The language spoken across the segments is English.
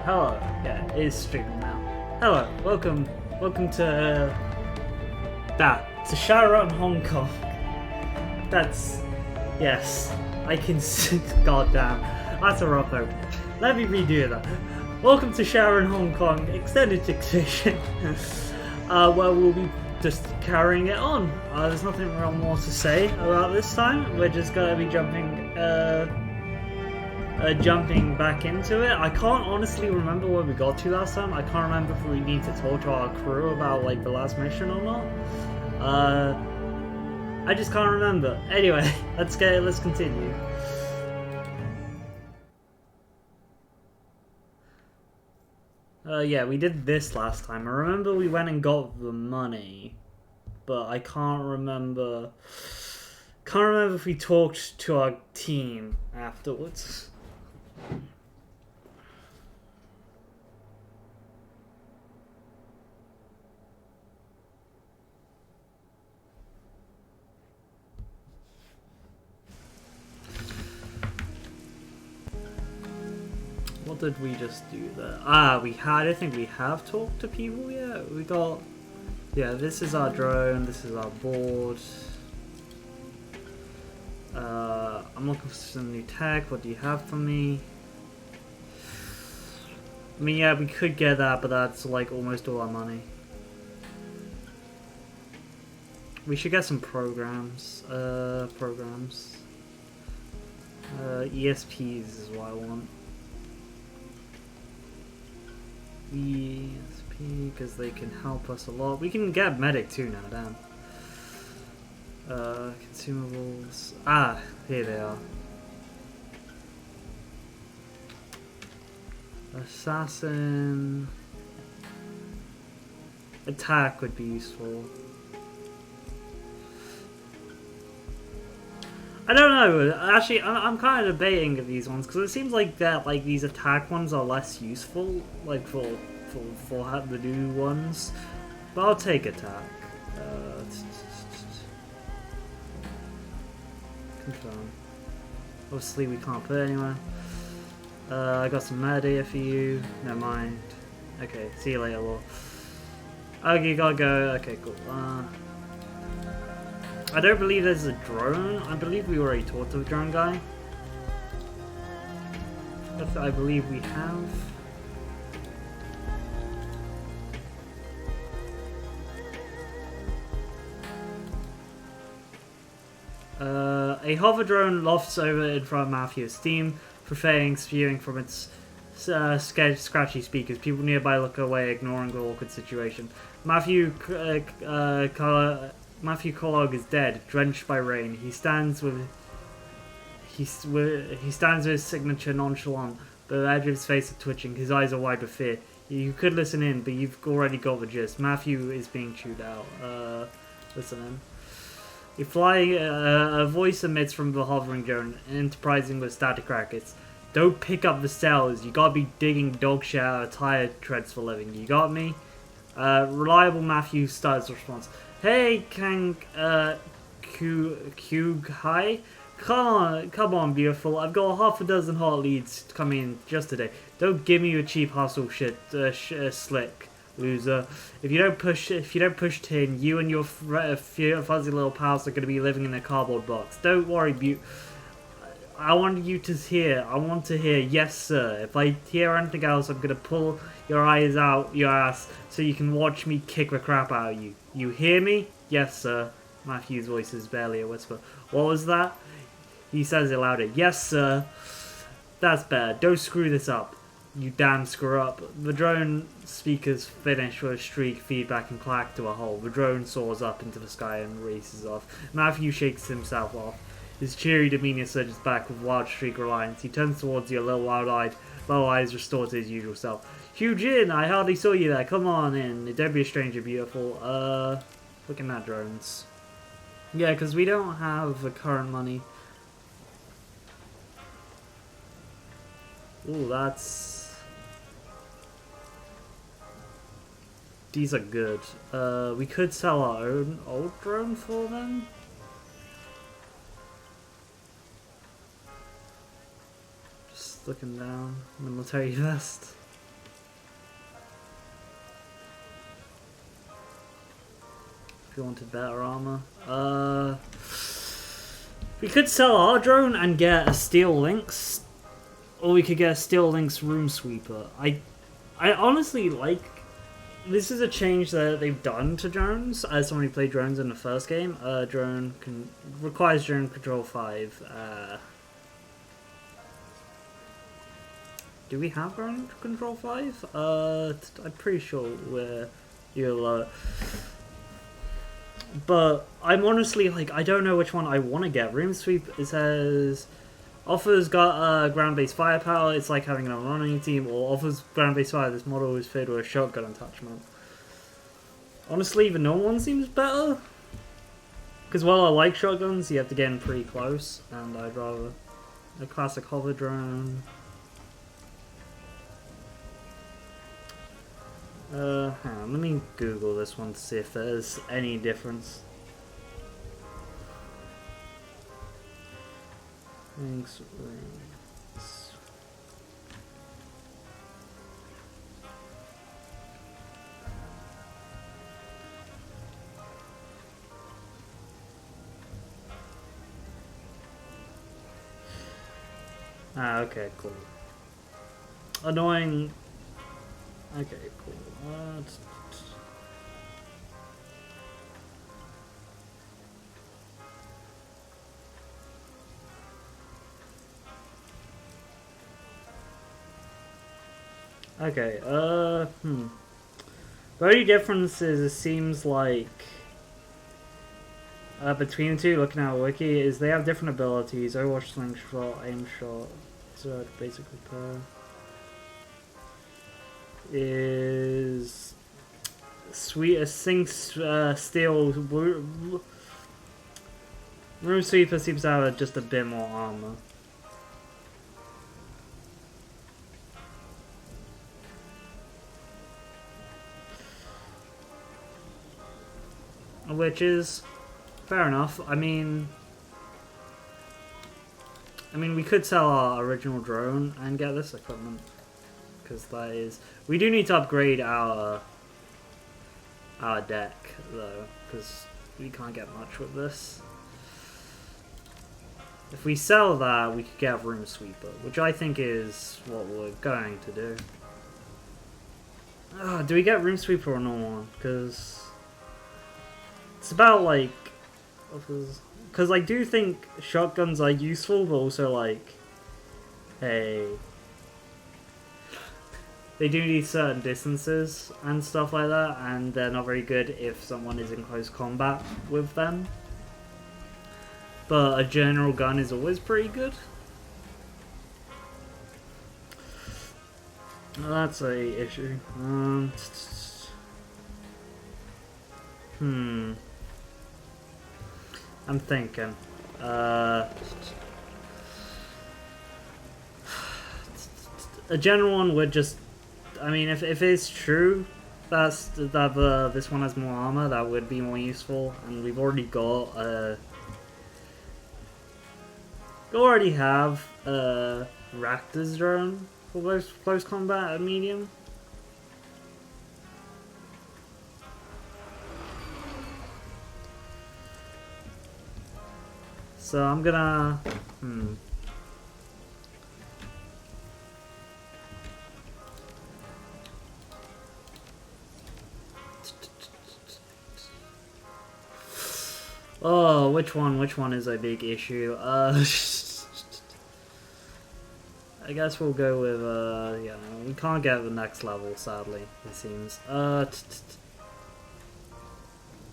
hello. Yeah, it is streaming now. Hello, welcome to to Shadowrun Hong Kong. That's yes, I can. God damn, that's a rough opening. Let me redo that. Welcome to Shadowrun Hong Kong extended edition. Where we'll be just carrying it on. There's nothing real more to say about this time. We're just gonna be jumping back into it. I can't honestly remember where we got to last time. I can't remember if we need to talk to our crew about like the last mission or not. I just can't remember. Anyway, let's continue. Yeah, we did this last time. I remember we went and got the money, but I can't remember. Can't remember if we talked to our team afterwards. What did we just do there? I don't think we have talked to people yet. We got, yeah, this is our drone, this is our board. I'm looking for some new tech. What do you have for me? I mean, yeah, we could get that, but that's like almost all our money. We should get some programs. ESPs is what I want. ESP, because they can help us a lot. We can get medic too now, damn. Consumables. Ah, here they are. Assassin. Attack would be useful. I don't know. Actually, I'm kind of debating these ones because it seems like that, like these attack ones are less useful, like for the new ones. But I'll take attack. Confirm. Obviously, we can't put it anywhere. I got some murder here for you. Never mind. Okay, see you later, Law. Okay, you gotta go. Okay, cool. I don't believe there's a drone. I believe we already talked to the drone guy. I believe we have. A hover drone lofts over in front of Matthew. Steam spewing from its scratchy speakers. People nearby look away, ignoring the awkward situation. Matthew Kellogg is dead, drenched by rain. He stands with his signature nonchalant, but the edge of his face is twitching. His eyes are wide with fear. You could listen in, but you've already got the gist. Matthew is being chewed out. Listen in. A voice emits from the hovering drone, enterprising with static rackets. Don't pick up the cells. You gotta be digging dog shit out of tire treads for a living. You got me? Reliable Matthew starts response. Hey, Kang, Hi. Come on, beautiful. I've got half a dozen hot leads coming in just today. Don't give me your cheap hustle shit, slick loser. If you don't push tin, you and your fuzzy little pals are gonna be living in a cardboard box. Don't worry, I want to hear, yes sir. If I hear anything else, I'm gonna pull your eyes out your ass so you can watch me kick the crap out of you. You hear me? Yes sir. Matthew's voice is barely a whisper. What was that? He says it louder. Yes sir. That's bad. Don't screw this up. You damn screw up. The drone speakers finish with a streak, feedback and clack to a hole. The drone soars up into the sky and races off. Matthew shakes himself off. His cheery demeanor surges back with wild streak reliance. He turns towards you a little wild-eyed, low eyes restored to his usual self. Hugh Jin, I hardly saw you there. Come on in. Don't be a stranger, beautiful. Looking at drones. Yeah, because we don't have the current money. Ooh, that's... These are good. We could sell our own old drone for them. Just looking down. Military vest. If you wanted better armor. We could sell our drone and get a Steel Lynx. Or we could get a Steel Lynx Room Sweeper. I honestly like... This is a change that they've done to drones. As someone who played drones in the first game, drone requires drone control 5. Do we have drone control 5? I'm pretty sure you'll. But I'm honestly like, I don't know which one I want to get. Room Sweep, it says offers got ground-based firepower. It's like having an running team, or offers ground-based fire. This model is fitted with a shotgun attachment. Honestly, the normal one seems better. Because while I like shotguns, you have to get in pretty close, and I'd rather a classic hover drone. Hang on, let me Google this one to see if there's any difference. Thanks, rings. Ah, okay, cool. Annoying. Okay, cool. Okay, The only difference is it seems like between the two, looking at a wiki, is they have different abilities. Overwatch, slingshot, aim shot, so basically pair. Is Steel Room Sweeper seems to have just a bit more armor. Which is fair enough. I mean, we could sell our original drone and get this equipment. Because that is... We do need to upgrade our deck, though, because we can't get much with this. If we sell that, we could get a Room Sweeper, which I think is what we're going to do. Do we get Room Sweeper or normal one? Because it's about, like... Because I do think shotguns are useful, but also, like... Hey... They do need certain distances and stuff like that, and they're not very good if someone is in close combat with them. But a general gun is always pretty good. Well, that's a issue. I'm thinking. A general one would just... I mean, if it's true that this one has more armor, that would be more useful. And we've already got we already have Raptor's drone for close combat at medium. So I'm gonna Oh, which one? Which one is a big issue? I guess we'll go with, yeah, we can't get the next level, sadly, it seems.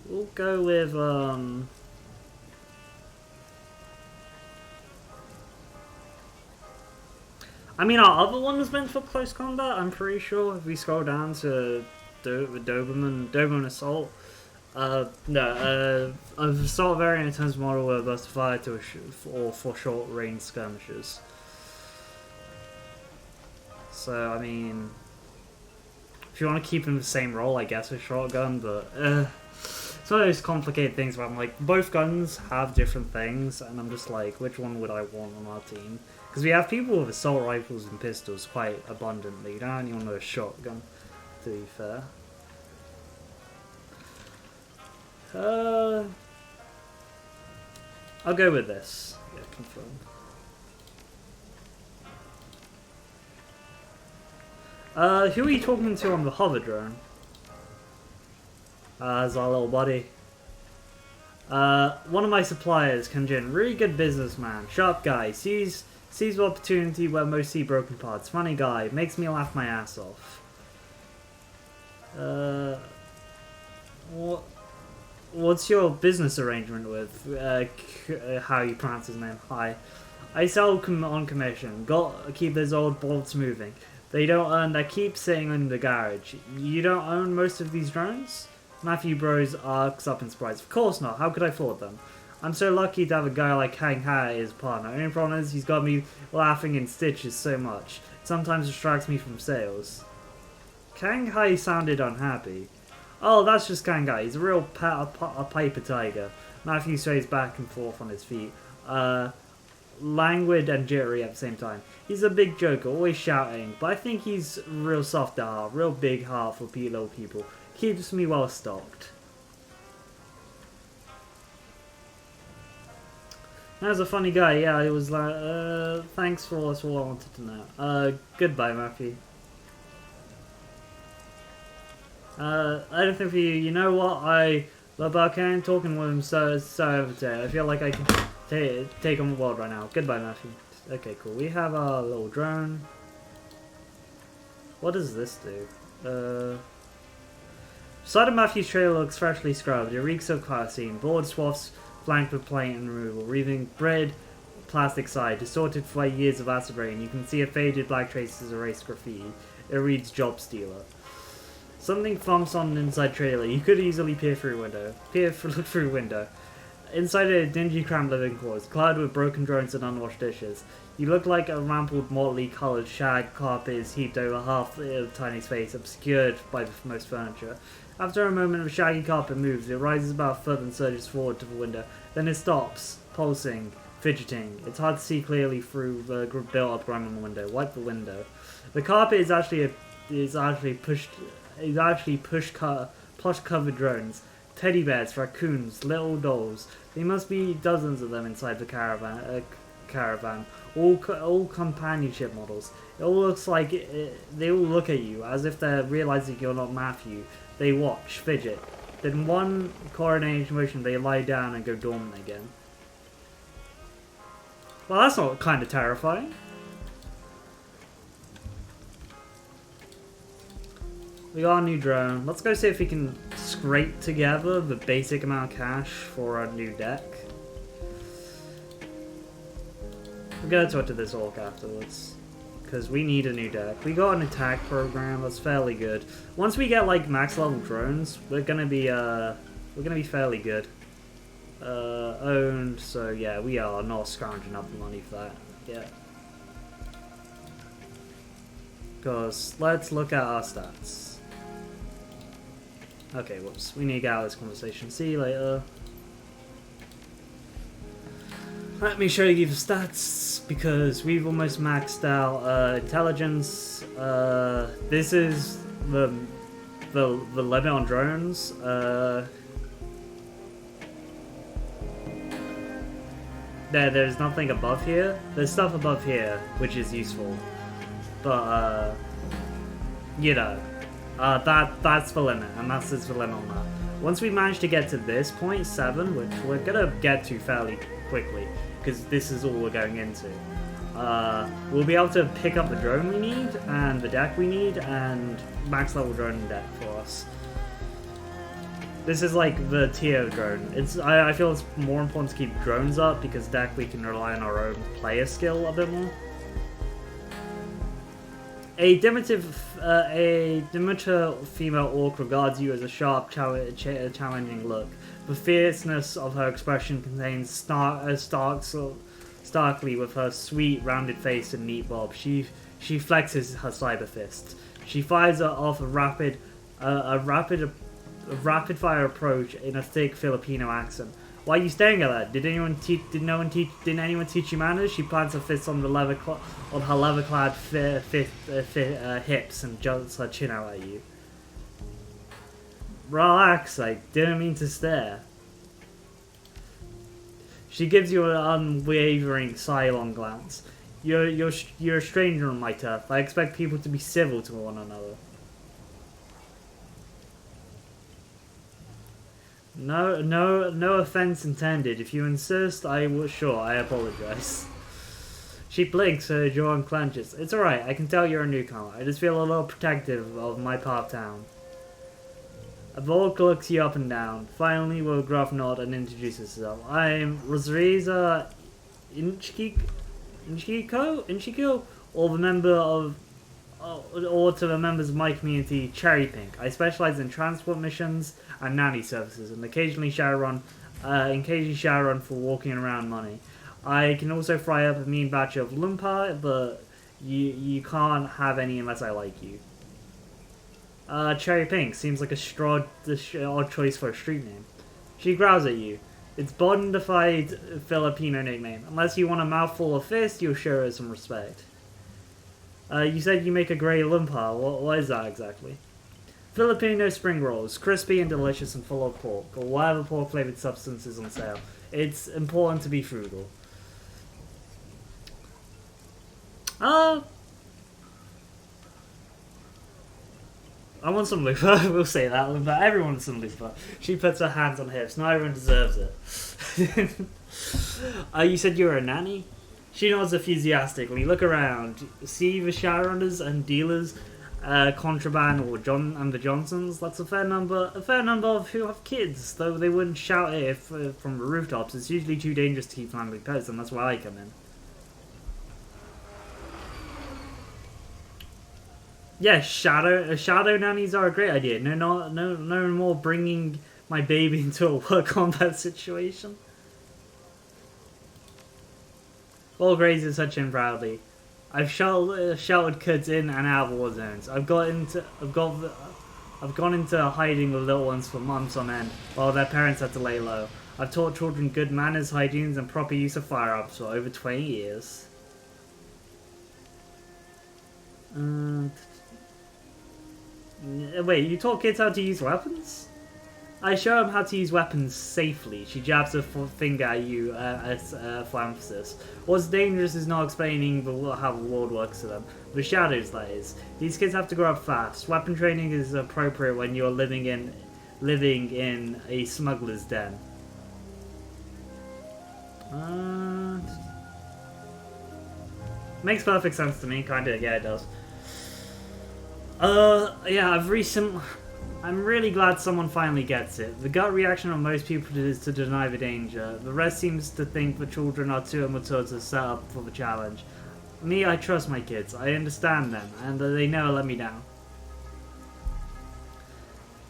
We'll go with, I mean, our other one was meant for close combat, I'm pretty sure. If we scroll down to Doberman Assault, assault variant intense model with a burst of fire or for short range skirmishes. So, I mean, if you want to keep in the same role, I guess with shotgun, but it's one of those complicated things where I'm like, both guns have different things, and I'm just like, which one would I want on our team? Because we have people with assault rifles and pistols quite abundantly. You don't only want a shotgun, to be fair. I'll go with this. Yeah, confirm. Who are you talking to on the hover drone? That's our little buddy. One of my suppliers, Kanjin, really good businessman, sharp guy, sees the opportunity where most see broken parts. Funny guy, makes me laugh my ass off. What's your business arrangement with how you pronounce his name? Hi. I sell on commission. Got to keep those old bolts moving. They don't earn. They keep sitting in the garage. You don't own most of these drones? Matthew Bros arcs up in surprise. Of course not. How could I afford them? I'm so lucky to have a guy like Kang Hai as partner. Only problem is he's got me laughing in stitches so much. It sometimes distracts me from sales. Kang Hai sounded unhappy. Oh, that's just Kang Hai. He's a real paper tiger. Matthew sways back and forth on his feet. Languid and jittery at the same time. He's a big joker, always shouting, but I think he's real soft at heart, real big heart for little people. Keeps me well stocked. That was a funny guy, yeah, he was like, thanks for all, that's all I wanted to know. Goodbye, Matthew. I don't think for you, you know what, I love Arcane, talking with him so everyday. I feel like I can take on the world right now. Goodbye, Matthew. Okay, cool. We have our little drone. What does this do? Side of Matthew's trailer looks freshly scrubbed. It reeks of kerosene. Board swaths flanked with paint and removal. Reaving bread, plastic side. Distorted by years of acid rain. You can see a faded black traces of erased graffiti. It reads Job Stealer. Something thumps on an inside trailer. You could easily look through window. Inside a dingy, cramped living quarters, clad with broken drones and unwashed dishes. You look like a rampled, motley coloured shag carpet is heaped over half of Tiny's face, obscured by most furniture. After a moment, the shaggy carpet moves. It rises about a foot and surges forward to the window. Then it stops, pulsing, fidgeting. It's hard to see clearly through the built-up grime on the window. Wipe the window. The carpet is actually plush-covered drones. Teddy bears, raccoons, little dolls. There must be dozens of them inside the caravan. All companionship models. It all looks like they all look at you as if they're realizing you're not Matthew. They watch, fidget. Then one coordinated motion, they lie down and go dormant again. Well, that's not kind of terrifying. We got a new drone. Let's go see if we can scrape together the basic amount of cash for our new deck. We're gonna talk to this orc afterwards, because we need a new deck. We got an attack program that's fairly good. Once we get like max level drones, we're gonna be fairly good. Owned, so yeah, we are not scrounging up the money for that yet. Because let's look at our stats. Okay, whoops. We need to get out of this conversation. See you later. Let me show you the stats, because we've almost maxed out intelligence. This is the limit on drones. There's nothing above here. There's stuff above here, which is useful. But, you know. That's the limit, and that's the limit on that. Once we manage to get to this point, 7, which we're gonna get to fairly quickly, because this is all we're going into, we'll be able to pick up the drone we need, and the deck we need, and max level drone deck for us. This is like the tier drone. I feel it's more important to keep drones up, because deck we can rely on our own player skill a bit more. A diminutive female orc regards you as a sharp, challenging look. The fierceness of her expression contains starkly with her sweet, rounded face and neat bob. She flexes her cyber fists. She fires off a rapid fire approach in a thick Filipino accent. Why are you staring at that? Didn't anyone teach you manners? She plants her fists on her leather-clad hips and jolts her chin out at you. Relax, I didn't mean to stare. She gives you an unwavering sidelong glance. You're a stranger on my turf. I expect people to be civil to one another. No offense intended. If you insist, I apologize. She blinks, her jaw unclenches. It's alright, I can tell you're a newcomer. I just feel a little protective of my part of town. A Volk looks you up and down. Finally, with a gruff nod and introduces herself. I'm Rosariza Inchiko, or to the members of my community, Cherry Pink. I specialize in transport missions and nanny services, and occasionally Shadowrun for walking around money. I can also fry up a mean batch of lumpa, but you can't have any unless I like you. Cherry Pink seems like a odd choice for a street name. She growls at you. It's bondified Filipino nickname. Unless you want a mouthful of fist, you'll show her some respect. You said you make a grey lumpa. What is that exactly? Filipino spring rolls, crispy and delicious and full of pork, or whatever pork-flavored substance is on sale. It's important to be frugal. I want some loofah, we'll say that one, but everyone wants some loofah. She puts her hands on hips, not everyone deserves it. You said you were a nanny? She nods enthusiastically. Look around. See the Shadowrunners and dealers, contraband, or the Johnsons? That's a fair number of who have kids, though they wouldn't shout it from the rooftops. It's usually too dangerous to keep family pets, and that's where I come in. Yeah, shadow nannies are a great idea. No more bringing my baby into a work combat situation. All grazers touch him proudly. I've sheltered kids in and out of war zones. I've gone into hiding with little ones for months on end, while their parents had to lay low. I've taught children good manners, hygiene, and proper use of firearms for over 20 years. Wait, you taught kids how to use weapons? I show them how to use weapons safely. She jabs her finger at you for emphasis. What's dangerous is not explaining how the world works to them. The shadows, that is. These kids have to grow up fast. Weapon training is appropriate when you're living in a smuggler's den. Makes perfect sense to me, kinda, yeah it does. Yeah, I'm really glad someone finally gets it. The gut reaction of most people is to deny the danger. The rest seems to think the children are too immature to set up for the challenge. Me, I trust my kids. I understand them, and they never let me down.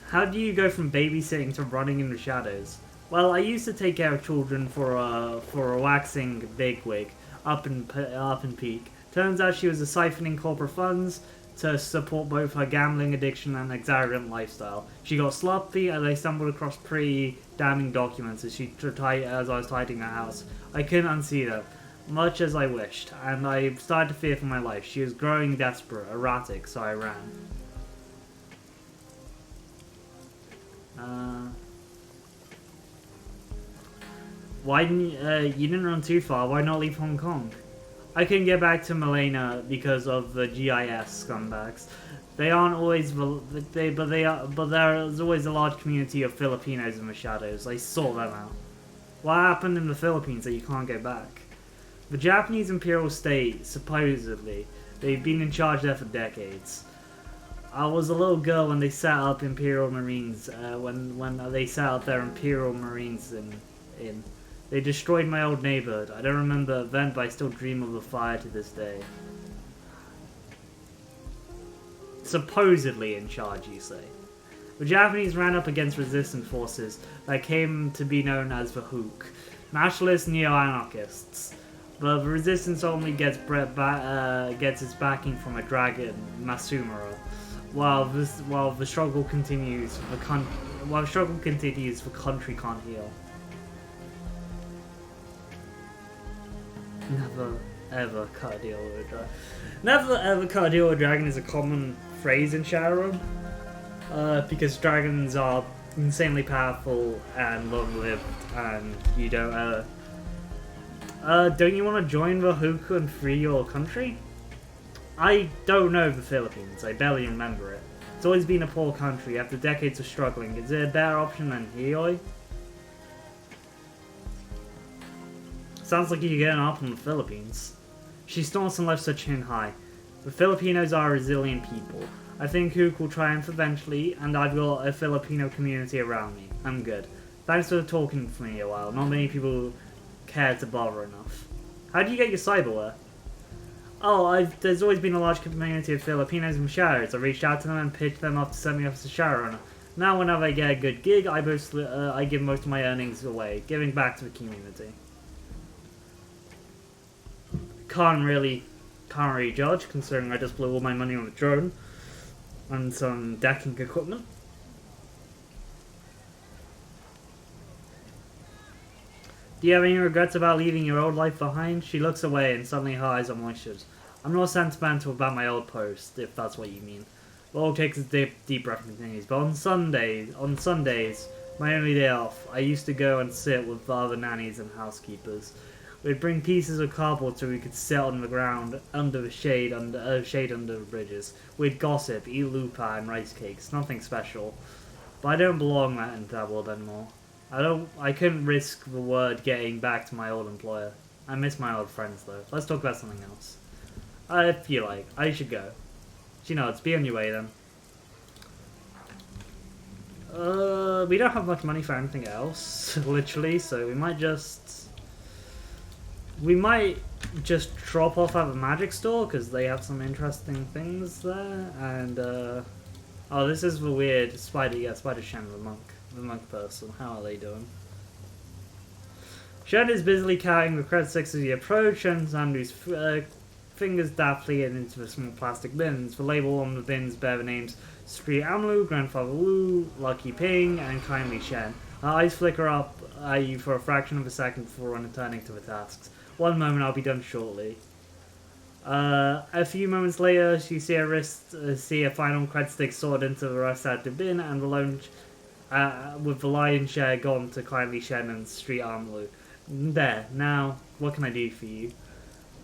How do you go from babysitting to running in the shadows? Well, I used to take care of children for a waxing bigwig up in Peak. Turns out she was siphoning corporate funds to support both her gambling addiction and extravagant lifestyle. She got sloppy, and I stumbled across pretty damning documents as I was tidying her house. I couldn't unsee them, much as I wished, and I started to fear for my life. She was growing desperate, erratic, so I ran. Why didn't you didn't run too far? Why not leave Hong Kong? I couldn't get back to Malena because of the GIS scumbags. They aren't always, but there's always a large community of Filipinos in the shadows. I sort them out. What happened in the Philippines that you can't get back? The Japanese Imperial State, supposedly, they've been in charge there for decades. I was a little girl when they set up Imperial Marines. When they set up their Imperial Marines in. They destroyed my old neighborhood. I don't remember the event, but I still dream of the fire to this day. Supposedly in charge, you say. The Japanese ran up against resistance forces that came to be known as the Hook, nationalist neo-anarchists. But the resistance only gets its backing from a dragon, Masumura. While the struggle continues, the country can't heal. Never ever cut a deal with a dragon. Never ever cut a deal with a dragon is a common phrase in Shadowrun. Because dragons are insanely powerful and long-lived, and you don't you want to join the Hookah and free your country? I don't know the Philippines. I barely remember it. It's always been a poor country after decades of struggling. Is it a better option than Hioi? Sounds like you're getting off on the Philippines. She snorts and lifts her chin high. The Filipinos are a resilient people. I think Hook will triumph eventually, and I've got a Filipino community around me. I'm good. Thanks for talking for me a while. Not many people care to bother enough. How do you get your cyberware? Oh, there's always been a large community of Filipinos in Shadows. I reached out to them and pitched them off to send me off to Shadowrun. Now whenever I get a good gig, I give most of my earnings away, giving back to the community. Can't really judge, considering I just blew all my money on a drone and some decking equipment. Do you have any regrets about leaving your old life behind? She looks away and suddenly her eyes are moistured. I'm not sentimental about my old post, if that's what you mean. Lowell takes a deep breath and continues. But on Sundays, my only day off, I used to go and sit with the other nannies and housekeepers. We'd bring pieces of cardboard so we could sit on the ground under the shade under the bridges. We'd gossip, eat lupa and rice cakes, nothing special. But I don't belong in that world anymore. I couldn't risk the word getting back to my old employer. I miss my old friends though. Let's talk about something else. If you like, I should go. She nods. Be on your way then. We don't have much money for anything else, literally, so we might just drop off at the magic store, because they have some interesting things there, and, oh, this is the weird Spider Shen, the monk person. How are they doing? Shen is busily carrying the credit sticks as he approaches, and whose fingers daftly into the small plastic bins. The label on the bins bear the names Sri Amlu, Grandfather Wu, Lucky Ping, and Kindly Shen. Her eyes flicker up at you for a fraction of a second before returning to the tasks. One moment, I'll be done shortly. A few moments later, you see her wrist see a final cred stick sorted into the respective bin, and with the lion's share gone to Kindly Shen and Street Amlu. There, now, what can I do for you?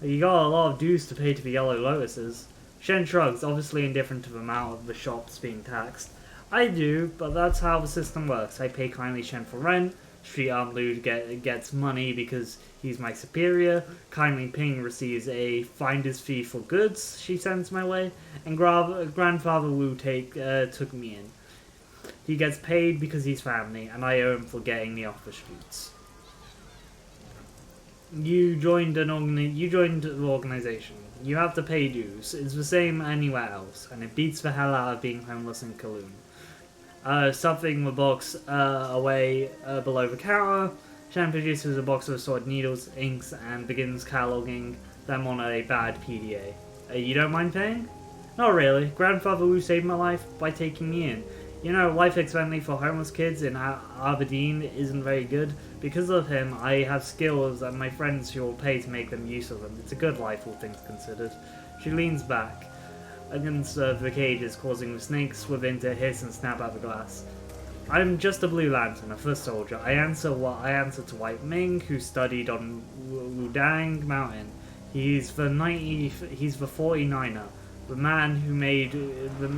You got a lot of dues to pay to the Yellow Lotuses. Shen shrugs, obviously indifferent to the amount of the shops being taxed. I do, but that's how the system works. I pay Kindly Shen for rent, Street Amlu gets money because he's my superior, Kindly Ping receives a finder's fee for goods she sends my way, and Grandfather Wu took me in. He gets paid because he's family, and I owe him for getting me off the streets. You joined the organization. You have to pay dues. It's the same anywhere else, and it beats the hell out of being homeless in Kowloon. Stuffing the box away below the counter, Shan produces a box of assorted needles, inks, and begins cataloging them on a bad PDA. You don't mind paying? Not really. Grandfather Wu saved my life by taking me in. You know, life expectancy for homeless kids in Aberdeen isn't very good. Because of him, I have skills and my friends who will pay to make them use of them. It's a good life, all things considered. She leans back against the cages, causing the snakes within to hiss and snap at the glass. I'm just a Blue Lantern, a foot soldier. I answer to White Ming, who studied on Wudang Mountain. He's the 49er. The man who made the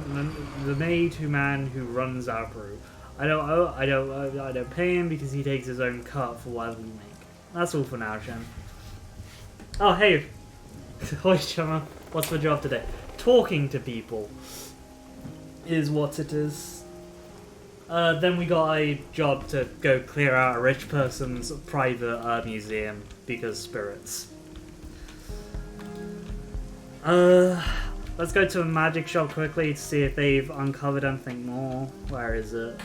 man who runs our crew. I don't pay him because he takes his own cut for whatever we make. That's all for now, Shen. Oh hey, hoi Chama. What's the job today? Talking to people is what it is. Then we got a job to go clear out a rich person's private museum because spirits. Let's go to a magic shop quickly to see if they've uncovered anything more. Where is it?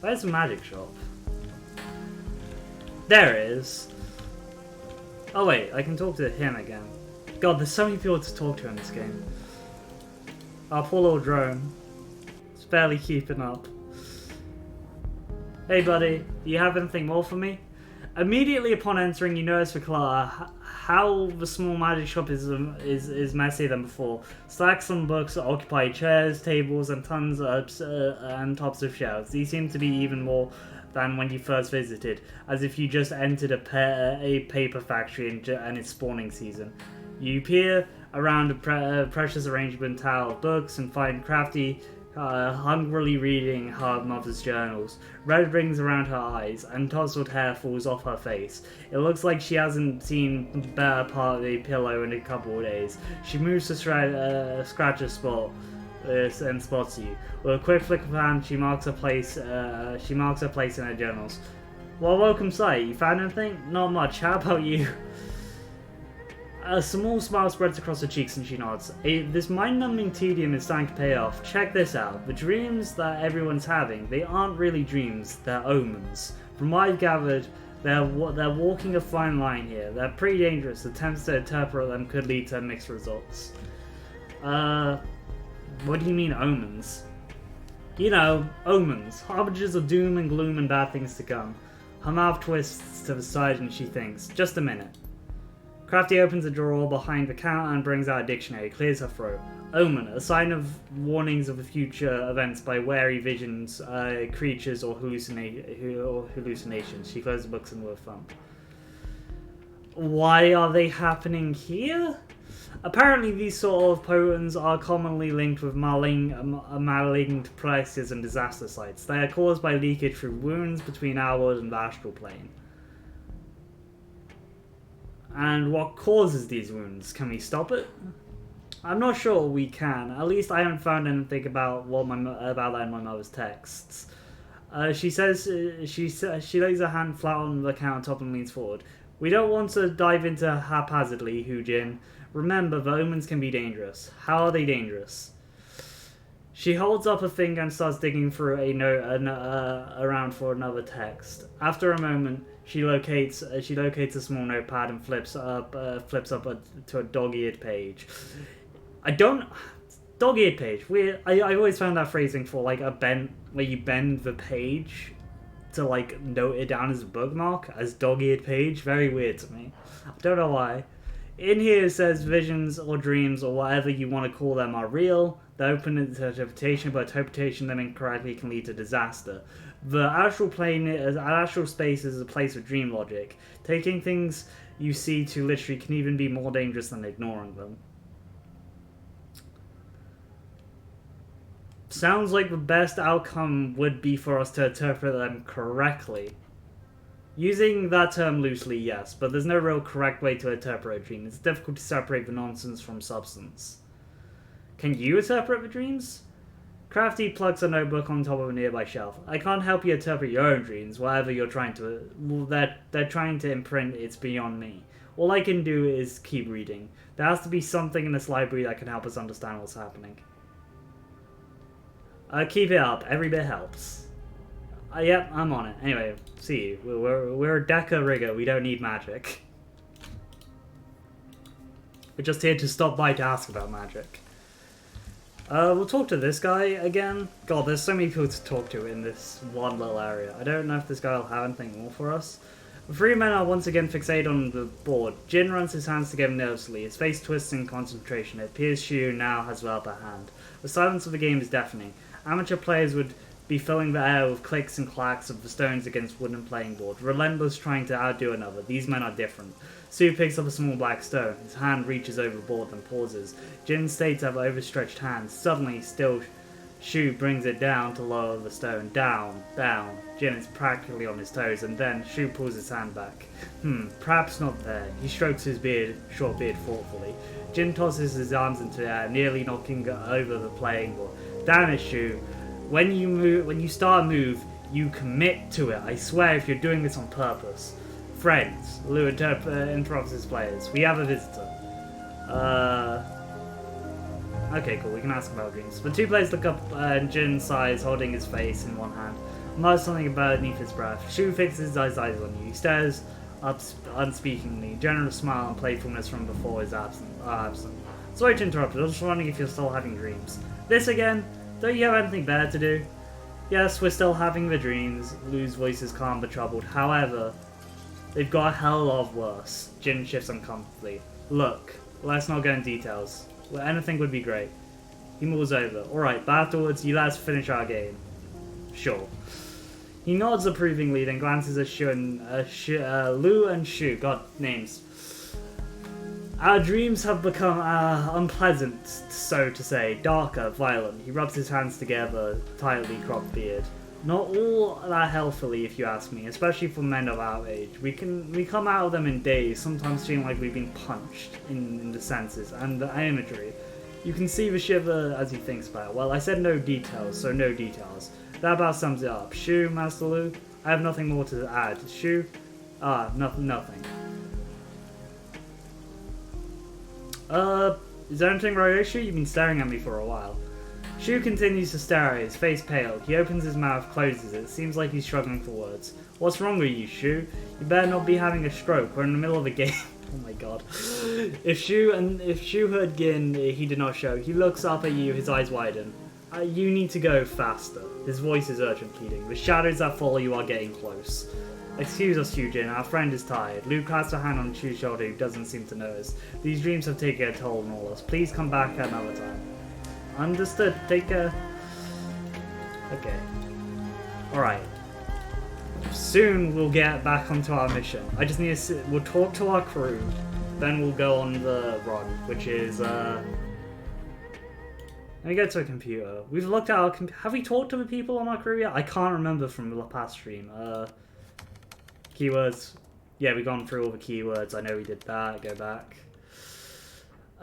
Where's the magic shop? There it is. Oh wait, I can talk to him again. God, there's so many people to talk to in this game. Our poor little drone. It's barely keeping up. Hey buddy, do you have anything more for me? Immediately upon entering, you notice the how the small magic shop is messier than before. Stacks on books occupy chairs, tables, and tons and tops of shelves. These seem to be even more than when you first visited, as if you just entered a paper factory and it's spawning season. You peer around a precious arrangement towel of books and find Crafty hungrily reading her mother's journals. Red rings around her eyes, and tousled hair falls off her face. It looks like she hasn't seen the better part of the pillow in a couple of days. She moves to scratch a spot and spots you. With a quick flick of her hand, she marks her place. She marks her place in her journals. Well, welcome sight. You found anything? Not much. How about you? A small smile spreads across her cheeks and she nods. This mind-numbing tedium is starting to pay off. Check this out. The dreams that everyone's having, they aren't really dreams, they're omens. From what I've gathered, they're walking a fine line here. They're pretty dangerous. Attempts to interpret them could lead to mixed results. What do you mean omens? You know, omens. Harbingers of doom and gloom and bad things to come. Her mouth twists to the side and she thinks. Just a minute. Crafty opens a drawer behind the counter and brings out a dictionary, clears her throat. Omen, a sign of warnings of the future events by wary visions, creatures, or hallucinations. She closes the books and with a thump. Why are they happening here? Apparently these sort of potents are commonly linked with maligned places and disaster sites. They are caused by leakage through wounds between our world and the astral plane. And what causes these wounds? Can we stop it? I'm not sure we can. At least I haven't found anything about that in my mother's texts. She lays her hand flat on the countertop and leans forward. We don't want to dive into haphazardly, Hu-Jin. Remember, the omens can be dangerous. How are they dangerous? She holds up a finger and starts digging through a note around for another text. After a moment, she locates a small notepad and flips up to a dog-eared page. Dog-eared page. Weird. I always found that phrasing for like a bend where you bend the page to like note it down as a bookmark as dog-eared page. Very weird to me. I don't know why. In here it says visions or dreams or whatever you want to call them are real. They're open to interpretation, but interpretation them incorrectly can lead to disaster. The astral space is a place of dream logic. Taking things you see too literally can even be more dangerous than ignoring them. Sounds like the best outcome would be for us to interpret them correctly. Using that term loosely, yes, but there's no real correct way to interpret a dream. It's difficult to separate the nonsense from substance. Can you interpret the dreams? Crafty plugs a notebook on top of a nearby shelf. I can't help you interpret your own dreams, whatever you're trying to... They're trying to imprint it's beyond me. All I can do is keep reading. There has to be something in this library that can help us understand what's happening. Keep it up. Every bit helps. Yep, I'm on it. Anyway, see you. We're a Deca rigger. We don't need magic. We're just here to stop by to ask about magic. We'll talk to this guy again. God, there's so many people to talk to in this one little area. I don't know if this guy will have anything more for us. The three men are once again fixated on the board. Jin runs his hands together nervously. His face twists in concentration. It appears Shu now has the upper hand. The silence of the game is deafening. Amateur players would be filling the air with clicks and clacks of the stones against wooden playing board. Relentless trying to outdo another. These men are different. Sue picks up a small black stone. His hand reaches over the board and pauses. Jin states have overstretched hands. Suddenly, still, Shu brings it down to lower the stone. Down, down. Jin is practically on his toes, and then Shu pulls his hand back. Perhaps not there. He strokes his short beard thoughtfully. Jin tosses his arms into the air, nearly knocking over the playing board. Damn it, Shu. When you start a move, you commit to it. I swear if you're doing this on purpose. Friends, Lou interrupts his players. We have a visitor. Okay, cool. We can ask about dreams. The two players look up and Jin sighs, holding his face in one hand. Mutters something beneath his breath. Shu fixes his eyes on you. He stares up unspeakingly. Generous smile and playfulness from before is absent. Sorry to interrupt. I was just wondering if you're still having dreams. This again? Don't you have anything better to do? Yes, we're still having the dreams. Lou's voice is calm but troubled. However, They've got a hell of worse. Jin shifts uncomfortably. Look, let's not go in details. Well, anything would be great. He moves over. Alright, but afterwards, you let us finish our game. Sure. He nods approvingly, then glances at Lu and Shu. God, names. Our dreams have become unpleasant, so to say, darker, violent. He rubs his hands together, tightly cropped beard. Not all that healthily, if you ask me, especially for men of our age. We come out of them in days, sometimes feeling like we've been punched in the senses and the imagery. You can see the shiver as he thinks about it. Well, I said no details, so no details. That about sums it up. Shu, Master Lu, I have nothing more to add. Shu? Nothing. Is there anything wrong, Shu? You've been staring at me for a while. Shu continues to stare at his face pale. He opens his mouth, closes it. Seems like he's struggling for words. What's wrong with you, Shu? You better not be having a stroke. We're in the middle of a game. Oh my god. If Shu heard Gin, he did not show. He looks up at you, his eyes widen. You need to go faster. His voice is urgent pleading. The shadows that follow you are getting close. Excuse us, Jin. Our friend is tired. Lu claps a hand on Shu's shoulder, who doesn't seem to notice. These dreams have taken a toll on all of us. Please come back another time. Understood. Take care. Okay. Alright. Soon we'll get back onto our mission. I just need to we'll talk to our crew, then we'll go on the run, which is let me go to a computer. We've looked at our have we talked to the people on our crew yet? I can't remember from the past stream. Keywords. Yeah, we've gone through all the keywords. I know we did that. Go back.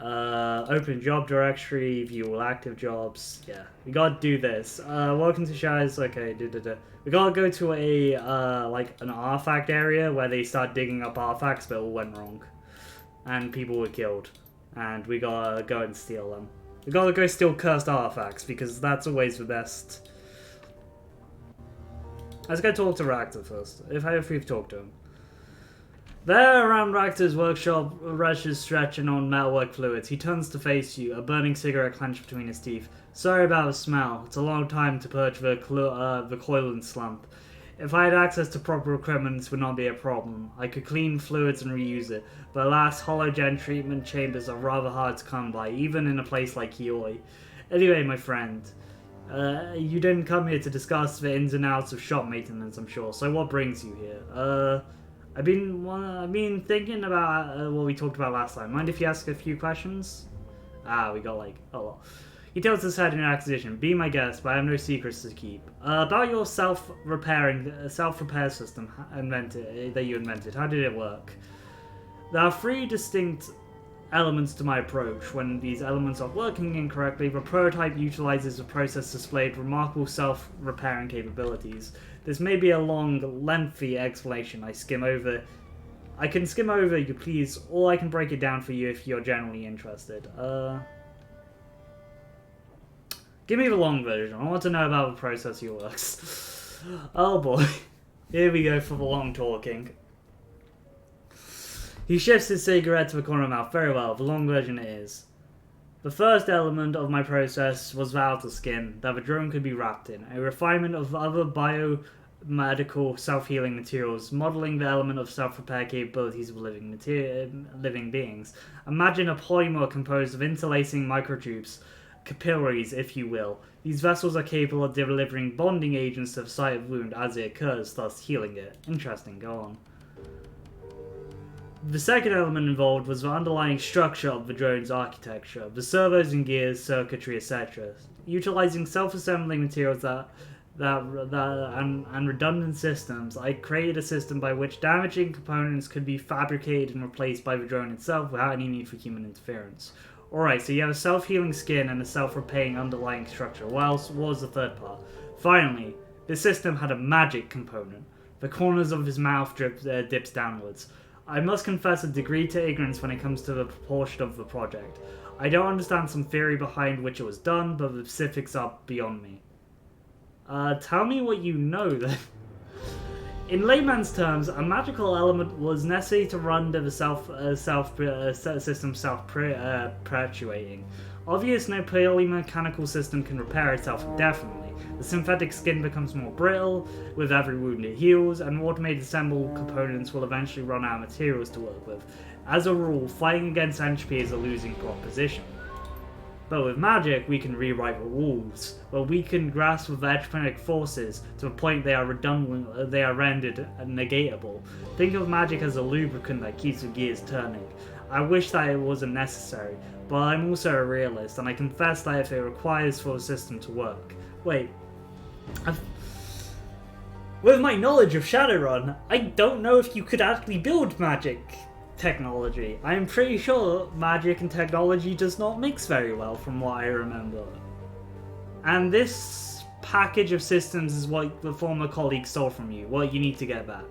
Open job directory, view all active jobs. Yeah, we gotta do this. Welcome to Shadows. Okay, we gotta go to a like an artifact area where they start digging up artifacts, but it all went wrong, and people were killed, and we gotta go and steal them. We gotta go steal cursed artifacts because that's always the best. Let's go talk to Ractor first. If we've talked to him. There, around Ractor's workshop, Resh is stretching on metalwork fluids. He turns to face you, a burning cigarette clenched between his teeth. Sorry about the smell. It's a long time to purge the coil and slump. If I had access to proper equipment, this would not be a problem. I could clean fluids and reuse it, but alas, hologen treatment chambers are rather hard to come by, even in a place like Kioi. Anyway, my friend, you didn't come here to discuss the ins and outs of shop maintenance, I'm sure, so what brings you here? I've been thinking about what we talked about last time. Mind if you ask a few questions? We got like a lot. He tilts his head in acquisition. Be my guest, but I have no secrets to keep. About your self-repair system that you invented. How did it work? There are three distinct elements to my approach. When these elements are working incorrectly, the prototype utilizes a process displayed remarkable self-repairing capabilities. This may be a long, lengthy explanation I can skim over you please, or I can break it down for you if you're generally interested. Give me the long version. I want to know about the process you works. Oh boy. Here we go for the long talking. He shifts his cigarette to the corner of the mouth. Very well, the long version is. The first element of my process was the outer skin that the drone could be wrapped in. A refinement of other biomedical self-healing materials, modeling the element of self-repair capabilities of living beings. Imagine a polymer composed of interlacing microtubes, capillaries, if you will. These vessels are capable of delivering bonding agents to the site of wound as it occurs, thus healing it. Interesting, go on. The second element involved was the underlying structure of the drone's architecture, the servos and gears, circuitry, etc. Utilizing self-assembling materials and redundant systems, I created a system by which damaging components could be fabricated and replaced by the drone itself without any need for human interference. Alright, so you have a self-healing skin and a self-repaying underlying structure. What was the third part? Finally, this system had a magic component. The corners of his mouth dips downwards. I must confess a degree to ignorance when it comes to the proportion of the project. I don't understand some theory behind which it was done, but the specifics are beyond me. Tell me what you know then. In layman's terms, a magical element was necessary to render the system self-perpetuating. Obviously, no purely mechanical system can repair itself indefinitely. The synthetic skin becomes more brittle, with every wound it heals, and automated assembled components will eventually run out of materials to work with. As a rule, fighting against entropy is a losing proposition. But with magic, we can rewrite the rules, where we can grasp with electromagnetic forces to a point they are redundant, they are rendered negatable. Think of magic as a lubricant that keeps the gears turning. I wish that it wasn't necessary, but I'm also a realist, and I confess that if it requires for the system to work. Wait, with my knowledge of Shadowrun, I don't know if you could actually build magic technology. I'm pretty sure magic and technology does not mix very well from what I remember. And this package of systems is what the former colleague stole from you, what you need to get back.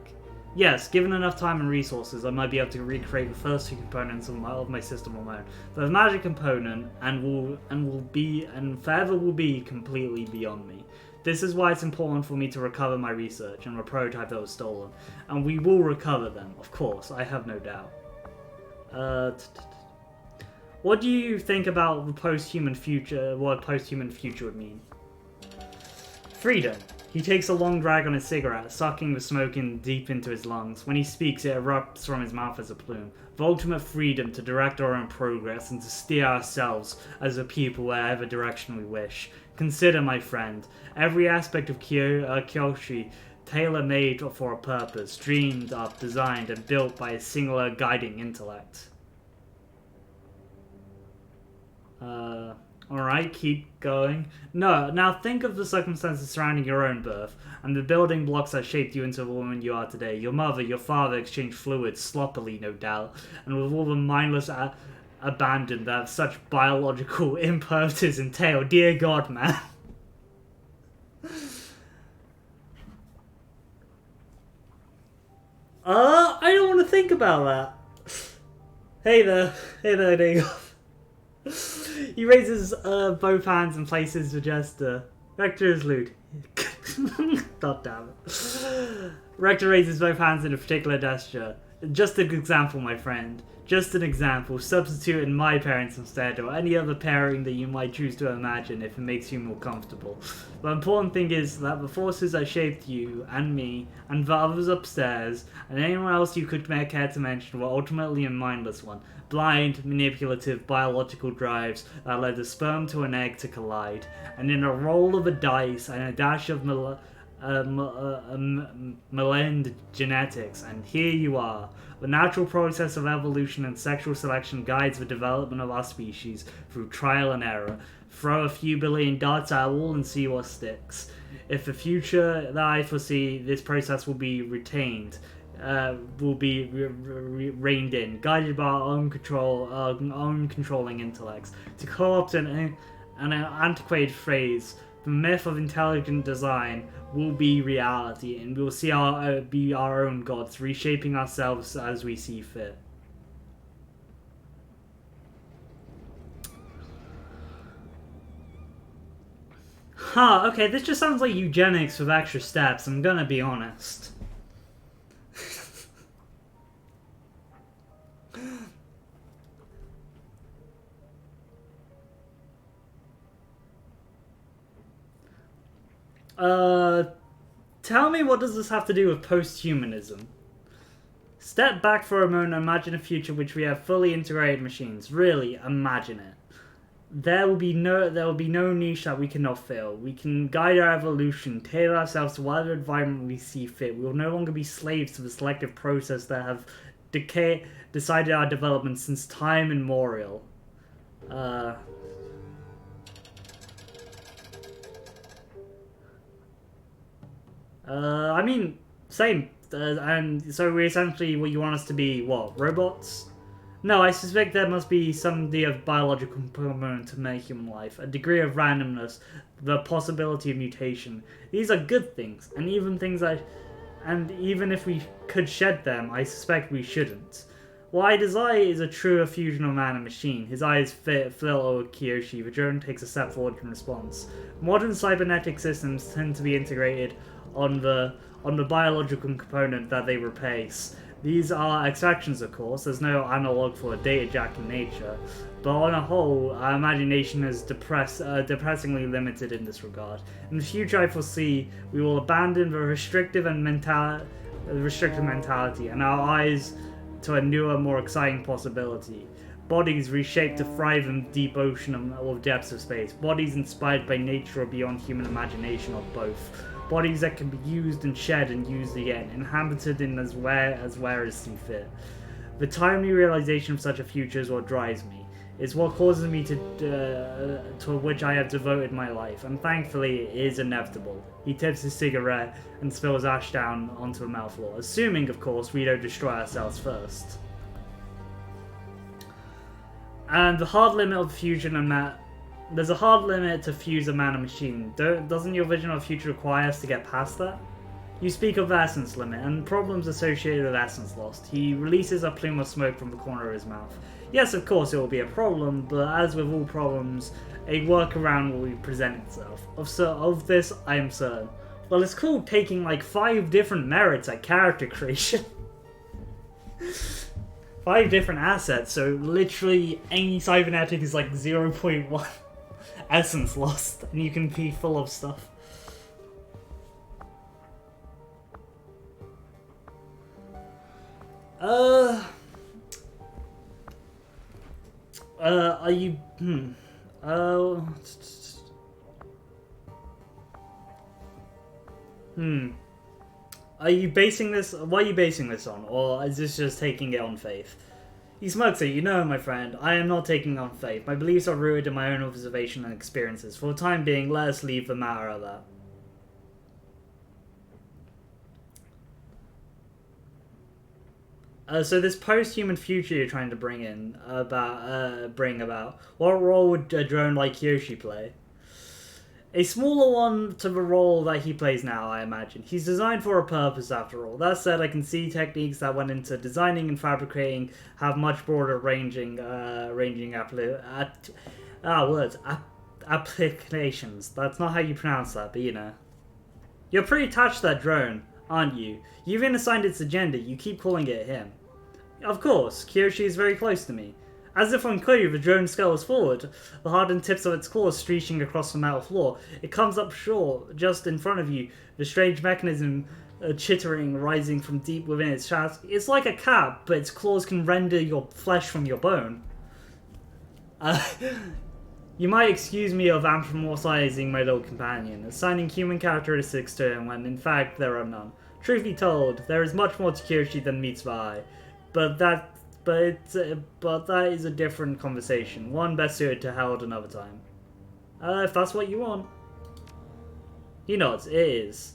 Yes, given enough time and resources, I might be able to recreate the first two components of my system on my own. The magic component and forever will be completely beyond me. This is why it's important for me to recover my research and the prototype that was stolen. And we will recover them, of course, I have no doubt. What do you think about the post-human future, what a post-human future would mean? Freedom. He takes a long drag on his cigarette, sucking the smoke deep into his lungs. When he speaks, it erupts from his mouth as a plume. The ultimate freedom to direct our own progress and to steer ourselves as a people wherever direction we wish. Consider, my friend, every aspect of Kyoshi tailor-made for a purpose, dreamed up, designed, and built by a singular guiding intellect. Alright, keep going. No, now think of the circumstances surrounding your own birth, and the building blocks that shaped you into the woman you are today. Your mother, your father exchanged fluids, sloppily no doubt, and with all the mindless abandon that such biological imperatives entail. Dear God, man. I don't want to think about that. Hey there, Dagoff. He raises both hands and places the gesture. Rector is lewd. God damn it. Rector raises both hands in a particular gesture. Just an example, my friend. Just an example. Substitute in my parents instead, or any other pairing that you might choose to imagine if it makes you more comfortable. The important thing is that the forces that shaped you, and me, and the others upstairs, and anyone else you could care to mention were ultimately a mindless one. Blind, manipulative, biological drives that led the sperm to an egg to collide. And in a roll of a dice and a dash of maligned genetics, and here you are. The natural process of evolution and sexual selection guides the development of our species through trial and error. Throw a few billion darts at a wall and see what sticks. If the future that I foresee, this process will be retained, will be reined in, guided by our own controlling intellects. To co-opt an antiquated phrase, the myth of intelligent design will be reality, and we will see be our own gods, reshaping ourselves as we see fit. Huh, okay, this just sounds like eugenics with extra steps, I'm gonna be honest. Tell me, what does this have to do with post-humanism? Step back for a moment and imagine a future which we have fully integrated machines. Really, imagine it. There will be no niche that we cannot fill. We can guide our evolution, tailor ourselves to whatever environment we see fit. We will no longer be slaves to the selective process that have decided our development since time immemorial. I mean, same. And so we essentially, what you want us to be, what, robots? No, I suspect there must be some degree of biological component to make human life, a degree of randomness, the possibility of mutation. These are good things, and even if we could shed them, I suspect we shouldn't. What I desire is a truer fusion of man and machine. His eyes fill over Kyoshi. The drone takes a step forward in response. Modern cybernetic systems tend to be integrated on the biological component that they replace. These are exceptions, of course. There's no analog for a data jack in nature. But on a whole, our imagination is depressingly limited in this regard. In the future, I foresee we will abandon the restrictive mentality and our eyes to a newer, more exciting possibility. Bodies reshaped to thrive in the deep ocean or depths of space. Bodies inspired by nature or beyond human imagination, or both. Bodies that can be used and shed and used again, inhabited in as where as see fit. The timely realization of such a future is what drives me. It's what causes me to which I have devoted my life, and thankfully it is inevitable. He tips his cigarette and spills ash down onto the metal floor, assuming, of course, we don't destroy ourselves first. And the hard limit of fusion and there's a hard limit to fuse a man and machine. Doesn't your vision of future require us to get past that? You speak of the essence limit and problems associated with essence lost. He releases a plume of smoke from the corner of his mouth. Yes, of course it will be a problem, but as with all problems, a workaround will present itself. Of this, I am certain. Well, it's called taking like 5 different merits at character creation. 5 different assets, so literally any cybernetic is like 0.1 essence lost, and you can be full of stuff. Are you, Are you basing this, what are you basing this on, or is this just taking it on faith? He smirks at you. No, my friend, I am not taking it on faith. My beliefs are rooted in my own observation and experiences. For the time being, let us leave the matter at that. So this post-human future you're trying to bring about, what role would a drone like Kyoshi play? A smaller one to the role that he plays now, I imagine. He's designed for a purpose, after all. That said, I can see techniques that went into designing and fabricating have much broader ranging applications. That's not how you pronounce that, but you know. You're pretty attached to that drone, aren't you? You've even assigned its agenda. You keep calling it him. Of course, Kyoshi is very close to me. As if unclear, the drone scales forward, the hardened tips of its claws streaking across the metal floor. It comes up short, just in front of you, the strange mechanism chittering, rising from deep within its chest. It's like a cat, but its claws can render your flesh from your bone. You might excuse me of anthropomorphizing my little companion, assigning human characteristics to him when in fact there are none. Truth be told, there is much more to Kyoshi than meets the eye, but that is a different conversation, one best suited to held another time. If that's what you want. He nods. It is.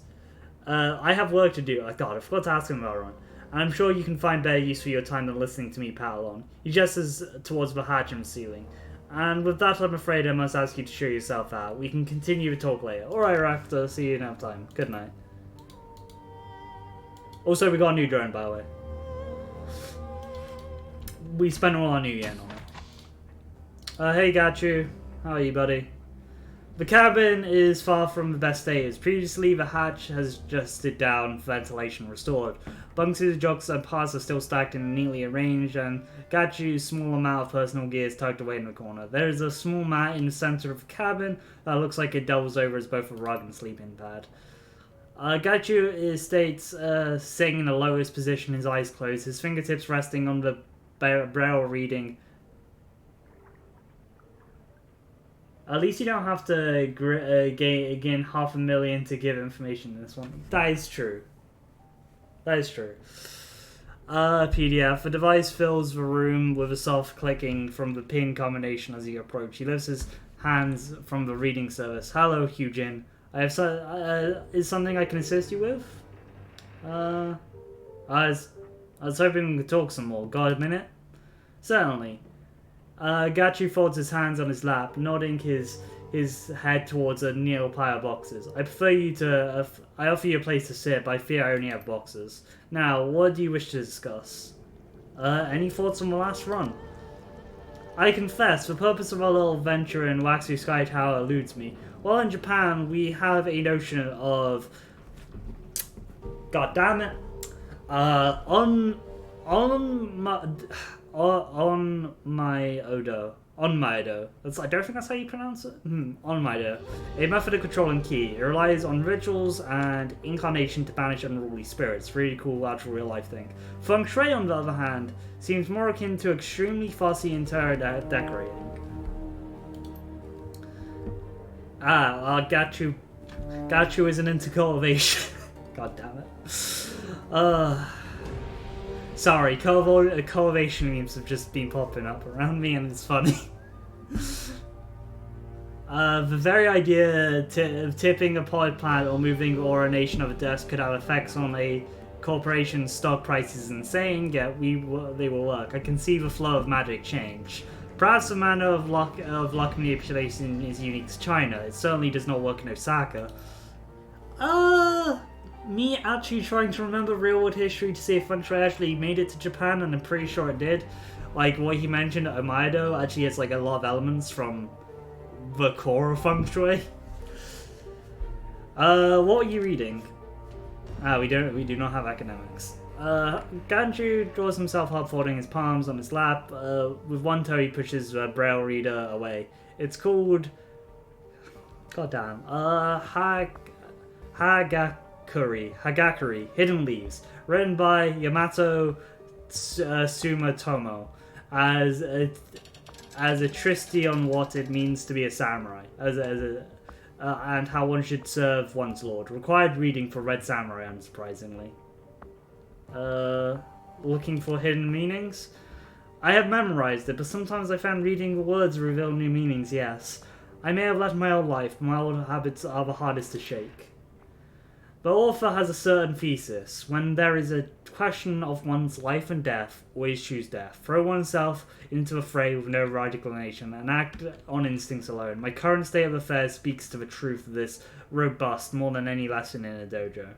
I have work to do. God, I forgot to ask him about Ron. And I'm sure you can find better use for your time than listening to me prattle on. He gestures towards the hatch in the ceiling. And with that, I'm afraid I must ask you to show yourself out. We can continue to talk later. Alright, Raptor. See you another time. Good night. Also, we got a new drone, by the way. We spent all our new yen on it. Hey Gachu, how are you, buddy? The cabin is far from the best state as previously. The hatch has adjusted down, ventilation restored. Bunks, jocks, and parts are still stacked and neatly arranged, and Gachu's small amount of personal gear is tucked away in the corner. There is a small mat in the center of the cabin that looks like it doubles over as both a rug and sleeping pad. Gachu states sitting in the lowest position, his eyes closed, his fingertips resting on the braille reading. At least you don't have to gain 500,000 to give information in this one. That is true. That is true. PDF. The device fills the room with a soft clicking from the pin combination as you approach. He lifts his hands from the reading service. Hello, Hyujin. I have is something I can assist you with? I was hoping we could talk some more. Got a minute? Certainly. Gachu folds his hands on his lap, nodding his head towards a near pile of boxes. I offer you a place to sit, but I fear I only have boxes. Now, what do you wish to discuss? Any thoughts on the last run? I confess, the purpose of our little venture in Waxu Sky Tower eludes me. While in Japan, we have a notion of... God damn it. On my on my Odo. On Maido. I don't think that's how you pronounce it. On Maido. A method of controlling key. It relies on rituals and incarnation to banish unruly spirits. Really cool actual real life thing. Feng Shui, on the other hand, seems more akin to extremely fussy interior decorating. Gachu isn't into cultivation. God damn it. Sorry, cultivation memes have just been popping up around me and it's funny. The very idea of tipping a potted plant or moving or a nation of a desk could have effects on a corporation's stock price is insane, yet they will work. I can see the flow of magic change. Perhaps the manner of luck manipulation is unique to China. It certainly does not work in Osaka. Me actually trying to remember real world history to see if Feng Shui actually made it to Japan, and I'm pretty sure it did. Like what he mentioned, Omaido actually has like a lot of elements from the core of Feng Shui. What are you reading? We do not have academics. Ganju draws himself up, folding his palms on his lap. With one toe he pushes the braille reader away. It's called... Goddamn. Hagakure, Hidden Leaves, written by Yamato Sumatomo, as a treatise on what it means to be a samurai, and how one should serve one's lord. Required reading for Red Samurai, unsurprisingly. Looking for hidden meanings? I have memorized it, but sometimes I found reading the words reveal new meanings, yes. I may have left my old life, but my old habits are the hardest to shake. The author has a certain thesis. When there is a question of one's life and death, always choose death. Throw oneself into the fray with no resignation and act on instincts alone. My current state of affairs speaks to the truth of this robust more than any lesson in a dojo.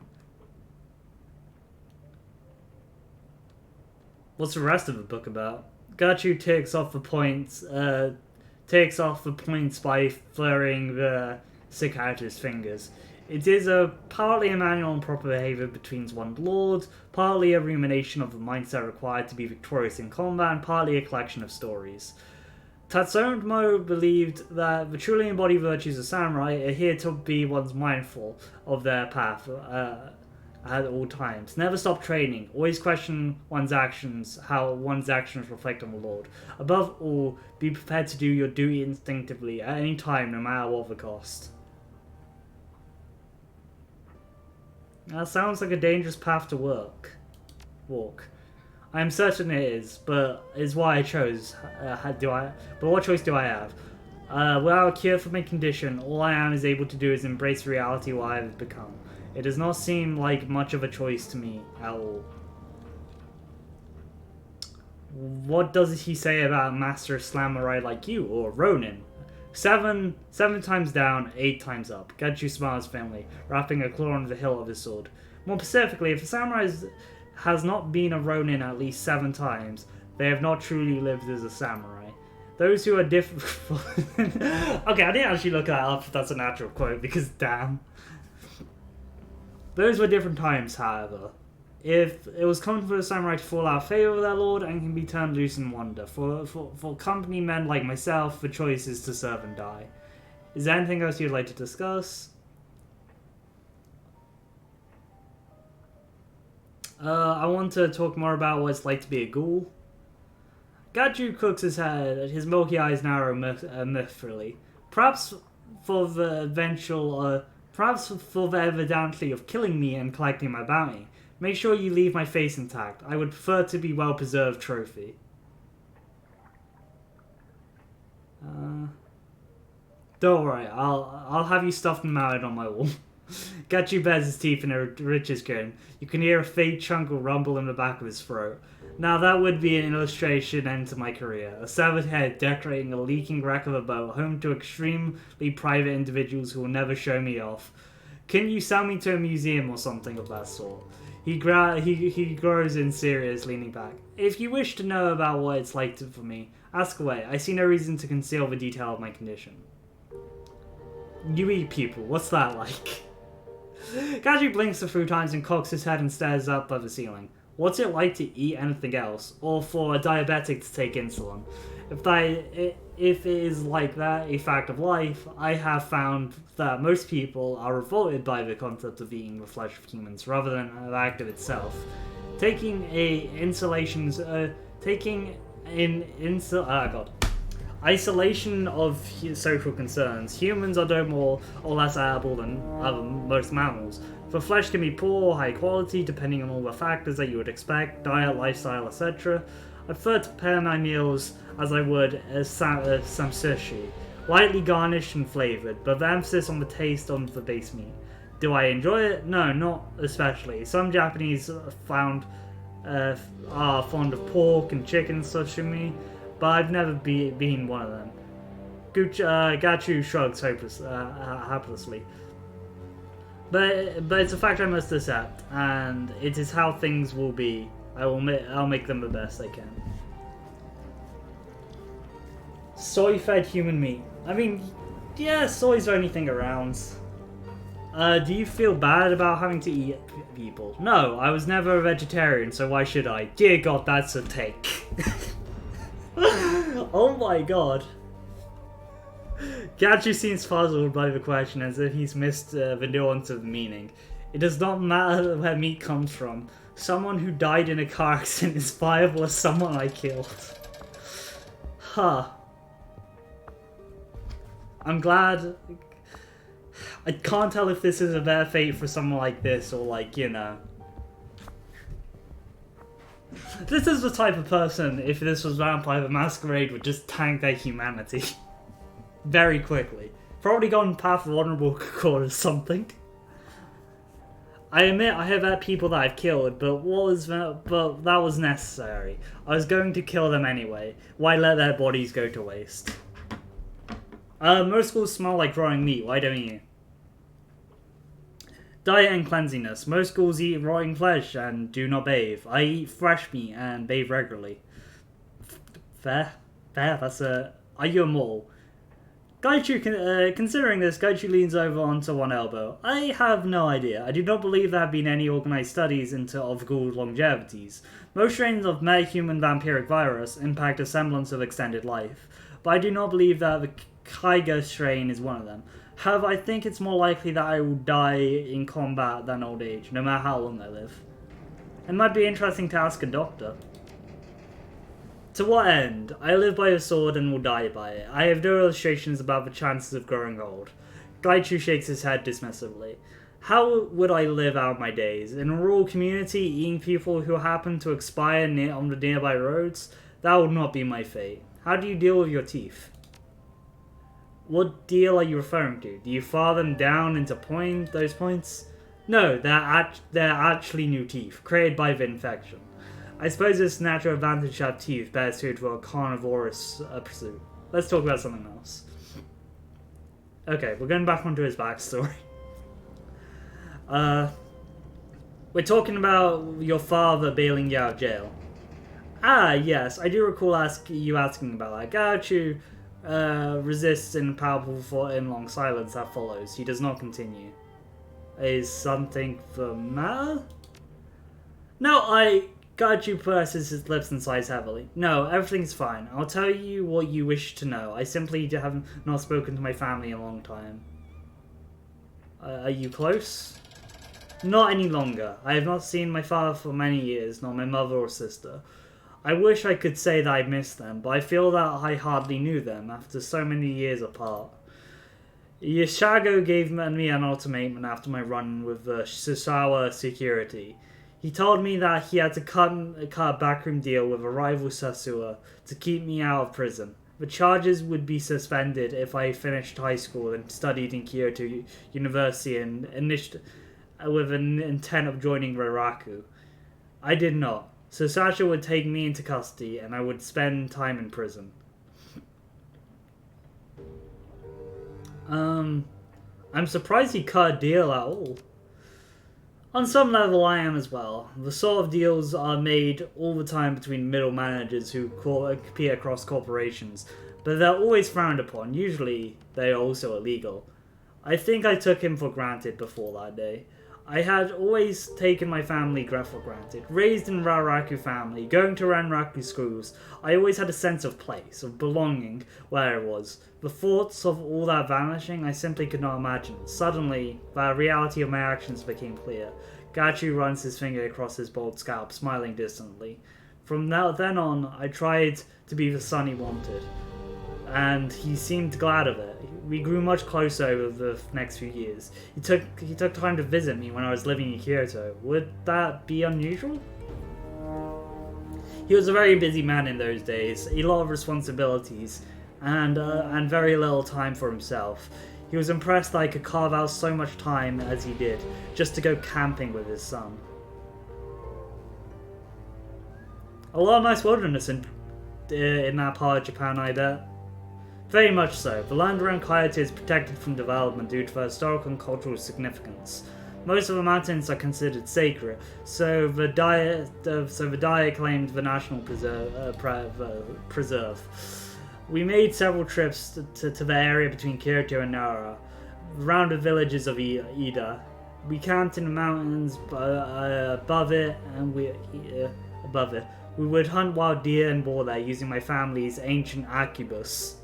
What's the rest of the book about? Gachu takes off the points by flurrying the psychiatrist's fingers. It is partly a manual on proper behavior between one's lords, partly a rumination of the mindset required to be victorious in combat, and partly a collection of stories. Tatsumo believed that the truly embodied virtues of samurai adhere to be one's mindful of their path at all times. Never stop training. Always question one's actions, how one's actions reflect on the Lord. Above all, be prepared to do your duty instinctively at any time, no matter what the cost. That sounds like a dangerous path to walk. I am certain it is, but is why I chose. But what choice do I have? Without a cure for my condition, all I am is able to do is embrace reality what I have become. It does not seem like much of a choice to me at all. What does he say about a master samurai like you, or Ronin? Seven times down, 8 times up. Gachu smiles faintly, wrapping a claw on the hilt of his sword. More specifically, if a samurai has not been a Ronin at least 7 times, they have not truly lived as a samurai. Those who are different... Okay, I didn't actually look that up if that's a natural quote, because damn. Those were different times, however. If it was common for the samurai to fall out of favor with their lord and can be turned loose in wonder. For company men like myself, the choice is to serve and die. Is there anything else you'd like to discuss? I want to talk more about what it's like to be a ghoul. Gachu cooks his head, his milky eyes narrow mirthfully. Perhaps for the evidently of killing me and collecting my bounty. Make sure you leave my face intact. I would prefer to be well-preserved trophy. Don't worry, I'll have you stuffed and mounted on my wall. Gachu bares his teeth in a richest grin. You can hear a faint chuckle rumble in the back of his throat. Now that would be an illustration end to my career. A severed head decorating a leaking wreck of a boat, home to extremely private individuals who will never show me off. Can you sell me to a museum or something of that sort? He grows in serious, leaning back. If you wish to know about what it's like for me, ask away. I see no reason to conceal the detail of my condition. You eat people. What's that like? Gaji blinks a few times and cocks his head and stares up at the ceiling. What's it like to eat anything else, or for a diabetic to take insulin? If it is like that a fact of life, I have found that most people are revolted by the concept of eating the flesh of humans rather than the act of itself. Taking isolation of social concerns. Humans are no more or less animal than most mammals. The flesh can be poor or high quality depending on all the factors that you would expect, diet, lifestyle, etc. I prefer to prepare my meals as I would some sushi, lightly garnished and flavoured, but the emphasis on the taste on the base meat. Do I enjoy it? No, not especially. Some Japanese are fond of pork and chicken sashimi, but I've never been one of them. Gachu shrugs helplessly. But it's a fact I must accept, and it is how things will be. I'll make them the best I can. Soy-fed human meat. I mean, yeah, soy's the only thing around. Do you feel bad about having to eat people? No, I was never a vegetarian, so why should I? Dear God, that's a take. Oh my god. Gachu seems puzzled by the question as if he's missed the nuance of the meaning. It does not matter where meat comes from. Someone who died in a car accident is viable as someone I killed. Huh. I'm glad. I can't tell if this is a better fate for someone like this or like, you know. This is the type of person, if this was Vampire the Masquerade, would just tank their humanity. Very quickly. Probably gone past vulnerable core or something. I admit I have had people that I've killed, but that was necessary. I was going to kill them anyway. Why let their bodies go to waste? Most schools smell like rotting meat, why don't you? Diet and cleanliness. Most schools eat rotting flesh and do not bathe. I eat fresh meat and bathe regularly. Fair? That's a... Are you a mole? Gaichu, considering this, Gaichu leans over onto one elbow. I have no idea. I do not believe there have been any organized studies of ghoul longevities. Most strains of metahuman vampiric virus impact a semblance of extended life, but I do not believe that the Kaiga strain is one of them. However, I think it's more likely that I will die in combat than old age, no matter how long I live. It might be interesting to ask a doctor. To what end? I live by a sword and will die by it. I have no illustrations about the chances of growing old. Gaichu shakes his head dismissively. How would I live out my days? In a rural community, eating people who happen to expire on the nearby roads? That would not be my fate. How do you deal with your teeth? What deal are you referring to? Do you file them down into those points? No, they're actually new teeth, created by the infection. I suppose it's a natural advantage to have teeth better suited for a carnivorous pursuit. Let's talk about something else. Okay, we're going back onto his backstory. We're talking about your father bailing you out of jail. Ah, yes, I do recall you asking about that. Gaichu resists in powerful in long silence that follows. He does not continue. Is something the matter? No, Gaichu presses his lips and sighs heavily. No, everything's fine. I'll tell you what you wish to know. I simply have not spoken to my family in a long time. Are you close? Not any longer. I have not seen my father for many years, nor my mother or sister. I wish I could say that I miss them, but I feel that I hardly knew them after so many years apart. Yashago gave me an ultimatum after my run with the Susawa security. He told me that he had to cut a backroom deal with a rival Sasua to keep me out of prison. The charges would be suspended if I finished high school and studied in Kyoto University with an intent of joining Raraku. I did not. So Sasha would take me into custody and I would spend time in prison. I'm surprised he cut a deal at all. On some level I am as well. The sort of deals are made all the time between middle managers who compete across corporations, but they're always frowned upon. Usually they are also illegal. I think I took him for granted before that day. I had always taken my family for granted. Raised in Raraku family, going to Ranraku schools, I always had a sense of place, of belonging where I was. The thoughts of all that vanishing, I simply could not imagine. Suddenly, the reality of my actions became clear. Gachu runs his finger across his bald scalp, smiling distantly. From then on, I tried to be the son he wanted, and he seemed glad of it. We grew much closer over the next few years. He took time to visit me when I was living in Kyoto. Would that be unusual? He was a very busy man in those days, a lot of responsibilities, and very little time for himself. He was impressed that I could carve out so much time as he did, just to go camping with his son. A lot of nice wilderness in that part of Japan, I bet. Very much so. The land around Kyoto is protected from development due to their historical and cultural significance. Most of the mountains are considered sacred, so the Daya claimed the national preserve. We made several trips to the area between Kyoto and Nara, around the villages of Ida. We camped in the mountains above it. We would hunt wild deer and boar there using my family's ancient arquebus.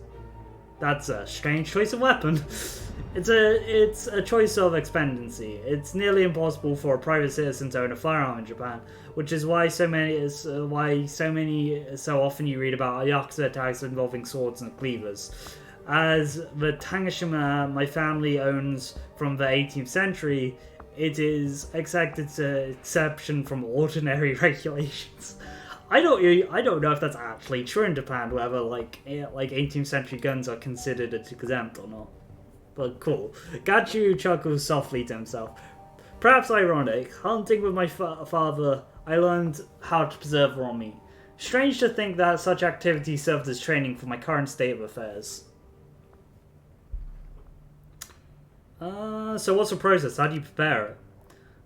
That's a strange choice of weapon. It's a choice of expediency. It's nearly impossible for a private citizen to own a firearm in Japan, which is why so often you read about yakuza attacks involving swords and cleavers. As the Tanishima my family owns from the 18th century, it is exception from ordinary regulations. I don't know if that's actually true in Japan, whether like 18th century guns are considered exempt or not. But cool. Gachu chuckles softly to himself. Perhaps ironic. Hunting with my father, I learned how to preserve raw meat. Strange to think that such activity served as training for my current state of affairs. So what's the process? How do you prepare it?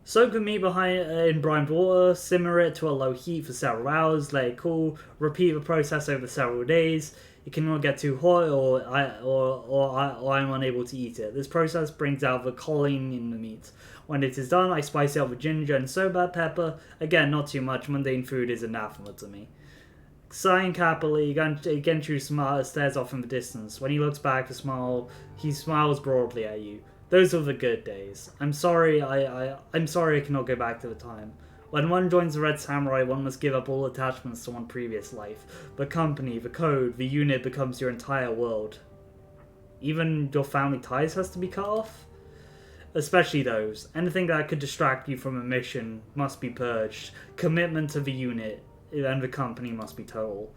Soak the meat in brine water, simmer it to a low heat for several hours, let it cool, repeat the process over several days. It cannot get too hot or I'm unable to eat it. This process brings out the choline in the meat. When it is done, I spice it up with ginger and soba pepper. Again, not too much. Mundane food is anathema to me. Sighing happily, Genshu stares off in the distance. When he looks back, he smiles broadly at you. Those are the good days. I'm sorry I cannot go back to the time. When one joins the Red Samurai, one must give up all attachments to one previous life. The company, the code, the unit becomes your entire world. Even your family ties has to be cut off? Especially those. Anything that could distract you from a mission must be purged. Commitment to the unit and the company must be total.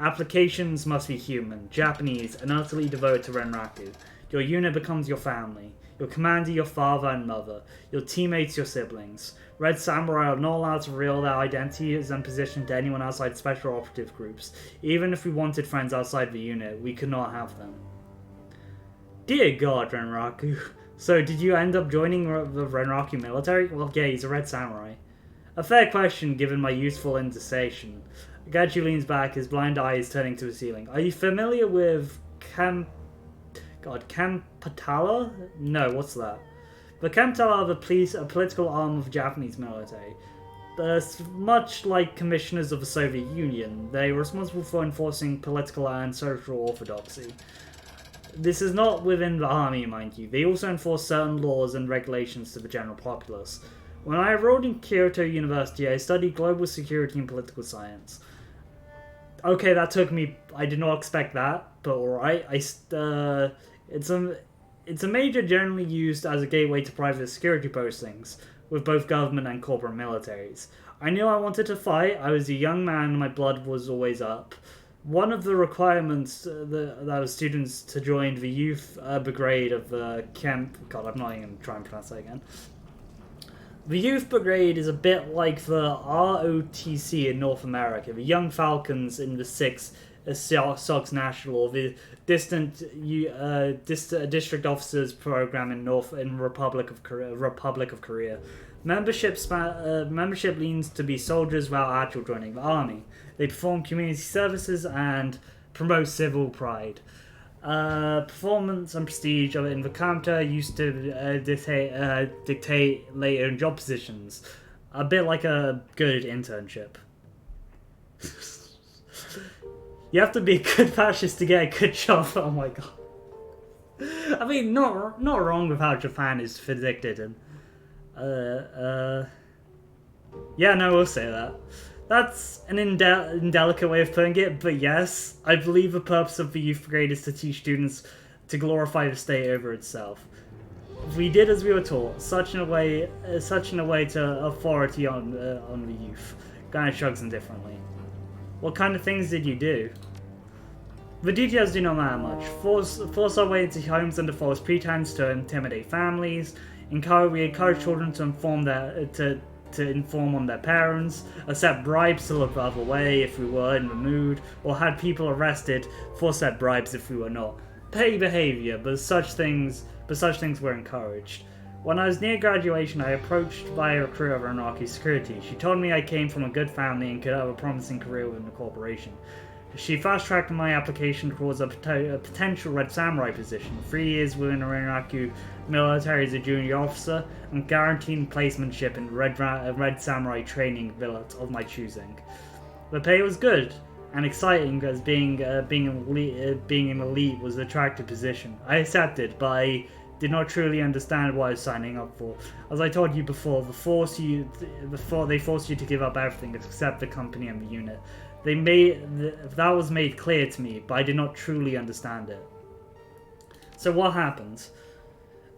Applications must be human, Japanese, and utterly devoted to Renraku. Your unit becomes your family. Your commander, your father and mother. Your teammates, your siblings. Red Samurai are not allowed to reveal their identities and position to anyone outside special operative groups. Even if we wanted friends outside the unit, we could not have them. Dear God, Renraku. So, did you end up joining the Renraku military? Well, yeah, he's a Red Samurai. A fair question, given my useful indecision. Gachi leans back, his blind eyes turning to the ceiling. Are you familiar with Kampatala? No, what's that? The Kampatala are a political arm of the Japanese military. Much like commissioners of the Soviet Union, they are responsible for enforcing political and social orthodoxy. This is not within the army, mind you. They also enforce certain laws and regulations to the general populace. When I enrolled in Kyoto University, I studied global security and political science. Okay, that took me... I did not expect that, but alright. It's a major generally used as a gateway to private security postings, with both government and corporate militaries. I knew I wanted to fight. I was a young man and my blood was always up. One of the requirements that was students to join the youth brigade of the camp... God, I'm not even going to try and pronounce that again. The Youth Brigade is a bit like the ROTC in North America, the Young Falcons in the 6th Sox National, or the District Officers Program in Republic of Korea. Membership leans to be soldiers while actual joining the army. They perform community services and promote civil pride. Performance and prestige in the counter used to dictate later in job positions. A bit like a good internship. You have to be a good fascist to get a good job. Oh my god. I mean, not wrong with how Japan is predicted, and yeah, no, we'll say that. That's an indelicate way of putting it, but yes, I believe the purpose of the youth brigade is to teach students to glorify the state over itself. We did as we were taught, such in a way to authority on the youth. Kind of shrugs indifferently. What kind of things did you do? The details do not matter much. Force our way into homes under false pretense to intimidate families. We encourage children to inform on their parents, accept bribes to look the other way if we were in the mood, or had people arrested for said bribes if we were not. Petty behavior, but such things were encouraged. When I was near graduation, I approached by a recruiter of Anarchy Security. She told me I came from a good family and could have a promising career within the corporation. She fast-tracked my application towards a potential Red Samurai position, 3 years within the Rinraku military as a junior officer, and guaranteed placementship in Red Samurai training billet of my choosing. The pay was good and exciting, as being an elite was an attractive position. I accepted, but I did not truly understand what I was signing up for. As I told you before, they force you to give up everything except the company and the unit. That was made clear to me, but I did not truly understand it. So what happened?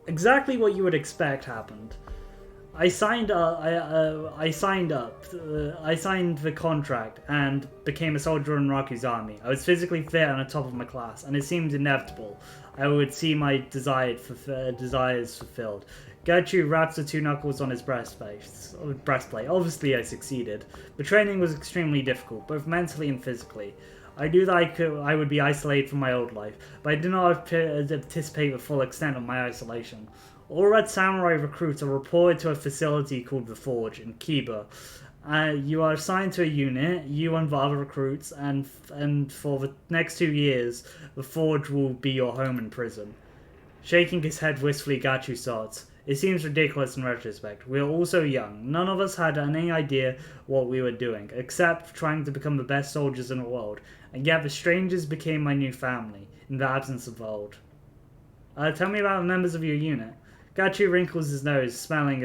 Exactly what you would expect happened. I signed the contract and became a soldier in Raku's army. I was physically fit and on top of my class, and it seemed inevitable I would see my desires fulfilled. Gertrude wraps the 2 knuckles on his breastplate. Obviously, I succeeded. The training was extremely difficult, both mentally and physically. I knew that I would be isolated from my old life, but I did not anticipate the full extent of my isolation. All Red Samurai recruits are reported to a facility called the Forge in Kiba. You are assigned to a unit, you and the other recruits, and for the next 2 years, the Forge will be your home and prison. Shaking his head wistfully, Gachu thought, "It seems ridiculous in retrospect. We are all so young. None of us had any idea what we were doing, except trying to become the best soldiers in the world. And yet the strangers became my new family, in the absence of the old." Tell me about the members of your unit. Gachu wrinkles his nose, smelling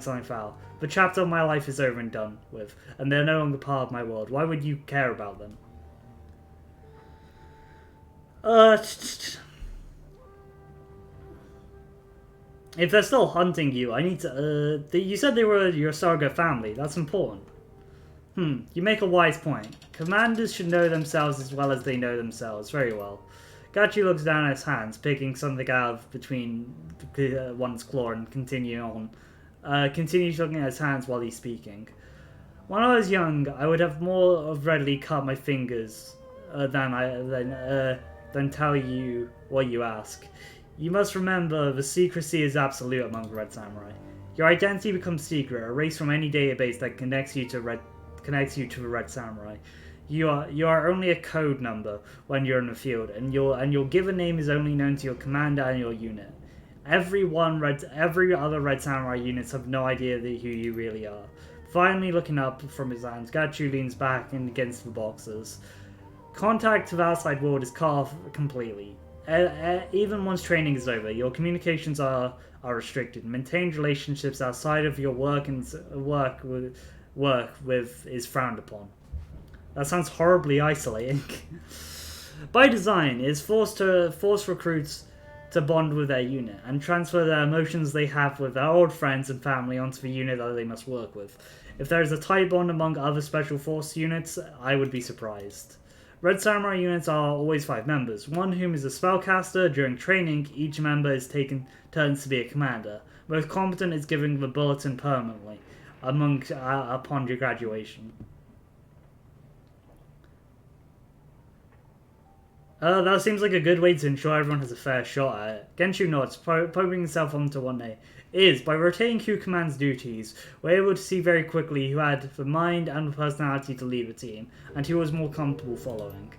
something foul. The chapter of my life is over and done with, and they're no longer part of my world. Why would you care about them? If they're still hunting you, I need to, you said they were your surrogate family. That's important. You make a wise point. Commanders should know themselves as well as they know themselves. Very well. Gachi looks down at his hands, picking something out of between one's claw and continues looking at his hands while he's speaking. When I was young, I would have more readily cut my fingers than tell you what you ask. You must remember, the secrecy is absolute among Red Samurai. Your identity becomes secret, erased from any database that connects you to the Red Samurai. You are only a code number when you're in the field, and your given name is only known to your commander and your unit. Every other Red Samurai units have no idea who you really are. Finally, looking up from his hands, Gachu leans back and against the boxes. Contact to the outside world is cut off completely. Even once training is over, your communications are restricted. Maintained relationships outside of your work with is frowned upon. That sounds horribly isolating. By design, it is force recruits to bond with their unit and transfer the emotions they have with their old friends and family onto the unit that they must work with. If there is a tight bond among other special force units, I would be surprised. Red Samurai units are always 5 members, one whom is a spellcaster. During training, each member is taken turns to be a commander. Most competent is given the bulletin permanently upon your graduation. That seems like a good way to ensure everyone has a fair shot at it. Genshu nods, poking himself onto one day. By rotating who commands duties, we're able to see very quickly who had the mind and the personality to lead the team, and who was more comfortable following.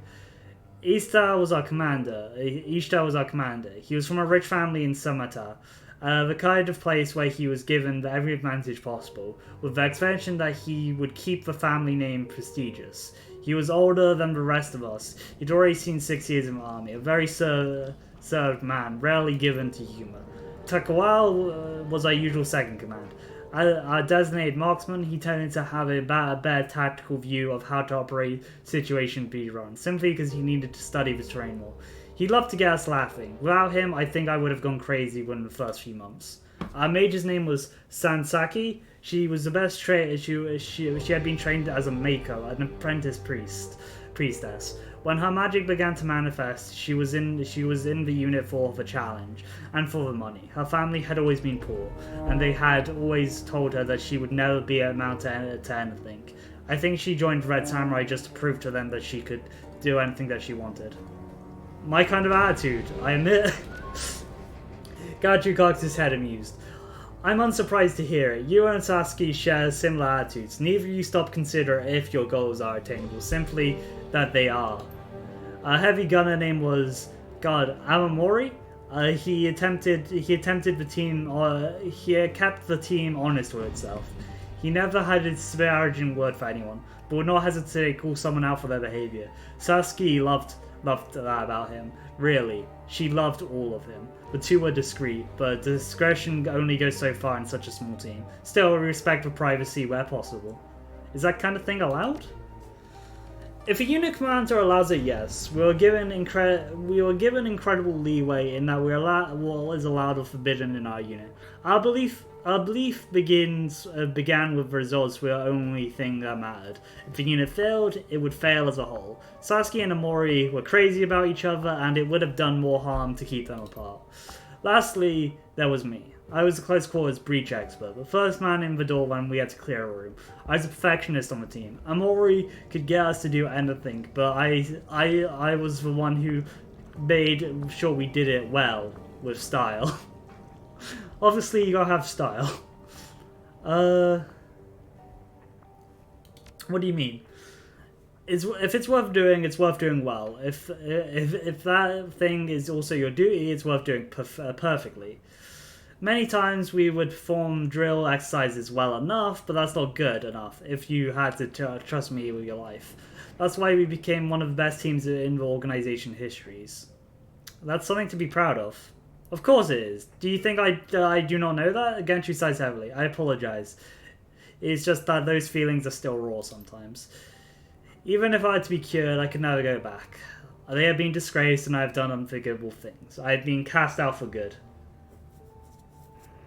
Ishtar was our commander. Ishtar was our commander. He was from a rich family in Samata, the kind of place where he was given every advantage possible, with the extension that he would keep the family name prestigious. He was older than the rest of us. He'd already seen 6 years in the army, a very served man, rarely given to humor. Takawal was our usual second command. Our designated marksman, he tended to have a better tactical view of how to operate situation be run, simply because he needed to study the terrain more. He loved to get us laughing. Without him, I think I would have gone crazy within the first few months. Our mage's name was Sansaki. She was the best trained. She had been trained as a Mako, an apprentice priestess. When her magic began to manifest, she was in the unit for the challenge and for the money. Her family had always been poor, and they had always told her that she would never be amount to anything. I think she joined Red Samurai just to prove to them that she could do anything that she wanted. My kind of attitude, I admit. Gachu cocks his head amused. I'm unsurprised to hear it. You and Sasuke share similar attitudes. Neither of you stop consider if your goals are attainable, simply that they are. A heavy gunner name was Amamori. He kept the team honest with itself. He never had a disparaging word for anyone, but would not hesitate to call someone out for their behavior. Sasuke loved that about him. Really, she loved all of him. The two were discreet, but discretion only goes so far in such a small team. Still, we respect for privacy where possible. Is that kind of thing allowed? If a unit commander allows it, yes. We were given incredible leeway in that what is allowed or forbidden in our unit. Our belief began with results were the only thing that mattered. If the unit failed, it would fail as a whole. Sasuke and Amori were crazy about each other, and it would have done more harm to keep them apart. Lastly, there was me. I was a close quarters breach expert, the first man in the door when we had to clear a room. I was a perfectionist on the team. Amori could get us to do anything, but I was the one who made sure we did it well, with style. Obviously, you gotta have style. What do you mean? If it's worth doing, it's worth doing well. If that thing is also your duty, it's worth doing perfectly. Many times we would perform drill exercises well enough, but that's not good enough if you had to trust me with your life. That's why we became one of the best teams in the organization histories. That's something to be proud of. Of course it is. Do you think I do not know that? Against you size heavily. I apologize. It's just that those feelings are still raw sometimes. Even if I had to be cured, I could never go back. They have been disgraced and I have done unforgivable things. I have been cast out for good.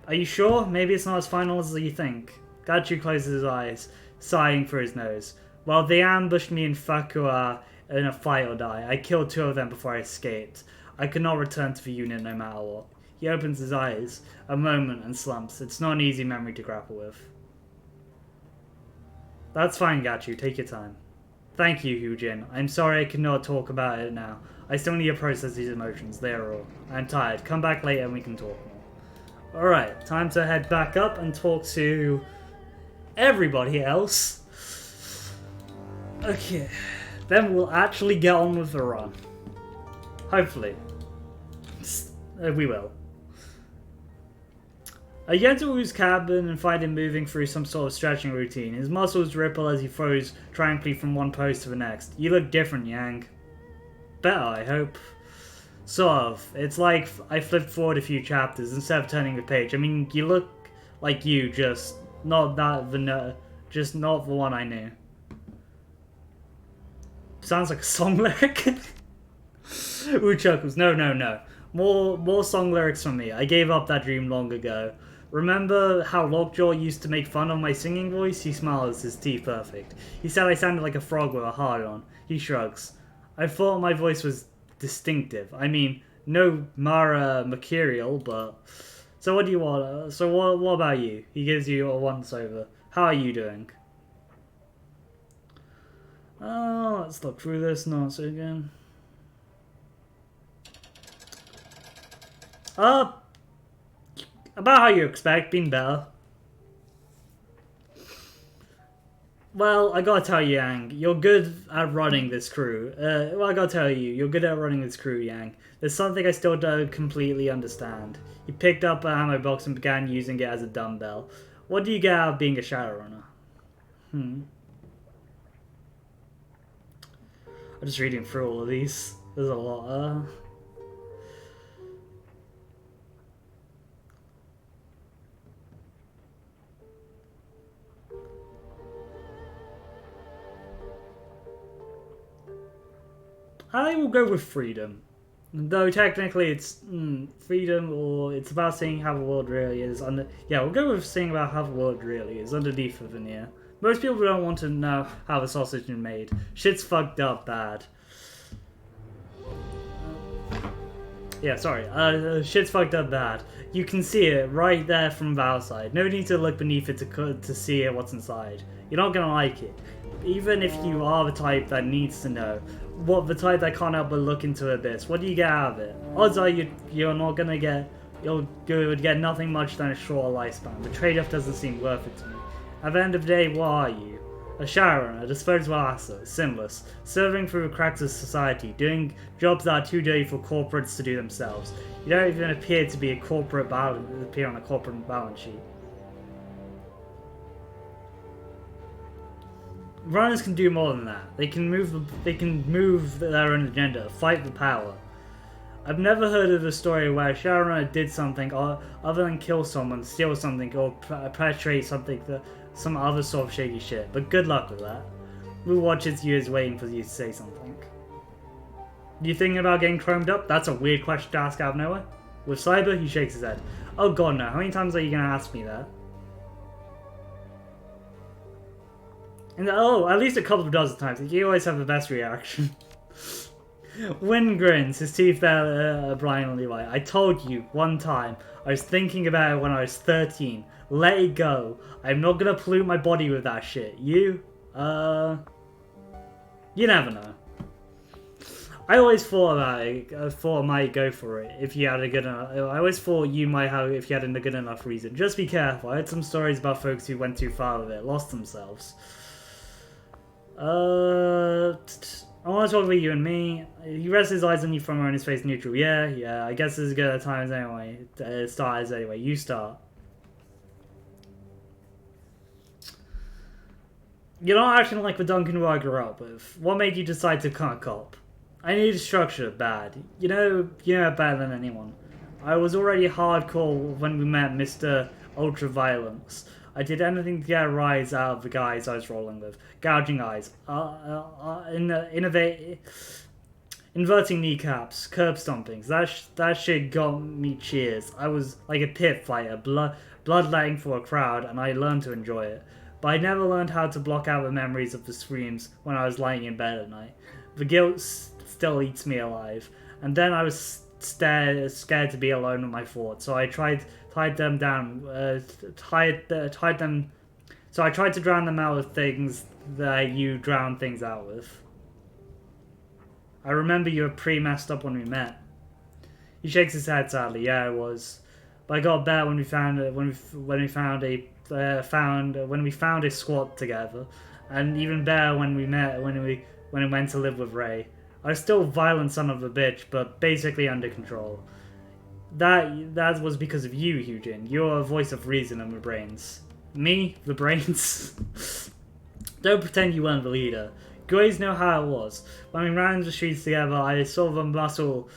Are you sure? Maybe it's not as final as you think. Gachu closes his eyes, sighing through his nose. Well, they ambushed me in Fakua in a fight or die. I killed 2 of them before I escaped. I could not return to the unit no matter what. He opens his eyes, a moment, and slumps. It's not an easy memory to grapple with. That's fine, Gachu. Take your time. Thank you, Hyujin. I'm sorry I cannot talk about it now. I still need to process these emotions. They are all. I'm tired. Come back later and we can talk more. Alright, time to head back up and talk to everybody else. Okay, then we'll actually get on with the run. Hopefully. We will. I get to Wu's cabin and find him moving through some sort of stretching routine. His muscles ripple as he throws triumphantly from one pose to the next. You look different, Yang. Better, I hope. Sort of. It's like I flipped forward a few chapters instead of turning the page. I mean, you look like you, just not not the one I knew. Sounds like a song lyric. Wu chuckles. No. More song lyrics from me. I gave up that dream long ago. Remember how Lockjaw used to make fun of my singing voice? He smiles, his teeth perfect. He said I sounded like a frog with a heart on. He shrugs. I thought my voice was distinctive. I mean, no Mara Mercurial, but... So what do you want? So what about you? He gives you a once over. How are you doing? Let's look through this nonsense again. About how you expect, been better. Well, I gotta tell you, Yang, you're good at running this crew. I gotta tell you, you're good at running this crew, Yang. There's something I still don't completely understand. You picked up an ammo box and began using it as a dumbbell. What do you get out of being a Shadowrunner? I'm just reading through all of these. There's a lot. I will go with freedom. Though technically it's freedom, or it's about seeing how the world really is. Yeah, we'll go with seeing about how the world really is underneath the veneer. Most people don't want to know how the sausage is made. Shit's fucked up bad. Yeah, sorry. Shit's fucked up bad. You can see it right there from the outside. No need to look beneath it to see it what's inside. You're not gonna like it. Even if you are the type that needs to know. What the type that can't help but look into the abyss. What do you get out of it? Odds are you're not gonna get. You would get nothing much than a shorter lifespan. The trade-off doesn't seem worth it to me. At the end of the day, what are you? A Shadowrunner, a disposable asset, sinless, serving through the cracks of society, doing jobs that are too dirty for corporates to do themselves. You don't even appear to be appear on a corporate balance sheet. Runners can do more than that. They can move their own agenda, fight the power. I've never heard of a story where a Shadowrunner did something other than kill someone, steal something, or perpetrate something some other sort of shady shit. But good luck with that. We'll watch its years waiting for you to say something. You thinking about getting chromed up? That's a weird question to ask out of nowhere. With Cyber, he shakes his head. Oh god no, how many times are you gonna ask me that? And at least a couple of dozen times. You always have the best reaction. Wynn grins, his teeth there blindly white. I told you one time. I was thinking about it when I was 13. Let it go. I'm not gonna pollute my body with that shit. You? You never know. I always thought about it. I thought I might go for it if you had a good enough. I always thought you might have if you had a good enough reason. Just be careful. I heard some stories about folks who went too far with it, lost themselves. I want to talk about you and me. He rests his eyes on you from on his face neutral. Yeah, I guess this is good at times anyway. Start as anyway. You start. You're not acting like the Duncan who I grew up with. What made you decide to become a cop? I needed structure, bad. You know it better than anyone. I was already hardcore when we met Mr. Ultraviolence. I did anything to get a rise out of the guys I was rolling with. Gouging eyes. Inverting kneecaps. Curb stompings. That shit got me cheers. I was like a pit fighter. Bloodletting for a crowd, and I learned to enjoy it. But I never learned how to block out the memories of the screams when I was lying in bed at night. The guilt still eats me alive. And then I was scared to be alone with my thoughts, so I tied them down. So I tried to drown them out with things that you drown things out with. I remember you were pretty messed up when we met. He shakes his head sadly. Yeah, it was. But I got better when we found a squad together, and even better when we went to live with Ray. I was still a violent son of a bitch, but basically under control. That was because of you, Eugene. You're a voice of reason in the brains. Me? The brains? Don't pretend you weren't the leader. You always know how it was. When we ran the streets together, I saw the muscle.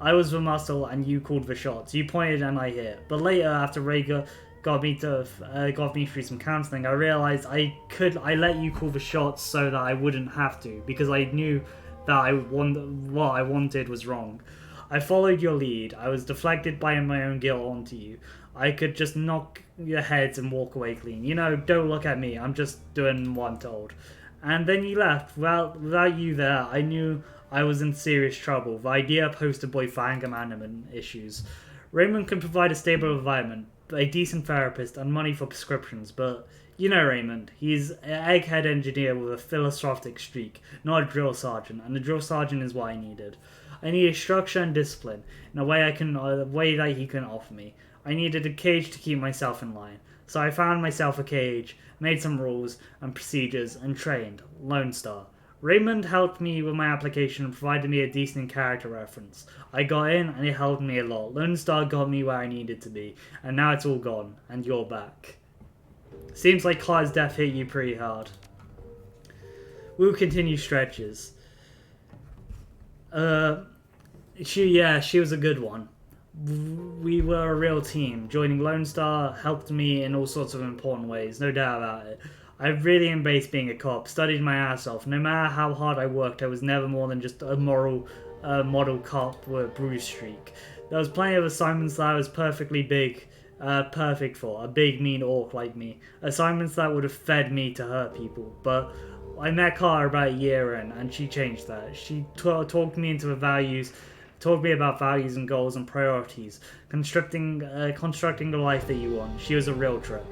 I was the muscle, and you called the shots. You pointed and I hit. But later, after Ray got me through some counseling, I realized I let you call the shots so that I wouldn't have to, because I knew that what I wanted was wrong. I followed your lead. I was deflected by my own guilt onto you. I could just knock your heads and walk away clean. You know, don't look at me. I'm just doing what I'm told. And then you left. Without you there, I knew I was in serious trouble. The idea poster boy for anger management issues. Raymond can provide a stable environment, a decent therapist, and money for prescriptions, but you know Raymond, he's an egghead engineer with a philosophic streak, not a drill sergeant, and the drill sergeant is what I needed. I needed structure and discipline in a way that he can offer me. I needed a cage to keep myself in line. So I found myself a cage, made some rules and procedures, and trained. Lone Star. Raymond helped me with my application and provided me a decent character reference. I got in and it helped me a lot. Lone Star got me where I needed to be, and now it's all gone, and you're back. Seems like Clara's death hit you pretty hard. We'll continue stretches. She was a good one. We were a real team. Joining Lone Star helped me in all sorts of important ways, no doubt about it. I really embraced being a cop, studied my ass off. No matter how hard I worked, I was never more than just a model cop with a bruise streak. There was plenty of assignments that I was perfect for, a big mean orc like me. Assignments that would have fed me to hurt people, but I met Cara about a year in, and she changed that. She talked me into taught me about values and goals and priorities, constructing the life that you want. She was a real trip.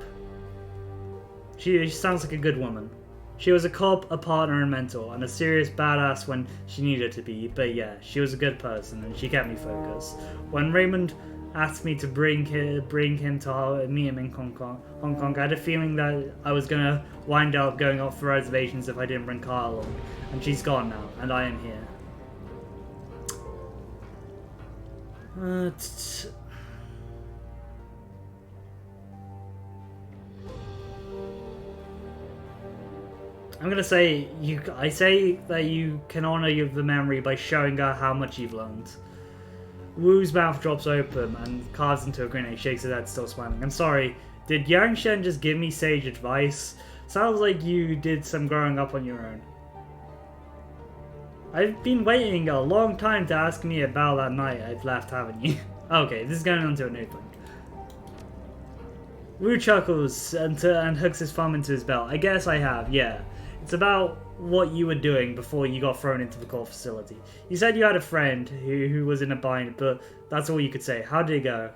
She sounds like a good woman. She was a cop, a partner, and mentor, and a serious badass when she needed to be, but yeah, she was a good person, and she kept me focused. When Raymond asked me to bring him to meet him in Hong Kong, I had a feeling that I was going to wind up going off the reservations if I didn't bring Cara along, and she's gone now, and I am here. I'm gonna say I say that you can honor the memory by showing her how much you've learned. Wu's mouth drops open and carves into a grin and he shakes his head, still smiling. I'm sorry, did Yang Shen just give me sage advice? Sounds like you did some growing up on your own. I've been waiting a long time to ask me about that night I've left, haven't you? Okay, this is going on to a new thing. Wu chuckles and hooks his thumb into his belt. I guess I have, yeah. It's about what you were doing before you got thrown into the core facility. You said you had a friend who was in a bind, but that's all you could say. How did it go?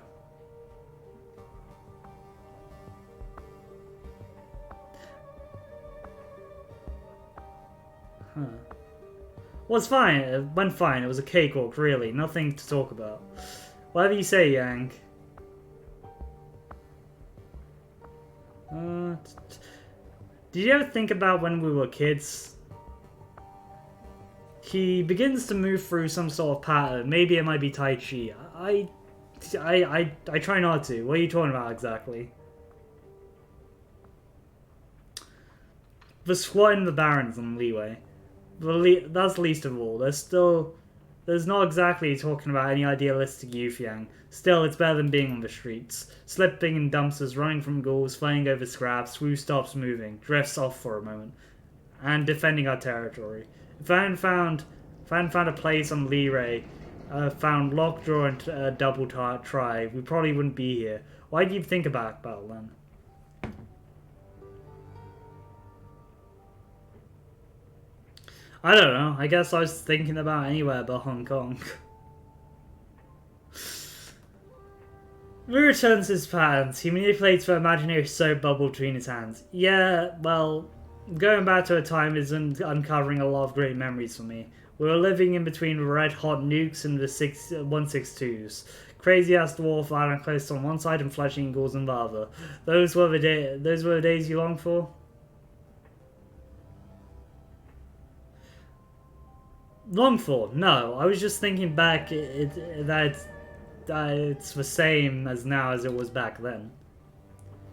Huh. Well, it's fine. It went fine. It was a cakewalk, really. Nothing to talk about. Whatever you say, Yang. Did you ever think about when we were kids? He begins to move through some sort of pattern. Maybe it might be Tai Chi. I try not to. What are you talking about exactly? The squat in the Barrens on leeway. That's least of all. There's not exactly talking about any idealistic youth, Yang. Still, it's better than being on the streets. Slipping in dumpsters, running from ghouls, flying over scraps. Wu stops moving, drifts off for a moment, and defending our territory. If I hadn't found a place on Lee Ray, found lockjaw and double try, we probably wouldn't be here. Why do you think about battle then? I don't know. I guess I was thinking about anywhere but Hong Kong. Wu returns his patterns. He manipulates the imaginary soap bubble between his hands. Yeah, well, going back to a time is uncovering a lot of great memories for me. We were living in between the red-hot nukes and the 162s. Crazy-ass dwarf island coast on one side and flesh-eating ghouls on the other. Those were the days you longed for? Long for? No, I was just thinking back that it's the same as now as it was back then.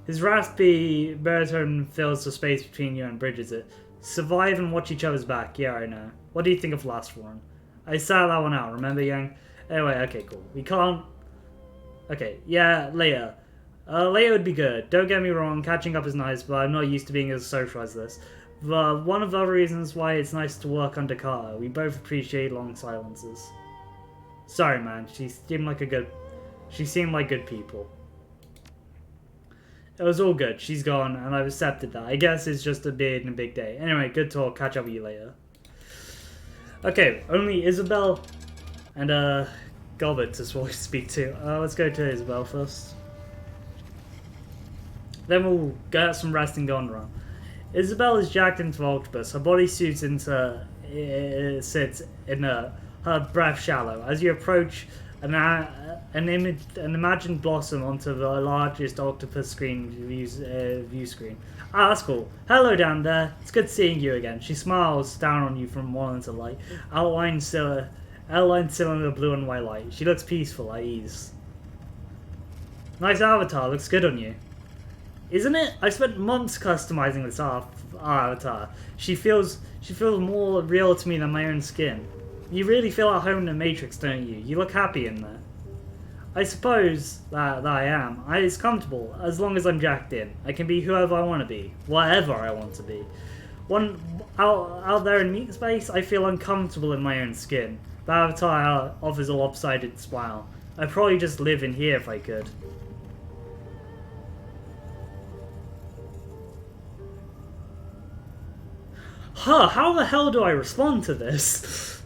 His raspy baritone fills the space between you and bridges it. Survive and watch each other's back. Yeah, I know. What do you think of Last One? I sat that one out, remember, Yang? Anyway, okay, cool. We can't... Okay, yeah, later. Later would be good. Don't get me wrong, catching up is nice, but I'm not used to being as social as this. But one of the other reasons why it's nice to work under Cara, we both appreciate long silences. Sorry, man. She seemed like good people. It was all good. She's gone, and I've accepted that. I guess it's just a big day. Anyway, good talk. Catch up with you later. Okay, only Isabel and Gilbert to speak to. Let's go to Isabel first. Then we'll get some rest and go on run. Isabel is jacked into the octopus. Her body sits inert, her breath shallow. As you approach, an imagined blossom onto the largest octopus screen view screen. Ah, that's cool. Hello down there. It's good seeing you again. She smiles down on you from monitor light. Outlined cylinder blue and white light. She looks peaceful, at ease. Nice avatar. Looks good on you. Isn't it? I spent months customizing this avatar. She feels more real to me than my own skin. You really feel at home in the Matrix, don't you? You look happy in there. I suppose that I am. It's comfortable, as long as I'm jacked in. I can be whoever I want to be. Whatever I want to be. Out there in meat space, I feel uncomfortable in my own skin. The avatar offers a lopsided smile. I'd probably just live in here if I could. Huh, how the hell do I respond to this?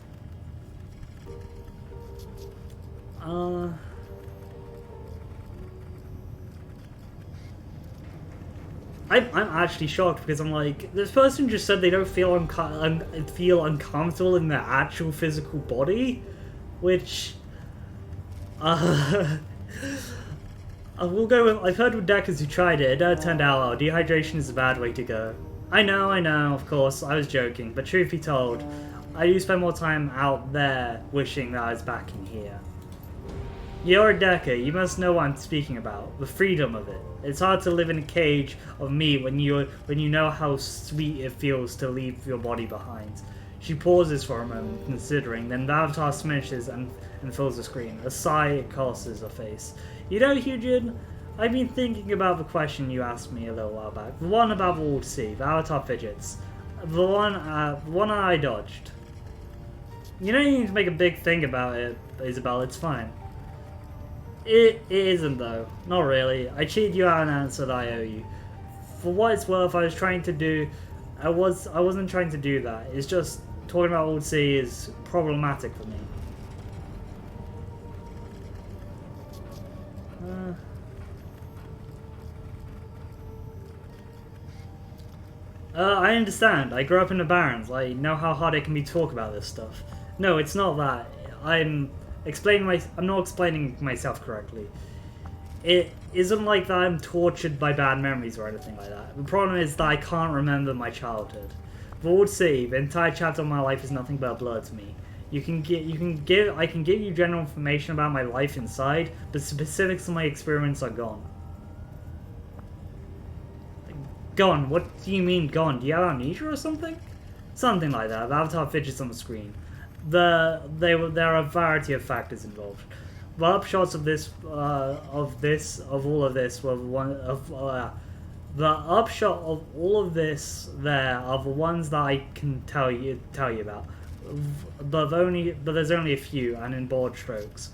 I'm actually shocked because I'm like, this person just said they don't feel uncomfortable in their actual physical body, which we'll go with. I've heard with deckers who tried it. It turned out well. Dehydration is a bad way to go. I know, of course, I was joking, but truth be told, I do spend more time out there wishing that I was back in here. You're a decker, you must know what I'm speaking about, the freedom of it. It's hard to live in a cage of meat when you know how sweet it feels to leave your body behind. She pauses for a moment, considering, then the avatar smashes and fills the screen. A sigh crosses her face. You know, Hyujin, I've been thinking about the question you asked me a little while back. The one about the walled sea, the avatar fidgets. The one I dodged. You don't need to make a big thing about it, Isabel, it's fine. It isn't though. Not really. I cheated you out an answer that I owe you. For what it's worth, I wasn't trying to do that. It's just talking about Old Sea is problematic for me. I understand. I grew up in the Barrens. I know how hard it can be to talk about this stuff. No, it's not that. I'm not explaining myself correctly. It isn't like that I'm tortured by bad memories or anything like that. The problem is that I can't remember my childhood. Lord C, the entire chapter of my life is nothing but a blur to me. I can give you general information about my life inside, but specifics of my experience are gone. Gone? What do you mean gone? Do you have amnesia or something? Something like that. The avatar fidgets on the screen. There are a variety of factors involved. The upshots of all of this were the upshot of all of this. There are the ones that I can tell you about, but there's only a few, and in broad strokes.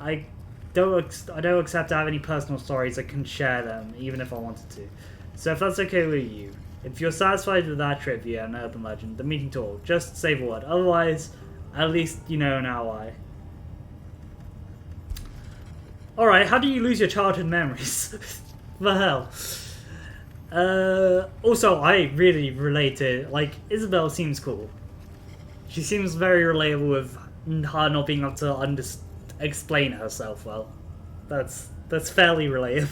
I don't accept to have any personal stories. I can share them, even if I wanted to. So if that's okay with you, if you're satisfied with that trivia and urban legend, then we can talk. Just say the word. Otherwise, at least you know now why. Alright, how do you lose your childhood memories? The hell? Also, I really relate to, like, Isabel seems cool. She seems very relatable with her not being able to explain herself well. That's fairly relatable.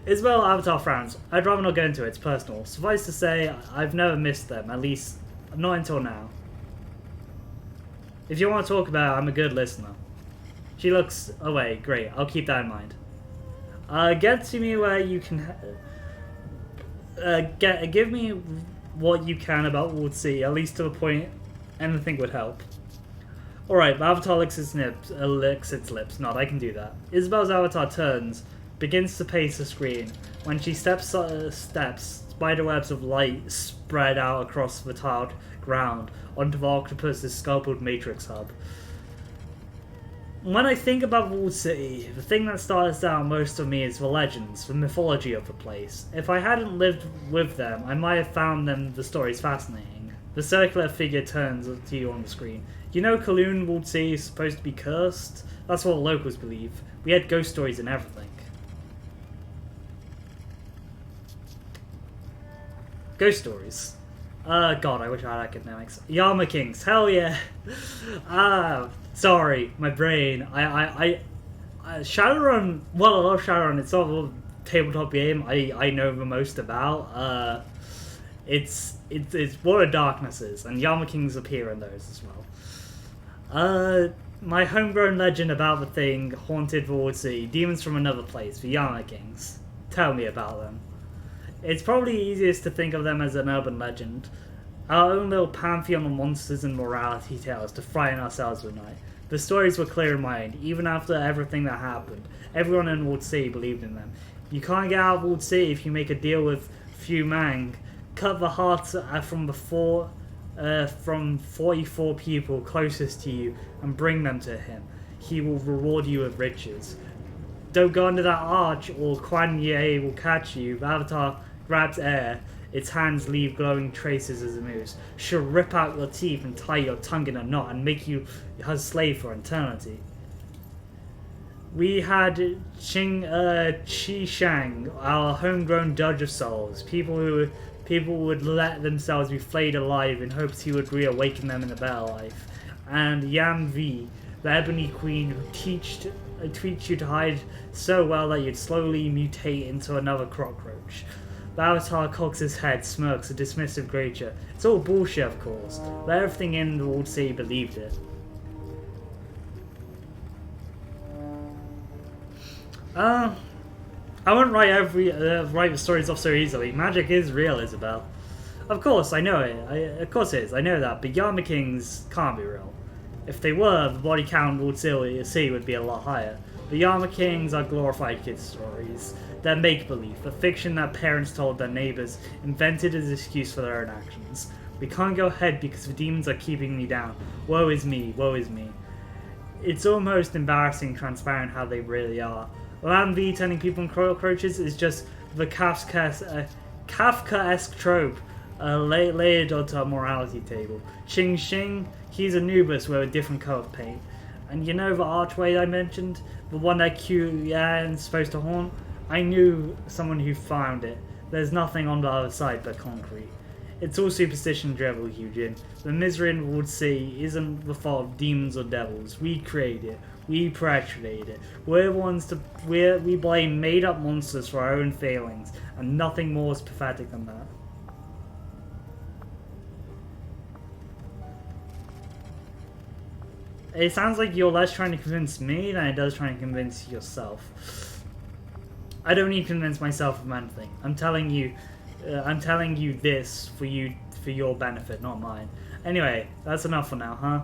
Isabel Avatar frowns. I'd rather not go into it, it's personal. Suffice to say, I've never missed them, at least not until now. If you want to talk about it, I'm a good listener. She looks away. Great, I'll keep that in mind. Get to me where you can... give me what you can about Ward C, at least to the point anything would help. Alright, the avatar licks its lips. Nod, I can do that. Isabel's avatar turns, begins to pace the screen. When she steps, spiderwebs of light spread out across the tiled ground onto the octopus's sculpted matrix hub. When I think about Walled City, the thing that starts out most of me is the legends, the mythology of the place. If I hadn't lived with them, I might have found the stories fascinating. The circular figure turns to you on the screen. You know Kowloon Walled City is supposed to be cursed? That's what locals believe. We had ghost stories and everything. Ghost stories. God, I wish I had academics. Yama Kings, hell yeah! Sorry, my brain. Shadowrun. Well, I love Shadowrun. It's sort of a tabletop game I know the most about. It's what a darkness is, and Yama Kings appear in those as well. My homegrown legend about the thing haunted Walled City. Demons from another place, the Yama Kings. Tell me about them. It's probably easiest to think of them as an urban legend. Our own little pantheon of monsters and morality tales to frighten ourselves at night. The stories were clear in mind, even after everything that happened. Everyone in Walled City believed in them. You can't get out of Walled City if you make a deal with Fu Mang. Cut the hearts from 44 people closest to you and bring them to him. He will reward you with riches. Don't go under that arch or Quan Ye will catch you. The avatar grabs air. Its hands leave glowing traces as it moves. She'll rip out your teeth and tie your tongue in a knot and make you her slave for eternity. We had Qi Shang, our homegrown judge of souls. People would let themselves be flayed alive in hopes he would reawaken them in the better life. And Yam V, the ebony queen who teach you to hide so well that you'd slowly mutate into another cockroach. The avatar cocks his head, smirks, a dismissive creature. It's all bullshit, of course, but everything in the Walled City believed it. I wouldn't write the stories off so easily. Magic is real, Isabel. Of course, I know it. Of course it is. I know that. But Yama Kings can't be real. If they were, the body count in Walled City would be a lot higher. The Yama Kings are glorified kids' stories. They're make-believe, a fiction that parents told their neighbors, invented as an excuse for their own actions. We can't go ahead because the demons are keeping me down. Woe is me, woe is me. It's almost embarrassing transparent how they really are. Lam V turning people into cockroaches is just the Kafkaesque trope layered onto a morality table. Ching Xing, he's Anubis with a different coat of paint. And you know the archway I mentioned? The one that Q Yan's supposed to haunt? I knew someone who found it. There's nothing on the other side but concrete. It's all superstition drivel, Eugene. The misery in Walled City isn't the fault of demons or devils. We create it. We perpetuate it. We blame made-up monsters for our own failings, and nothing more is pathetic than that. It sounds like you're less trying to convince me than it does trying to convince yourself. I don't need to convince myself of anything. I'm telling you this for your benefit, not mine. Anyway, that's enough for now, huh?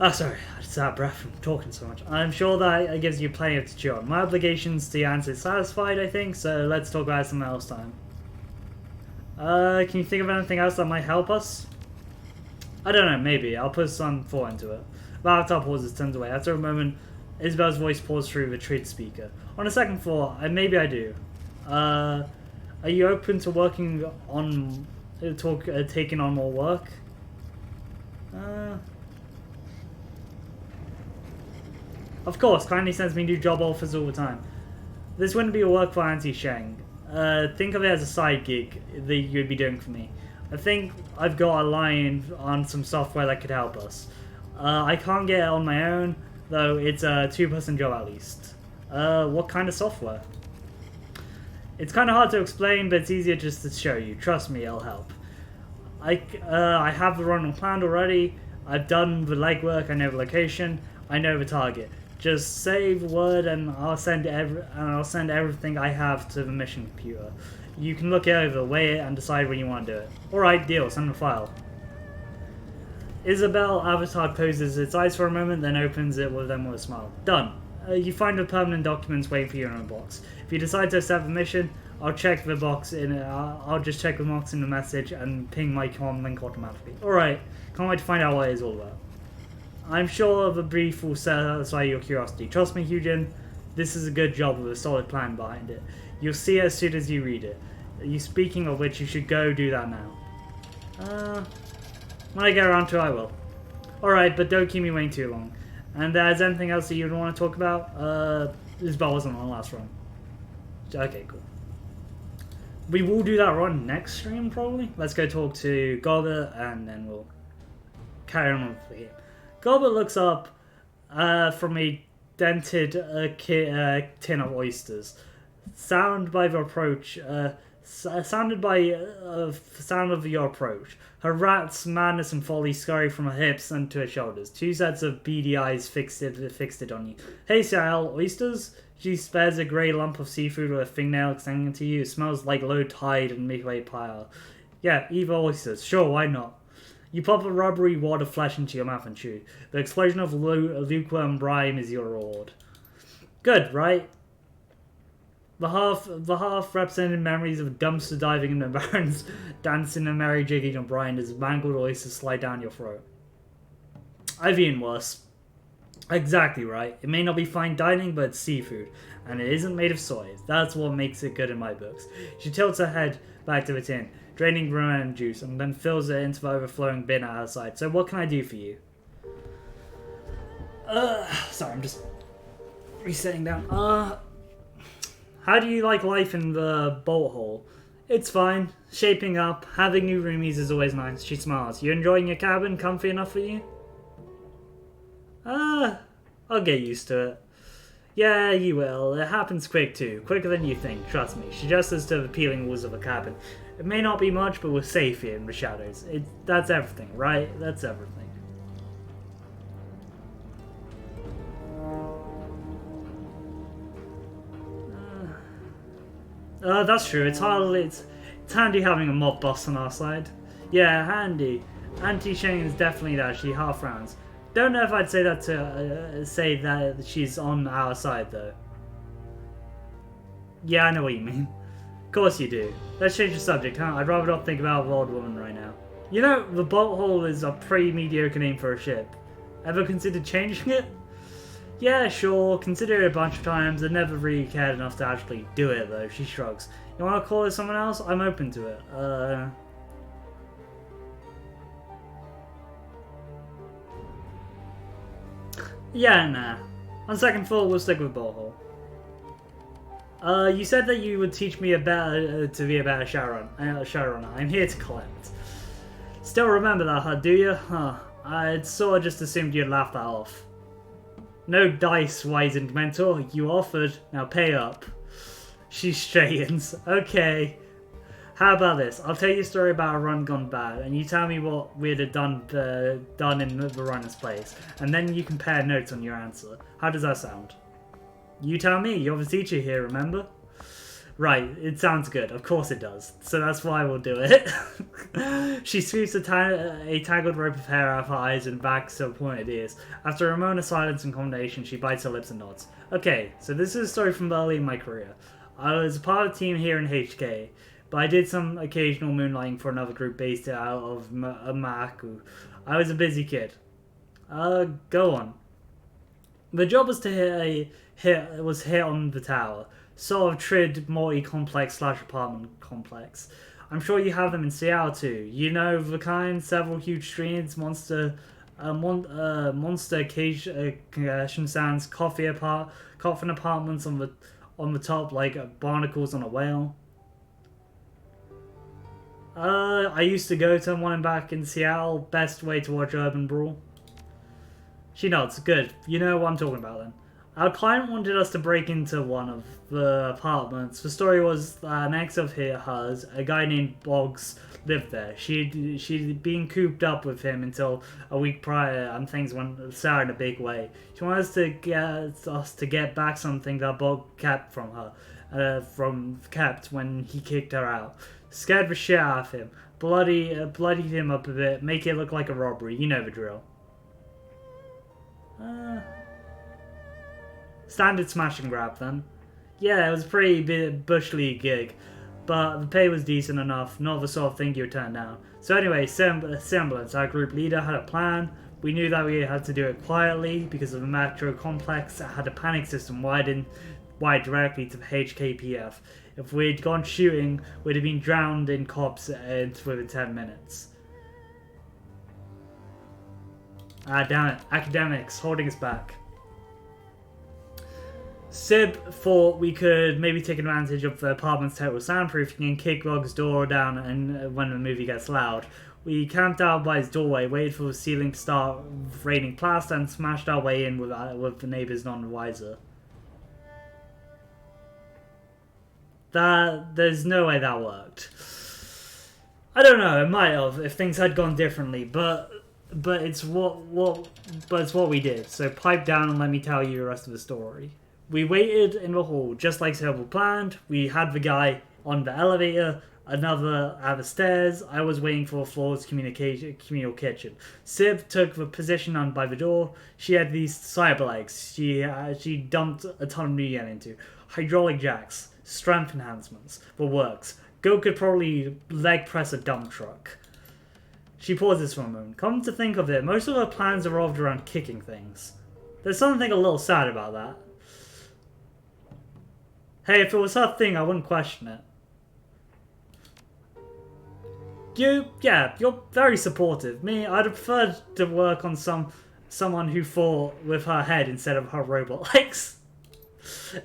Oh, sorry, I just out of breath from talking so much. I'm sure that gives you plenty to chew on. My obligations to Yance is satisfied, I think, so let's talk about some else time. Can you think of anything else that might help us? I don't know, maybe. I'll put some thought into it. The avatar pauses, turns away. After a moment, Isabel's voice pours through the treat speaker. On a second thought, maybe I do. Are you open to working on... taking on more work? Of course, kindly sends me new job offers all the time. This wouldn't be a work for Auntie Sheng. Think of it as a side gig that you'd be doing for me. I think I've got a line on some software that could help us. I can't get it on my own, though it's a two-person job at least. What kind of software? It's kind of hard to explain, but it's easier just to show you. Trust me, it'll help. I have the run planned already. I've done the legwork. I know the location. I know the target. Just say the word, and I'll send everything I have to the mission computer. You can look it over, weigh it, and decide when you want to do it. Alright, deal. Send the file. Isabel avatar closes its eyes for a moment, then opens it with a smile. Done. You find the permanent documents waiting for you in a box. If you decide to accept the mission, I'll check the box in. I'll just check the box in the message and ping my comm link automatically. Alright. Can't wait to find out what it is all about. I'm sure the brief will satisfy your curiosity. Trust me, Hyujin, this is a good job with a solid plan behind it. You'll see it as soon as you read it. Speaking of which, you should go do that now. When I get around to it, I will. Alright, but don't keep me waiting too long. And is there anything else that you want to talk about? Isabel wasn't on the last run. Okay, cool. We will do that run next stream, probably. Let's go talk to Goga, and then we'll carry on with the game. Goblet looks up from a dented tin of oysters. Sounded by the approach, sounded by sound of your approach. Her rat's madness and folly scurry from her hips and to her shoulders. Two sets of beady eyes fixed it on you. Hey, Sal, oysters? She spares a grey lump of seafood with a fingernail extending to you. It smells like low tide and midway pile. Yeah, evil oysters. Sure, why not? You pop a rubbery wad of flesh into your mouth and chew. The explosion of lukewarm brine is your reward. Good, right? The half represented memories of dumpster diving in the barrens, dancing and merry jigging on brine as mangled oysters slide down your throat. I've eaten worse. Exactly right. It may not be fine dining, but it's seafood, and it isn't made of soy. That's what makes it good in my books. She tilts her head back to the tin, draining lemon juice, and then fills it into the overflowing bin at her side. So what can I do for you? Sorry, I'm just resetting down. How do you like life in the bolt hole? It's fine. Shaping up. Having new roomies is always nice. She smiles. You enjoying your cabin? Comfy enough for you? I'll get used to it. Yeah, you will. It happens quick too. Quicker than you think, trust me. She gestures to the peeling walls of a cabin. It may not be much, but we're safe here in the shadows. That's everything, right? That's everything. That's true. It's handy having a mob boss on our side. Yeah, handy. Auntie Shane's definitely that. She half rounds. Don't know if I'd say that to say that she's on our side though. Yeah, I know what you mean. Of course you do. Let's change the subject, huh? I'd rather not think about an old woman right now. You know, the bolt hole is a pretty mediocre name for a ship. Ever considered changing it? Yeah, sure. Considered it a bunch of times. I never really cared enough to actually do it though. She shrugs. You want to call it someone else? I'm open to it. Yeah, nah. On second thought, we'll stick with bolt hole. You said that you would teach me to be a better Shadowrunner. I'm here to collect. Still remember that, huh? Do you? Huh. I'd sort of just assumed you'd laugh that off. No dice, wizened mentor. You offered. Now pay up. She straightens. Okay. How about this? I'll tell you a story about a run gone bad, and you tell me what we'd have done in the runner's place, and then you compare notes on your answer. How does that sound? You tell me. You're the teacher here, remember? Right, it sounds good. Of course it does. So that's why we'll do it. She sweeps a tangled rope of hair out of her eyes and backs to her pointed ears. After a moment of silence and combination, she bites her lips and nods. Okay, so this is a story from early in my career. I was a part of a team here in HK, but I did some occasional moonlighting for another group based out of Maaku. I was a busy kid. Go on. The job was to hit on the tower. Sort of trid multi-complex / apartment complex. I'm sure you have them in Seattle too. You know the kind, several huge screens, monster cage congestion stands, coffin apartments on the top like barnacles on a whale. I used to go to one back in Seattle. Best way to watch urban brawl. She nods. Good. You know what I'm talking about then. Our client wanted us to break into one of the apartments. The story was that an ex of hers, a guy named Boggs, lived there. She'd been cooped up with him until a week prior, and things went sour in a big way. She wanted us to get back something that Boggs kept from her, kept when he kicked her out. Scared the shit out of him, bloodied him up a bit, make it look like a robbery. You know the drill. Standard smash and grab then. Yeah, it was a pretty bush league gig, but the pay was decent enough, not the sort of thing you would turn down. So anyway, semblance, our group leader had a plan. We knew that we had to do it quietly because of the metro complex that had a panic system wired directly to the HKPF. If we'd gone shooting, we'd have been drowned in cops within 10 minutes. Ah, damn it. Academics, holding us back. Sib thought we could maybe take advantage of the apartment's total soundproofing and kick Bog's door down and when the movie gets loud. We camped out by his doorway, waited for the ceiling to start raining plaster, and smashed our way in with the neighbors none the wiser. There's no way that worked. I don't know. It might have if things had gone differently, but it's what we did. So pipe down and let me tell you the rest of the story. We waited in the hall just like Sybil planned. We had the guy on the elevator, another at the stairs. I was waiting for a floor's communal kitchen. Sib took the position on by the door. She had these cyber legs. She dumped a ton of new yen into hydraulic jacks, strength enhancements, the works. Go could probably leg press a dump truck. She pauses for a moment. Come to think of it, most of her plans revolved around kicking things. There's something a little sad about that. Hey, if it was her thing, I wouldn't question it. You're very supportive. Me, I'd have preferred to work on someone who fought with her head instead of her robot legs.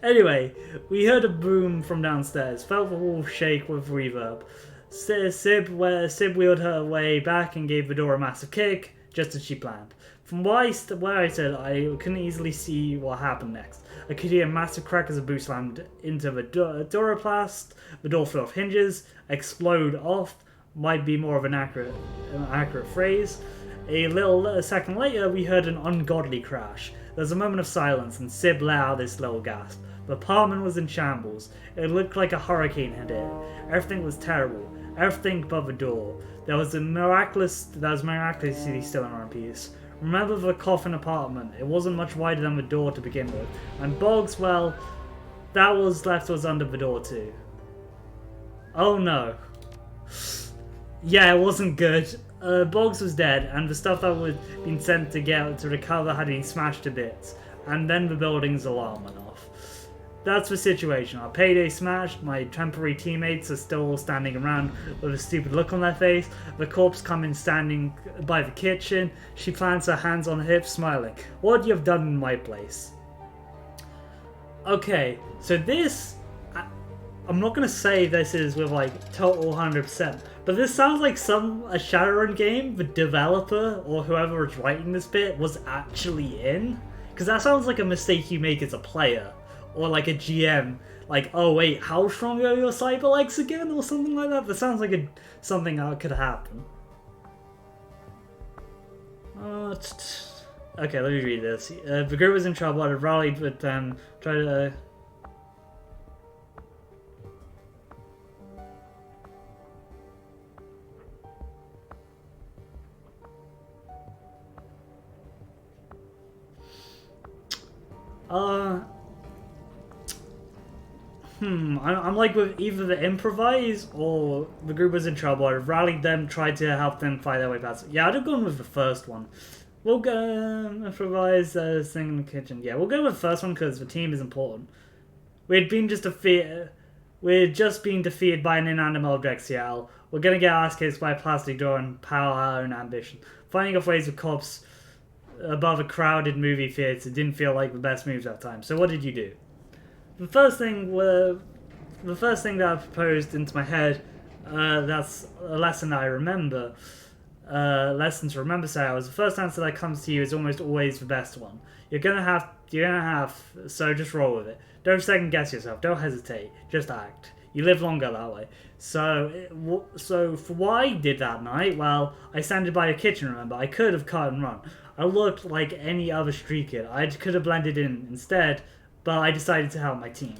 Anyway, we heard a boom from downstairs, felt the wall shake with reverb. Sib wheeled her way back and gave the door a massive kick, just as she planned. From where I stood, I couldn't easily see what happened next. I could hear a massive crack as a boot slammed into the doroplast, the door flew off hinges, explode off, might be more of an accurate phrase. A second later, we heard an ungodly crash. There was a moment of silence, and Sib let out this little gasp. The apartment was in shambles. It looked like a hurricane had hit. Everything was terrible. Everything but the door. That was miraculously still in one piece. Remember the coffin apartment. It wasn't much wider than the door to begin with. And Boggs, well, that was left was under the door too. Oh no. Yeah, it wasn't good. Boggs was dead, and the stuff that had been sent to recover had been smashed to bits. And then the building's alarm went off. That's the situation. Our payday smashed, my temporary teammates are still standing around with a stupid look on their face. The corpse come in standing by the kitchen. She plants her hands on her hips, smiling. What you have done in my place? Okay, so this... I'm not going to say this is with like total 100%, but this sounds like a Shadowrun game the developer or whoever was writing this bit was actually in. Because that sounds like a mistake you make as a player. Or like a GM, like, oh wait, how strong are your cyber legs again? Or something like that. That sounds like something that could happen. Okay, let me read this. The group was in trouble. I rallied with them, tried to... I'm like with either the improvise or the group was in trouble. I rallied them, tried to help them fight their way past. Yeah, I'd have gone with the first one. We'll go improvise thing in the kitchen. Yeah, we'll go with the first one because the team is important. We had just been defeated by an inanimate object, Seattle. We're gonna get ass kicked by a plastic door and power our own ambition. Finding off ways with cops above a crowded movie theater didn't feel like the best moves at the time. So what did you do? The first thing that I proposed into my head, that's a lesson that I remember. Lesson to remember, Sarah, the first answer that comes to you is almost always the best one. You're gonna have, so just roll with it. Don't second guess yourself. Don't hesitate. Just act. You live longer that way. So for what I did that night, well, I standed by a kitchen, remember? I could have cut and run. I looked like any other street kid. I could have blended in instead, but I decided to help my team.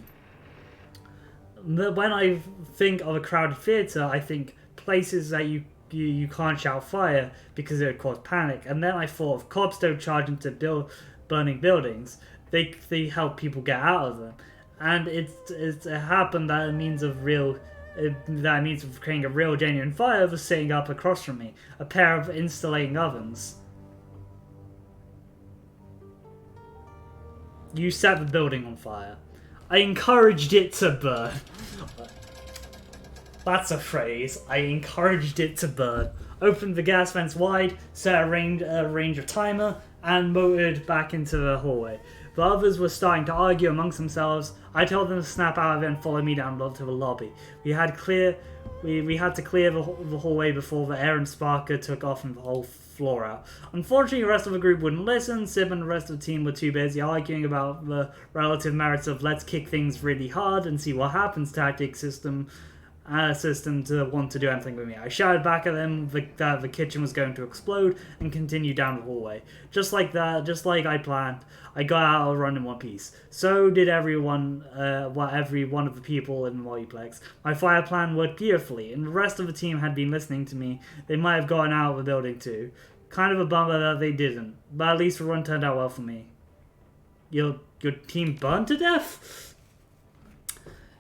When I think of a crowded theater, I think places that you can't shout fire because it would cause panic. And then I thought if cops don't charge into burning buildings, they help people get out of them. And it happened that a means of creating a real genuine fire was sitting up across from me, a pair of insulating ovens. You set the building on fire. I encouraged it to burn. That's a phrase. I encouraged it to burn. Opened the gas vents wide, set a range of timer, and motored back into the hallway. The others were starting to argue amongst themselves. I told them to snap out of it and follow me down to the lobby. We had clear We had to clear the hallway before the air and Sparker took off and the whole floor out. Unfortunately, the rest of the group wouldn't listen. Sib and the rest of the team were too busy arguing about the relative merits of let's kick things really hard and see what happens tactic system to want to do anything with me. I shouted back at them that the kitchen was going to explode and continued down the hallway. Just like that, just like I planned, I got out of run in one piece. So did every one of the people in the multiplex. My fire plan worked beautifully, and the rest of the team had been listening to me. They might have gotten out of the building too. Kind of a bummer that they didn't, but at least the run turned out well for me. Your team burned to death?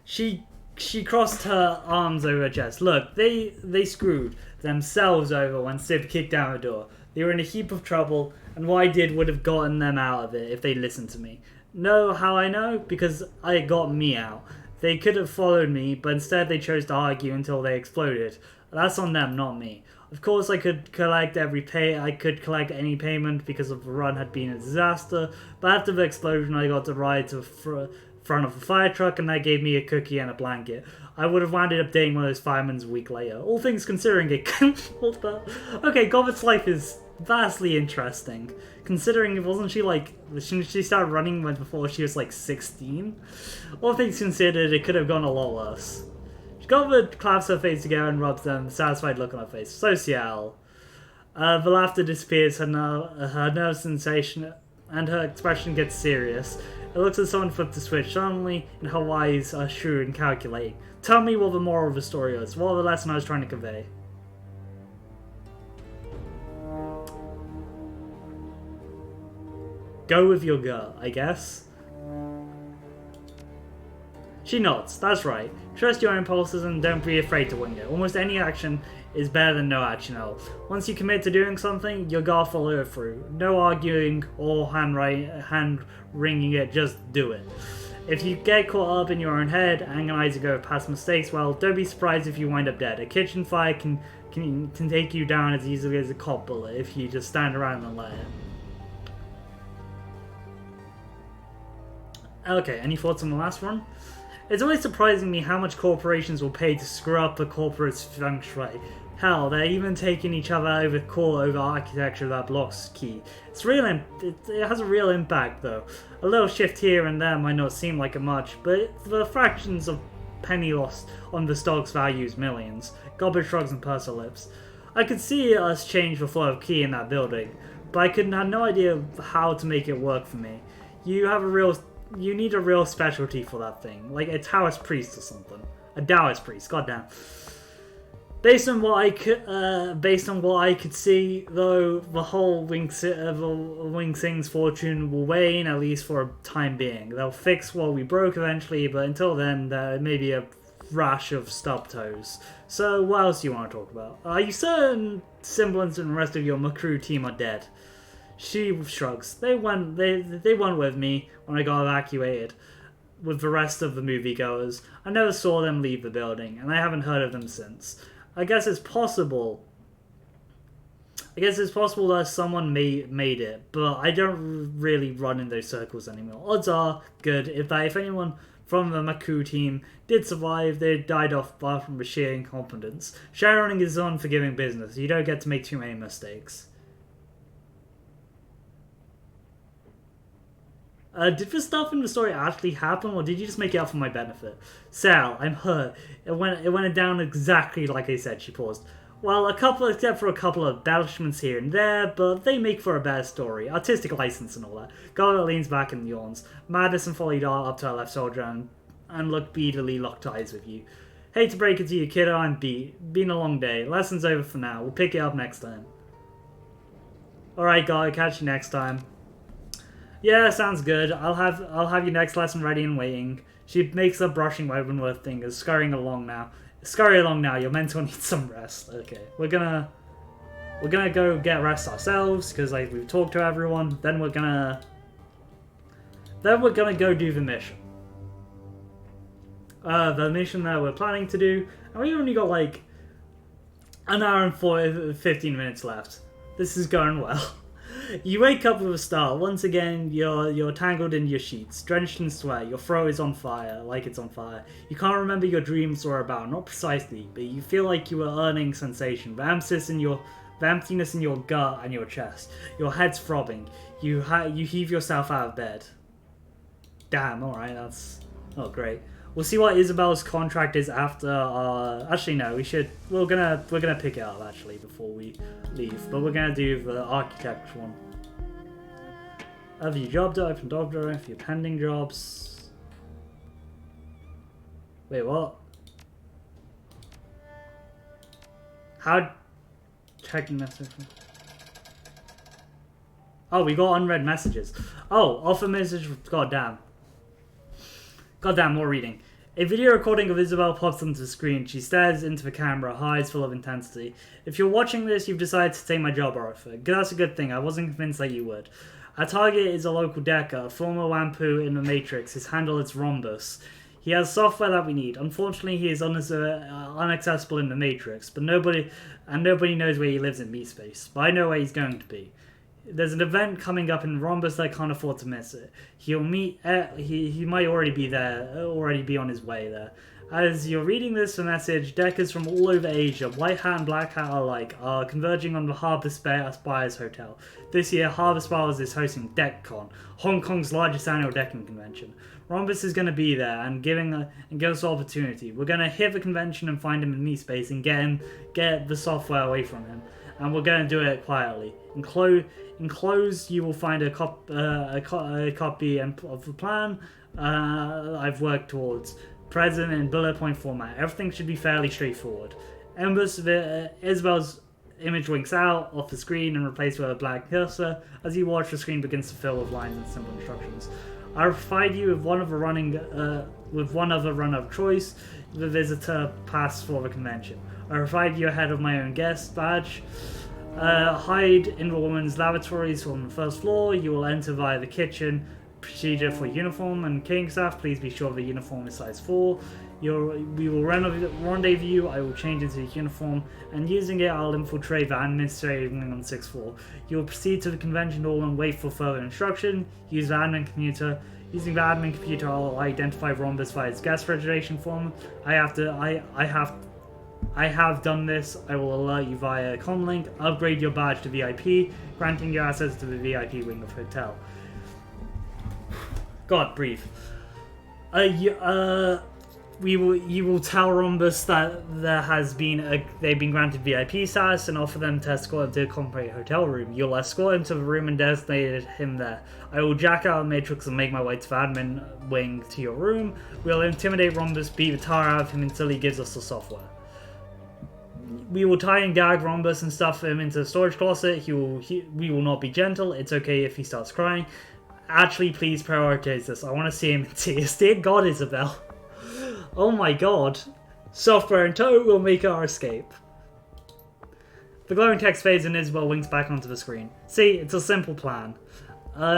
She crossed her arms over her chest. Look, they screwed themselves over when Sib kicked down the door. They were in a heap of trouble, and what I did would have gotten them out of it if they listened to me. Know how I know? Because I got me out. They could have followed me, but instead they chose to argue until they exploded. That's on them, not me. Of course, I could collect any payment because the run had been a disaster, but after the explosion I got to ride to front of a fire truck, and that gave me a cookie and a blanket. I would have wound up dating one of those firemen a week later. All things considering it. Okay, Goblet's life is vastly interesting. Considering shouldn't she start running before she was like 16? All things considered, it could have gone a lot worse. Goblet claps her face together and rubs them, satisfied look on her face. So Seattle. The laughter disappears, her nervous sensation, and her expression gets serious. It looks as someone flipped the switch suddenly, and her eyes are shrewd and calculating. Tell me what the moral of the story is. What was the lesson I was trying to convey? Go with your gut, I guess. She nods. That's right. Trust your impulses and don't be afraid to wing it. Almost any action is better than no action at all. Once you commit to doing something, you gotta follow it through. No arguing or hand-wringing it, just do it. If you get caught up in your own head, agonizing over past mistakes, well, don't be surprised if you wind up dead. A kitchen fire can take you down as easily as a cop bullet if you just stand around and let it. Okay, any thoughts on the last one? It's always surprising me how much corporations will pay to screw up the corporate's feng shui. Hell, they're even taking each other over architecture that blocks key. It has a real impact though. A little shift here and there might not seem like a much, but the fractions of penny lost on the stock's value is millions. Goblet shrugs and purses her lips. I could see us change the flow of key in that building, but I had no idea how to make it work for me. You need a real specialty for that thing, like a Taoist priest or something. A Taoist priest, goddamn. Based on what I could see, though, the whole Wing Sing's fortune will wane, at least for a time being. They'll fix what we broke eventually, but until then, there may be a rash of stub toes. So, what else do you want to talk about? Are you certain Semblance and the rest of your Macru team are dead? She shrugs. They went with me when I got evacuated with the rest of the moviegoers. I never saw them leave the building, and I haven't heard of them since. I guess it's possible that someone made it, but I don't really run in those circles anymore. Odds are good if anyone from the Maku team did survive, they died off from sheer incompetence. Shadowrunning is an unforgiving business. You don't get to make too many mistakes. Did this stuff in the story actually happen, or did you just make it up for my benefit? Sal, I'm hurt. It went down exactly like I said, she paused. Well, except for a couple of embellishments here and there, but they make for a better story. Artistic license and all that. Garlet leans back and yawns. Madness and Folly dart up to her left shoulder and look beadily locked eyes with you. Hate to break it to you, kiddo, I'm beat. Been a long day. Lesson's over for now. We'll pick it up next time. Alright, Garlet, catch you next time. Yeah, sounds good. I'll have your next lesson ready and waiting. She makes a brushing motion with fingers, scurrying along now. Scurry along now. You're meant to need some rest. Okay, we're gonna go get rest ourselves because we've talked to everyone. Then we're gonna go do the mission. The mission that we're planning to do, and we only got like an hour and 15 minutes left. This is going well. You wake up with a start. Once again, you're tangled in your sheets, drenched in sweat. Your throat is on fire, like it's on fire. You can't remember your dreams were about, not precisely, but you feel like you were earning sensation. The emptiness in your gut and your chest. Your head's throbbing. You heave yourself out of bed. Damn. All right. Oh great. We'll see what Isabel's contract is after. Actually, no. We're gonna pick it up actually before we leave. But we're gonna do the architect one. Have your job done? Open job drawing for your pending jobs. Wait, what? How? Checking message. Oh, we got unread messages. Oh, offer message. Goddamn. Goddamn, more reading. A video recording of Isabel pops onto the screen. She stares into the camera, her eyes full of intensity. If you're watching this, you've decided to take my job offer. That's a good thing. I wasn't convinced that you would. Our target is a local decker, a former Wampu in the Matrix. His handle is Rhombus. He has software that we need. Unfortunately, he is inaccessible in the Matrix, but nobody knows where he lives in meat space. But I know where he's going to be. There's an event coming up in Rhombus that I can't afford to miss it. He'll meet. He might already be there. Already be on his way there. As you're reading this message, deckers from all over Asia, white hat and black hat alike, are converging on the Harbour Spires Hotel. This year, Harbour Spires is hosting DeckCon, Hong Kong's largest annual decking convention. Rhombus is going to be there and give us the opportunity. We're going to hit the convention and find him in meat space and get the software away from him. And we're going to do it quietly. Enclosed, you will find a copy of the plan I've worked towards, present in bullet point format. Everything should be fairly straightforward. Isabel's image winks out off the screen and replaced with a black cursor. As you watch, the screen begins to fill with lines and simple instructions. I provide you with one other run of choice, the visitor pass for the convention. I provide you ahead of my own guest badge. Hide in the woman's lavatories on the first floor. You will enter via the kitchen. Procedure for uniform and king staff. Please be sure the uniform is size 4. We will rendezvous. I will change into the uniform, and using it, I'll infiltrate the administrative wing on 6th floor. You will proceed to the convention hall and wait for further instruction. Use the admin computer. Using the admin computer, I'll identify Rhombus via his guest registration form. I have done this. I will alert you via comlink. Upgrade your badge to VIP, granting you access to the VIP wing of the hotel. God, breathe. You will tell Rhombus that they've been granted VIP status and offer them to escort him to a complete hotel room. You'll escort him to the room and designate him there. I will jack out the Matrix and make my way to the admin wing to your room. We'll intimidate Rhombus, beat the tar out of him until he gives us the software. We will tie and gag Rhombus and stuff him into the storage closet. We will not be gentle. It's okay if he starts crying. Actually, please prioritize this. I want to see him in tears. Dear God, Isabel. Oh my God. Software in tow will make our escape. The glowing text fades and Isabel winks back onto the screen. See, it's a simple plan.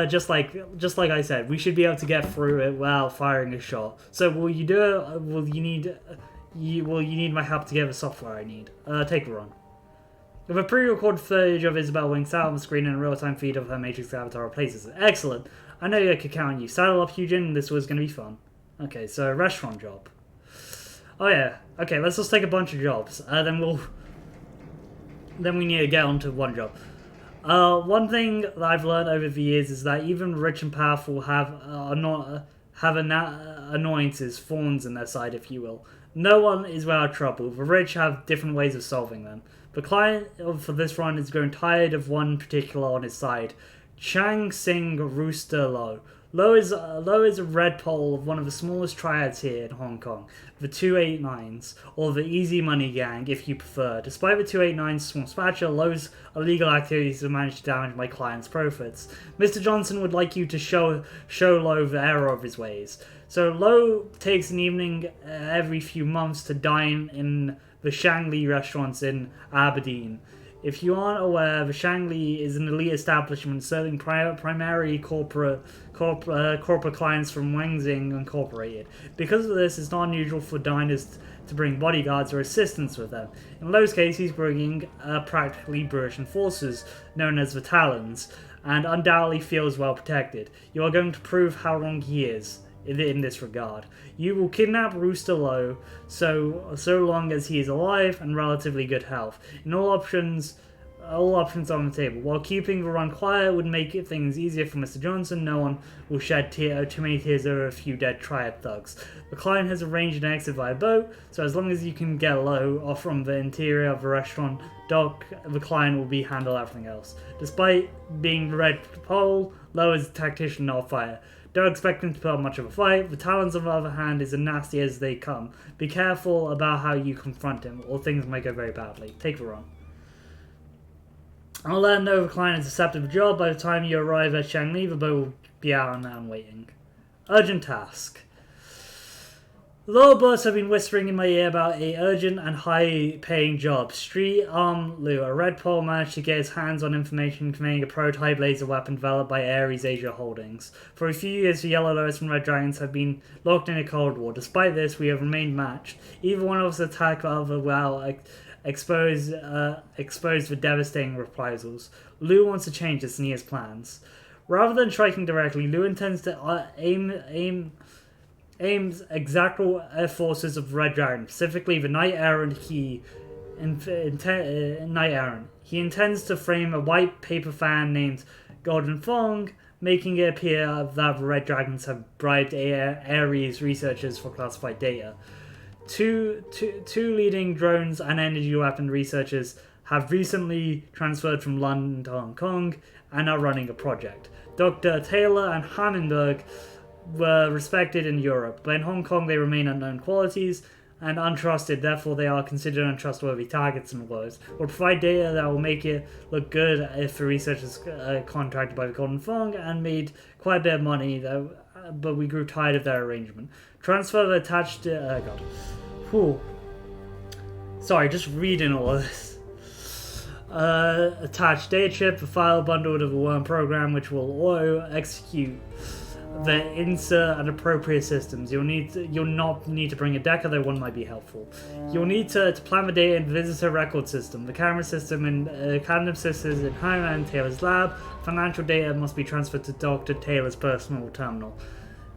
Just like I said, we should be able to get through it without firing a shot. So will you do it? Will you need my help to get the software I need? Take a run. With a pre-recorded footage of Isabel winks out on the screen and a real-time feed of her Matrix avatar replaces it. Excellent. I know I could count on you. Saddle up, Eugen. This was going to be fun. Okay, so a restaurant job. Oh yeah. Okay, let's just take a bunch of jobs. Then we need to get onto one job. One thing that I've learned over the years is that even rich and powerful have annoyances, thorns in their side, if you will. No one is without trouble. The rich have different ways of solving them. The client for this run is growing tired of one particular on his side. Chang Sing Rooster Lo. Lo is a red pole of one of the smallest triads here in Hong Kong, the 289s, or the Easy Money Gang if you prefer. Despite the 289's small stature, Lo's illegal activities have managed to damage my client's profits. Mr. Johnson would like you to show Lo the error of his ways. So Lo takes an evening every few months to dine in the Shangli restaurants in Aberdeen. If you aren't aware, the Shangli is an elite establishment serving primary corporate clients from Wangxing Incorporated. Because of this, it's not unusual for diners to bring bodyguards or assistants with them. In Lowe's case, he's bringing practically Burtian forces, known as the Talons, and undoubtedly feels well protected. You are going to prove how wrong he is in this regard. You will kidnap Rooster Lowe so long as he is alive and relatively good health. In all options on the table. While keeping the run quiet would make things easier for Mr. Johnson, no one will shed too many tears over a few dead triad thugs. The client has arranged an exit via boat, so as long as you can get Lowe off from the interior of the restaurant dock, the client will handle everything else. Despite being the red pole, Lowe is a tactician, not a fighter. Don't expect him to put up much of a fight. The Talons, on the other hand, is as nasty as they come. Be careful about how you confront him, or things might go very badly. Take the run. I'll let him know the client has accepted the job. By the time you arrive at Shangli, the boat will be out and waiting. Urgent task. The lower boss have been whispering in my ear about a urgent and high-paying job. Street Arm Liu, a red pole, managed to get his hands on information conveying a prototype laser weapon developed by Ares Asia Holdings. For a few years, the Yellow Lotus and Red Dragons have been locked in a Cold War. Despite this, we have remained matched. Either one of us attack the other while expose the devastating reprisals. Liu wants to change this and he has plans. Rather than striking directly, Liu intends to aims exactly forces of Red Dragon, specifically the Knight Errant. He intends to frame a white paper fan named Golden Fong, making it appear that the Red Dragons have bribed Ares researchers for classified data. Two leading drones and energy weapon researchers have recently transferred from London to Hong Kong and are running a project. Dr. Taylor and Hammenberg were respected in Europe, but in Hong Kong they remain unknown qualities and untrusted, therefore they are considered untrustworthy targets in the world. We'll provide data that will make it look good if the researchers contracted by the Golden Fong and made quite a bit of money, but we grew tired of their arrangement. Transfer the attached... Sorry, just reading all of this. Attached data chip, the file bundled of a worm program which will auto-execute the insert and appropriate systems. You'll not need to bring a deck, although one might be helpful. You'll need to plan the data in the visitor record system, the camera system, and Cadmium systems in Home and Taylor's lab. Financial data must be transferred to Dr. Taylor's personal terminal.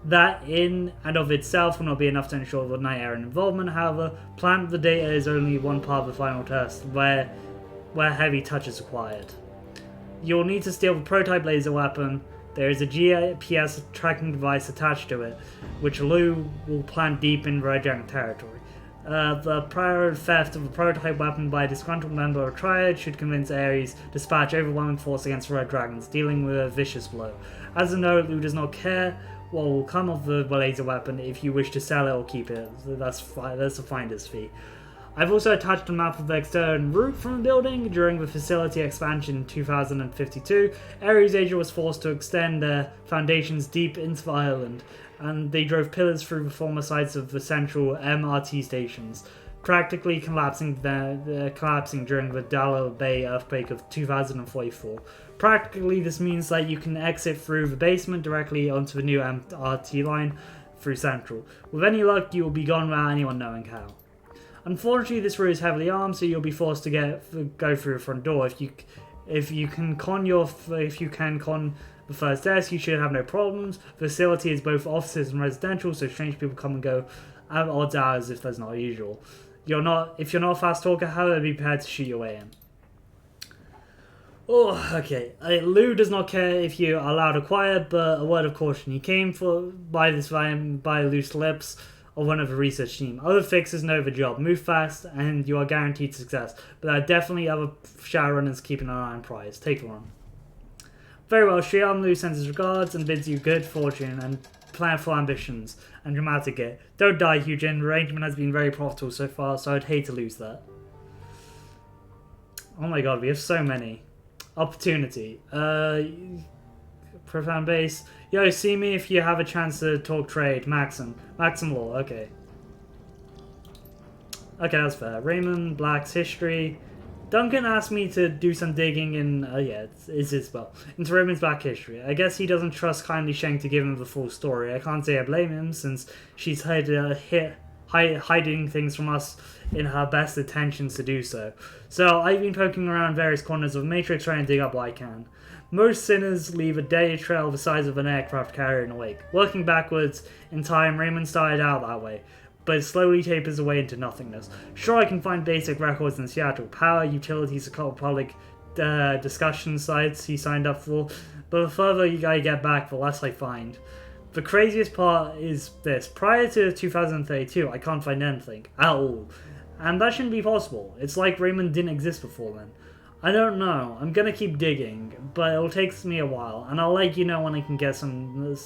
That in and of itself will not be enough to ensure the Knight Errant involvement. However, plant the data is only one part of the final test, where heavy touch is required. You'll need to steal the prototype laser weapon. There is a GPS tracking device attached to it, which Liu will plant deep in Red Dragon territory. The prior theft of a prototype weapon by a disgruntled member of Triad should convince Ares to dispatch overwhelming force against the Red Dragons, dealing with a vicious blow. As a note, Liu does not care what will come of the laser weapon if you wish to sell it or keep it. That's a finder's fee. I've also attached a map of the external route from the building. During the facility expansion in 2052, Ares Asia was forced to extend their foundations deep into the island, and they drove pillars through the former sites of the central MRT stations, practically collapsing during the Dalla Bay earthquake of 2044. Practically, this means that you can exit through the basement directly onto the new MRT line through Central. With any luck, you will be gone without anyone knowing how. Unfortunately, this route is heavily armed, so you'll be forced to go through the front door. If you can con the first desk, you should have no problems. The facility is both offices and residential, so strange people come and go at odd hours if that's not usual. If you're not a fast talker, however, be prepared to shoot your way in. Oh, okay. Liu does not care if you are loud or quiet, but a word of caution. He came by loose lips of one of the research team. Other fixers know the job. Move fast, and you are guaranteed success. But there are definitely other Shadowrunners keeping an eye on prize. Take it on. Very well, Shiam Liu sends his regards and bids you good fortune and planful ambitions and dramatic it. Don't die, Hugin. The arrangement has been very profitable so far, so I'd hate to lose that. Oh my god, we have so many. Opportunity. Profound base. Yo, see me if you have a chance to talk trade. Maxim Law, okay. Okay, that's fair. Raymond, Black's history. Duncan asked me to do some digging in, it's Isabel, into Raymond's back history. I guess he doesn't trust kindly Shang to give him the full story. I can't say I blame him, since she's hiding things from us in her best intentions to do so. So I've been poking around various corners of the Matrix trying to dig up what I can. Most sinners leave a dirty trail the size of an aircraft carrier in a wake. Working backwards in time, Raymond started out that way, but it slowly tapers away into nothingness. Sure, I can find basic records in Seattle, power, utilities, a couple public discussion sites he signed up for, but the further I get back, the less I find. The craziest part is this: prior to 2032, I can't find anything at all, and that shouldn't be possible. It's like Raymond didn't exist before then. I don't know. I'm gonna keep digging, but it'll take me a while, and I'll let you know when I can get some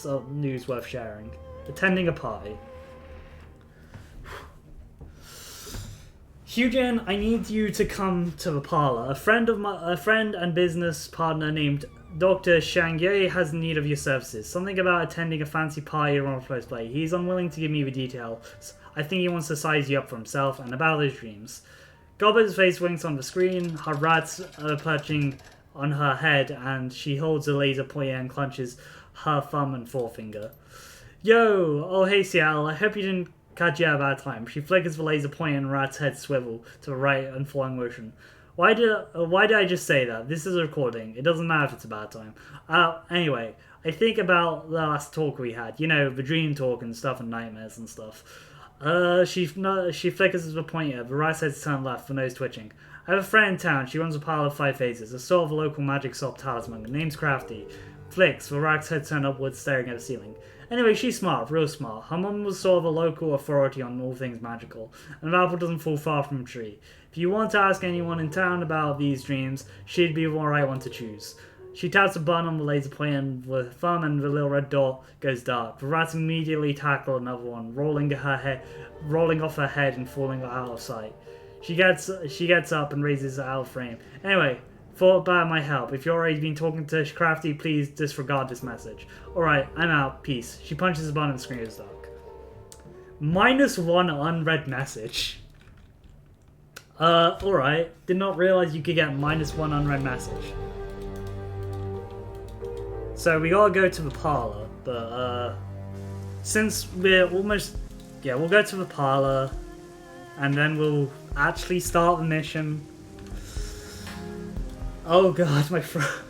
news worth sharing. Attending a party. Hyujin, I need you to come to the parlor. A friend and business partner named Dr. Shang Ye has need of your services. Something about attending a fancy party around close by. He's unwilling to give me the details. I think he wants to size you up for himself and about his dreams. Goblet's face winks on the screen. Her rats are perching on her head, and she holds a laser pointer and clenches her thumb and forefinger. Yo! Oh hey Seattle, I hope you didn't catch you at a bad time. She flickers the laser pointer and rat's head swivel to the right and flying motion. Why did I just say that? This is a recording. It doesn't matter if it's a bad time. Anyway, I think about the last talk we had. You know, the dream talk and stuff and nightmares and stuff. She flickers the pointer. The rat's head turns left, the nose twitching. I have a friend in town. She runs a pile of 5 phases. A sort of a local magic shop talisman. The name's Crafty. Flicks. The rat's head turned upwards, staring at the ceiling. Anyway, she's smart, real smart. Her mum was sort of a local authority on all things magical, and an apple doesn't fall far from a tree. If you want to ask anyone in town about these dreams, she'd be the right one to choose. She taps a button on the laser pointer and with thumb, and the little red dot goes dark. The rats immediately tackle another one, rolling off her head and falling out of sight. She gets up and raises it out of frame. Anyway, thought about my help. If you've already been talking to Crafty, please disregard this message. Alright, I'm out. Peace. She punches the button and the screen is dark. -1 unread message. Alright. Did not realize you could get -1 unread message. So we gotta go to the parlor, but since we're almost... Yeah, we'll go to the parlor, and then we'll actually start the mission. Oh god, my throat.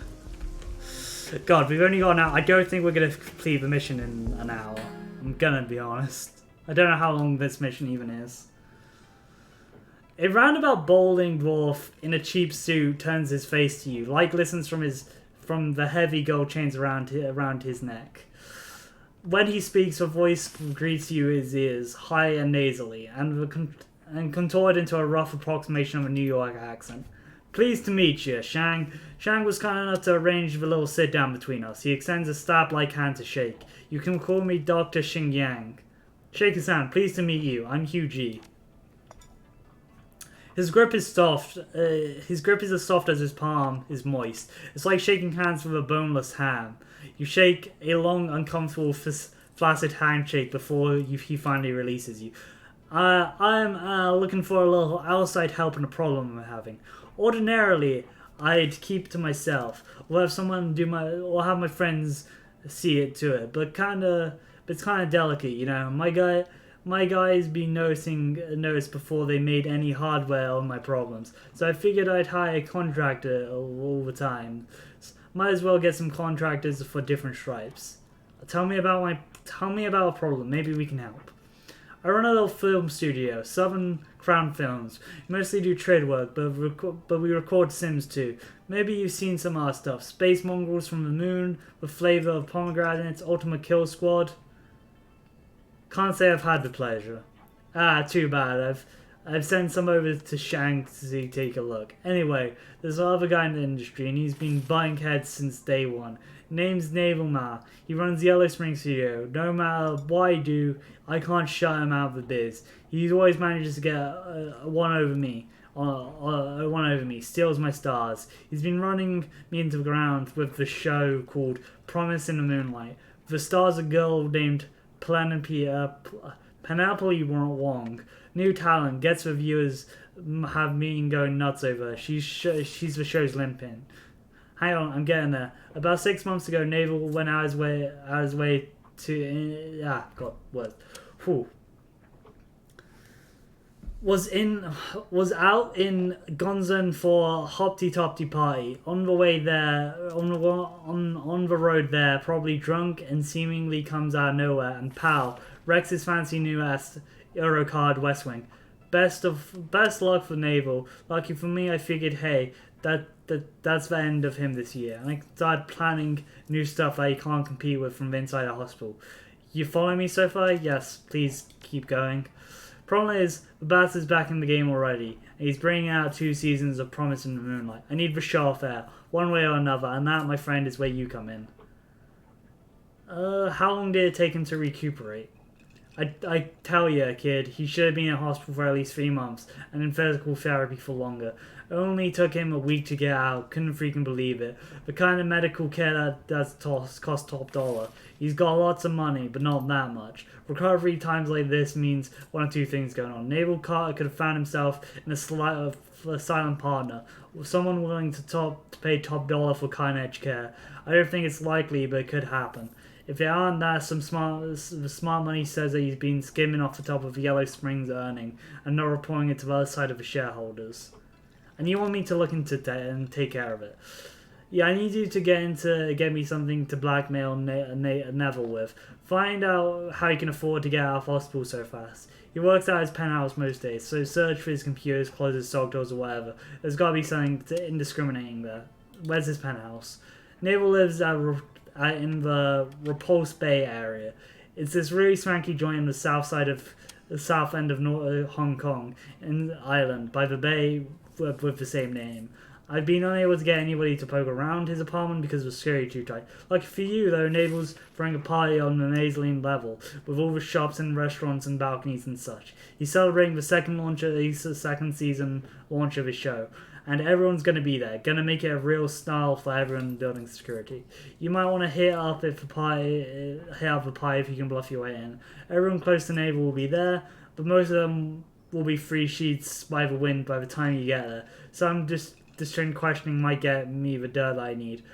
God, we've only got an hour. I don't think we're going to complete the mission in an hour. I'm gonna be honest. I don't know how long this mission even is. A roundabout balding dwarf in a cheap suit turns his face to you. Light glistens from the heavy gold chains around his neck. When he speaks, a voice greets you in his ears, high and nasally, and contorted into a rough approximation of a New York accent. Pleased to meet you, Shang. Shang was kind enough to arrange the little sit-down between us. He extends a stab-like hand to shake. You can call me Dr. Xing Yang. Shake his hand. Pleased to meet you. I'm Hugh G. His grip is soft. His grip is as soft as his palm is moist. It's like shaking hands with a boneless ham. You shake a long, uncomfortable, flaccid handshake before he finally releases you. I'm looking for a little outside help in a problem I'm having. Ordinarily, I'd keep to myself, or have someone or have my friends see it to it. But it's kind of delicate, you know. My guys been noticed before they made any hardware on my problems. So I figured I'd hire a contractor all the time. Might as well get some contractors for different stripes. Tell me about a problem. Maybe we can help. I run a little film studio, Southern Crown Films. We mostly do trade work, but we record Sims too. Maybe you've seen some of our stuff. Space Mongrels from the Moon, with flavor of pomegranates, Ultimate Kill Squad. Can't say I've had the pleasure. Too bad. I've sent some over to Shang to take a look. Anyway, there's another guy in the industry, and he's been butting heads since day one. Name's Naval Ma. He runs Yellow Spring Studio. No matter what I do, I can't shut him out of the biz. He always manages to get one over me. Steals my stars. He's been running me into the ground with the show called Promise in the Moonlight. The star's a girl named Penelope Penelope Wong, new talent, gets reviewers have me going nuts over her. She's the show's linchpin. Hang on, I'm getting there. About 6 months ago, Naval went out his way to God, what? Whew. Was out in Gonzan for a Hopty Topty party. On the way there, on the road there, probably drunk and seemingly comes out of nowhere. And pow, wrecks his fancy new Eurocard West Wing. Best luck for Naval. Lucky for me, I figured, hey, that's the end of him this year. And I started planning new stuff that he can't compete with from inside the hospital. You follow me so far? Yes, please keep going. Problem is, the bastard's back in the game already, and he's bringing out 2 seasons of Promise in the Moonlight. I need the show fair, one way or another, and that, my friend, is where you come in. How long did it take him to recuperate? I tell you, kid, he should have been in hospital for at least 3 months, and in physical therapy for longer. It only took him a week to get out, couldn't freaking believe it. The kind of medical care that's cost top dollar. He's got lots of money, but not that much. Recovery times like this means one of 2 things going on. Naval Carter could have found himself in a silent partner, someone willing to pay top dollar for kind edge care. I don't think it's likely, but it could happen. If it aren't that, the smart money says that he's been skimming off the top of Yellow Springs' earning and not reporting it to the other side of the shareholders. And you want me to look into that and take care of it. Yeah, I need you to get me something to blackmail Neville with. Find out how he can afford to get out of hospital so fast. He works out his penthouse most days, so search for his computers, close his sock doors or whatever. There's gotta be something indiscriminating there. Where's his penthouse? Neville lives in the Repulse Bay area. It's this really swanky joint in the south end of Hong Kong, in Island, by the bay with the same name. I've been unable to get anybody to poke around his apartment because it was security too tight. Lucky for you, though, Naval's throwing a party on an Azaline level, with all the shops and restaurants and balconies and such. He's celebrating the second season launch of his show, and everyone's gonna be there, gonna make it a real style for everyone building security. You might want to hit up the pie if you can bluff your way in. Everyone close to Naval will be there, but most of them will be free sheets by the wind by the time you get there. So I'm just questioning might get me the dirt that I need.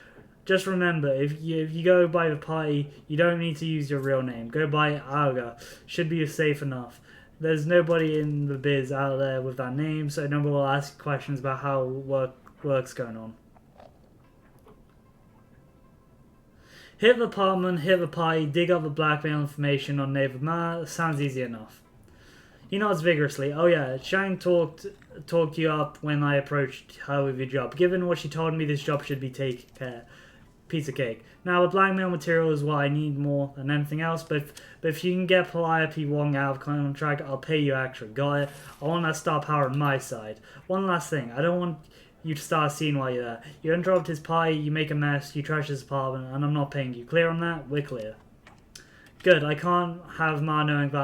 Just remember, if you go by the party, you don't need to use your real name. Go by Alga. Should be safe enough. There's nobody in the biz out there with that name, so nobody will ask questions about how work's going on. Hit the apartment, hit the party, dig up the blackmail information on Naval Ma. Sounds easy enough. He nods vigorously. Oh yeah, Shang talked you up when I approached her with your job. Given what she told me, this job should be piece of cake. Now, the blackmail material is what I need more than anything else, but if you can get Calliope Wong out of contract, I'll pay you extra. Got it? I want that star power on my side. One last thing. I don't want you to start a scene while you're there. You interrupt his party, you make a mess, you trash his apartment, and I'm not paying you. Clear on that? We're clear. Good, I can't have Ma knowing that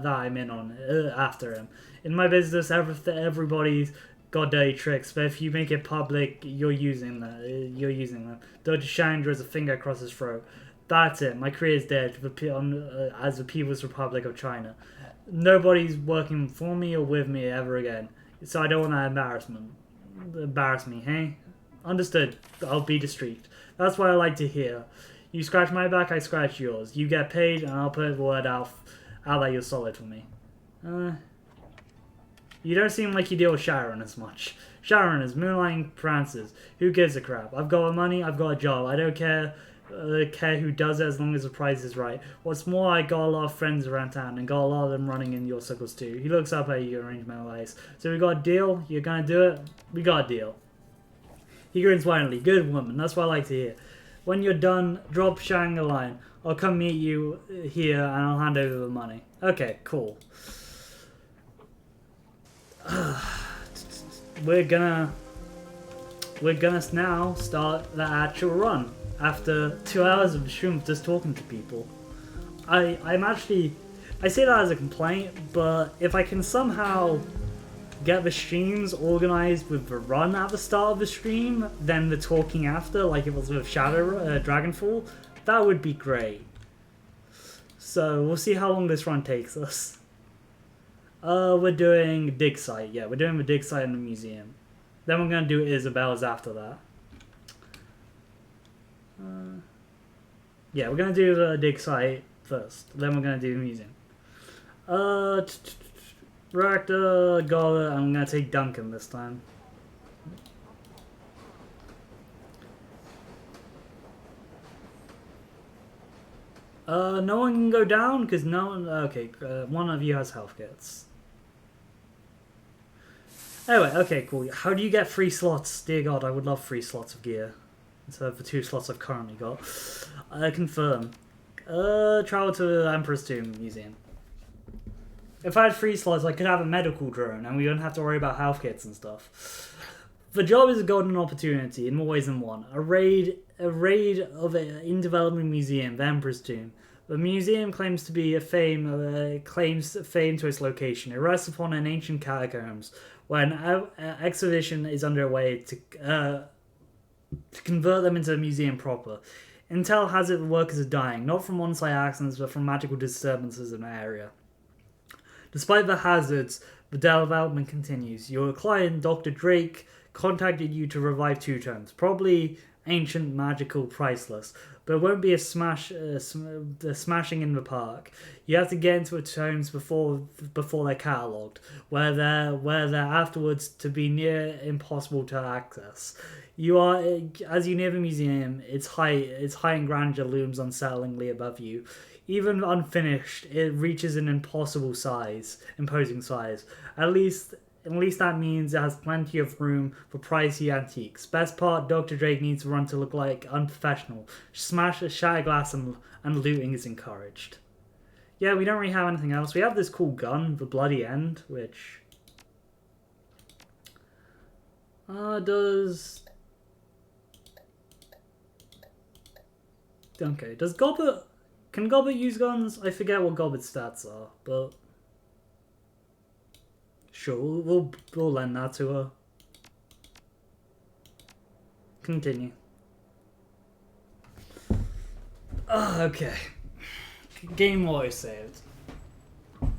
I'm in on after him. In my business, everybody's got dirty tricks, but if you make it public, you're using them. Dr. Shang draws a finger across his throat. That's it, my career's dead as the People's Republic of China. Nobody's working for me or with me ever again, so I don't want that embarrass me, hey? Understood, I'll be discreet. That's what I like to hear. You scratch my back, I scratch yours. You get paid, and I'll put the word out that you're solid for me. You don't seem like you deal with Shadowrun as much. Shadowrun is moonlighting prances. Who gives a crap? I've got the money, I've got a job. I don't care who does it as long as the price is right. What's more, I got a lot of friends around town, and got a lot of them running in your circles too. He looks up at you, arrangement eyes. So we got a deal? You're gonna do it? We got a deal. He grins widely. Good woman, that's what I like to hear. When you're done, drop Shang a line. I'll come meet you here and I'll hand over the money. Okay, cool. We're gonna now start the actual run after 2 hours of stream just talking to people. I say that as a complaint, but if I can somehow get the streams organized with the run at the start of the stream, then the talking after, like it was with Dragonfall, that would be great. So we'll see how long this run takes us. We're doing dig site. Yeah, we're doing the dig site in the museum. Then we're gonna do Isabel's after that. Yeah, we're gonna do the dig site first. Then we're gonna do the museum. Reactor, Gala. I'm gonna take Duncan this time. No one can go down because no one. Okay, one of you has health kits. Anyway, okay, cool. How do you get free slots? Dear God, I would love free slots of gear instead of the 2 slots I've currently got. Confirm. Travel to the Emperor's Tomb Museum. If I had free slots, I could have a medical drone, and we wouldn't have to worry about health kits and stuff. The job is a golden opportunity in more ways than one. A raid of an in development museum, the Emperor's Tomb. The museum claims fame to its location. It rests upon an ancient catacombs, where an excavation is underway to convert them into a museum proper. Intel has it the workers are dying, not from on-site accidents, but from magical disturbances in the area. Despite the hazards, the development continues. Your client, Dr. Drake, contacted you to revive 2 tomes, probably ancient, magical, priceless, but it won't be a smashing in the park. You have to get into the tomes before they're catalogued, where they're afterwards to be near impossible to access. As you near the museum, its height and grandeur looms unsettlingly above you. Even unfinished, it reaches an imposing size. At least that means it has plenty of room for pricey antiques. Best part, Dr. Drake needs to run to look like unprofessional. Shatter glass and looting is encouraged. Yeah, we don't really have anything else. We have this cool gun, the Bloody End, which does... Okay, does Gobbet... Can Gobbet use guns? I forget what Gobbet's stats are, but... Sure, we'll lend that to her. Continue. Okay. Game auto saved.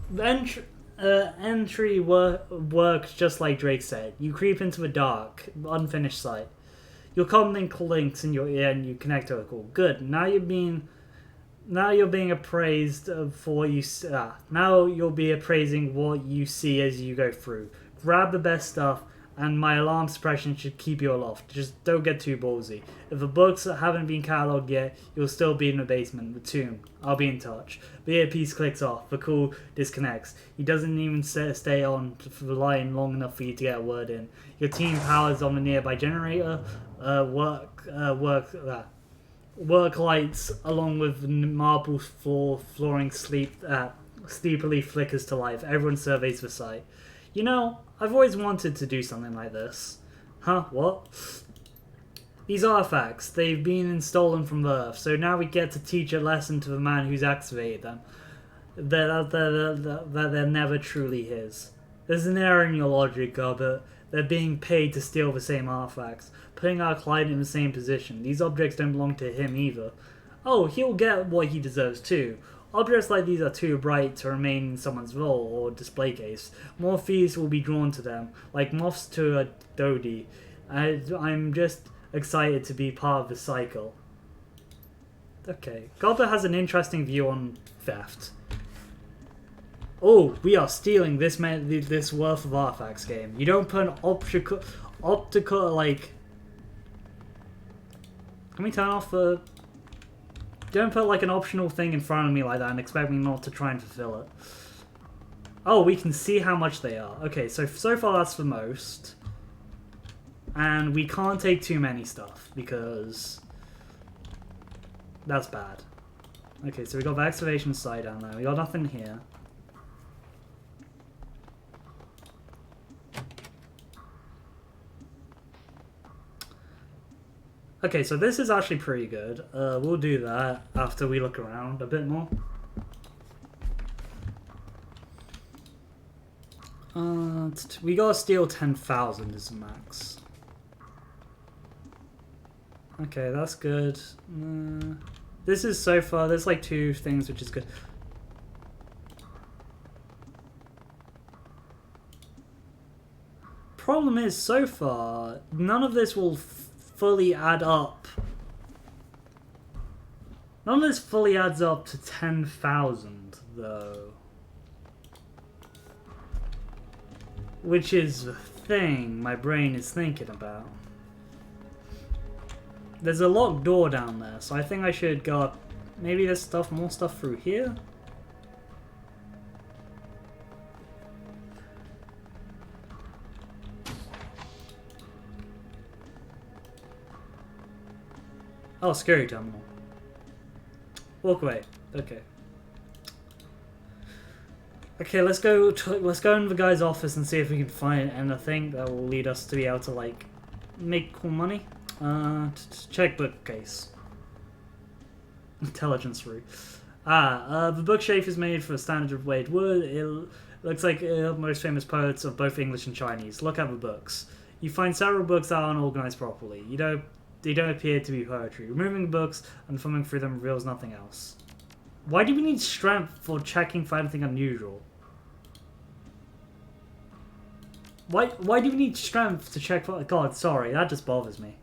The entry works just like Drake said. You creep into the dark, unfinished site. Your comlink links in your ear and you connect to a call. Good. Now you're being appraised for what you now you'll be appraising what you see as you go through. Grab the best stuff, and my alarm suppression should keep you aloft. Just don't get too ballsy. If the books haven't been catalogued yet, you'll still be in the basement, the tomb. I'll be in touch. The earpiece clicks off. The call disconnects. He doesn't even stay on for the line long enough for you to get a word in. Your team powers on the nearby generator. Work lights, along with marble flooring sleepily flickers to life. Everyone surveys the site. You know, I've always wanted to do something like this. Huh? What? These artifacts, they've been stolen from the Earth, so now we get to teach a lesson to the man who's activated them. That they're never truly his. There's an error in your logic, but they're being paid to steal the same artifacts, putting our client in the same position. These objects don't belong to him either. Oh, he'll get what he deserves too. Objects like these are too bright to remain in someone's vault or display case. More thieves will be drawn to them, like moths to a dodie. I'm just excited to be part of the cycle. Okay, Gobbler has an interesting view on theft. Oh, we are stealing this worth of artifacts game. You don't put an optical like... Can we turn off the... Don't put like an optional thing in front of me like that and expect me not to try and fulfill it. Oh, we can see how much they are. Okay, so far that's the most. And we can't take too many stuff because that's bad. Okay, so we got the excavation site down there. We got nothing here. Okay, so this is actually pretty good. We'll do that after we look around a bit more. We gotta steal 10,000 is the max. Okay, that's good. This is so far, there's like 2 things which is good. problem is, so far, none of this will fully add up. None of this fully adds up to 10,000, though. Which is the thing my brain is thinking about. There's a locked door down there, so I think I should go up. Maybe there's more stuff through here? Oh, scary terminal. Walk away. Okay. Okay, let's go in the guy's office and see if we can find anything that will lead us to be able to, like, make cool money. Check bookcase. Intelligence route. The bookshelf is made for standard weight wood. It looks like most famous poets of both English and Chinese. Look at the books. You find several books that aren't organized properly. They don't appear to be poetry. Removing the books and thumbing through them reveals nothing else. Why do we need strength for checking for anything unusual? Why do we need strength to check for... God, sorry, that just bothers me.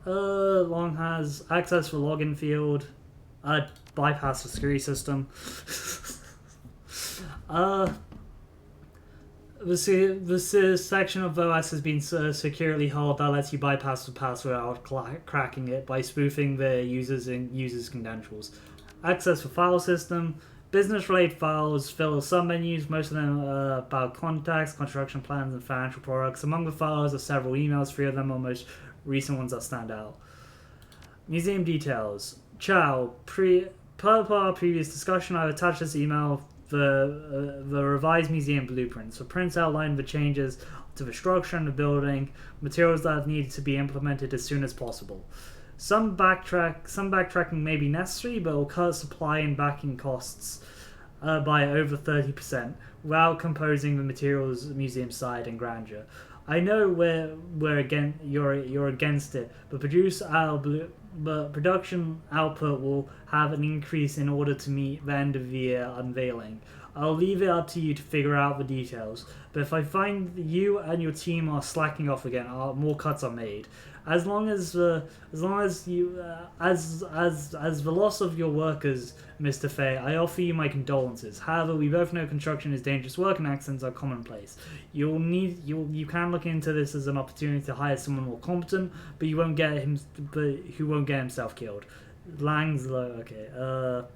Long has access for login field. Bypass the security system. This section of OS has been securely held that lets you bypass the password without cracking it by spoofing the user's credentials. Access for file system. Business-related files fill submenus, most of them about contacts, construction plans, and financial products. Among the files are several emails, 3 of them are most recent ones that stand out. Museum details. Ciao. Per our previous discussion, I've attached this email the revised museum blueprints. The prints outline the changes to the structure and the building, materials that have needed to be implemented as soon as possible. Some backtracking may be necessary, but will cut supply and backing costs by over 30% without composing the materials museum side and grandeur. I know you're against it, but production output will have an increase in order to meet the end of the year unveiling. I'll leave it up to you to figure out the details, but if I find you and your team are slacking off again, more cuts are made. As the loss of your workers, Mr. Fey, I offer you my condolences. However, we both know construction is dangerous work and accidents are commonplace. You can look into this as an opportunity to hire someone more competent, but who won't get himself killed. Lang's low. Okay.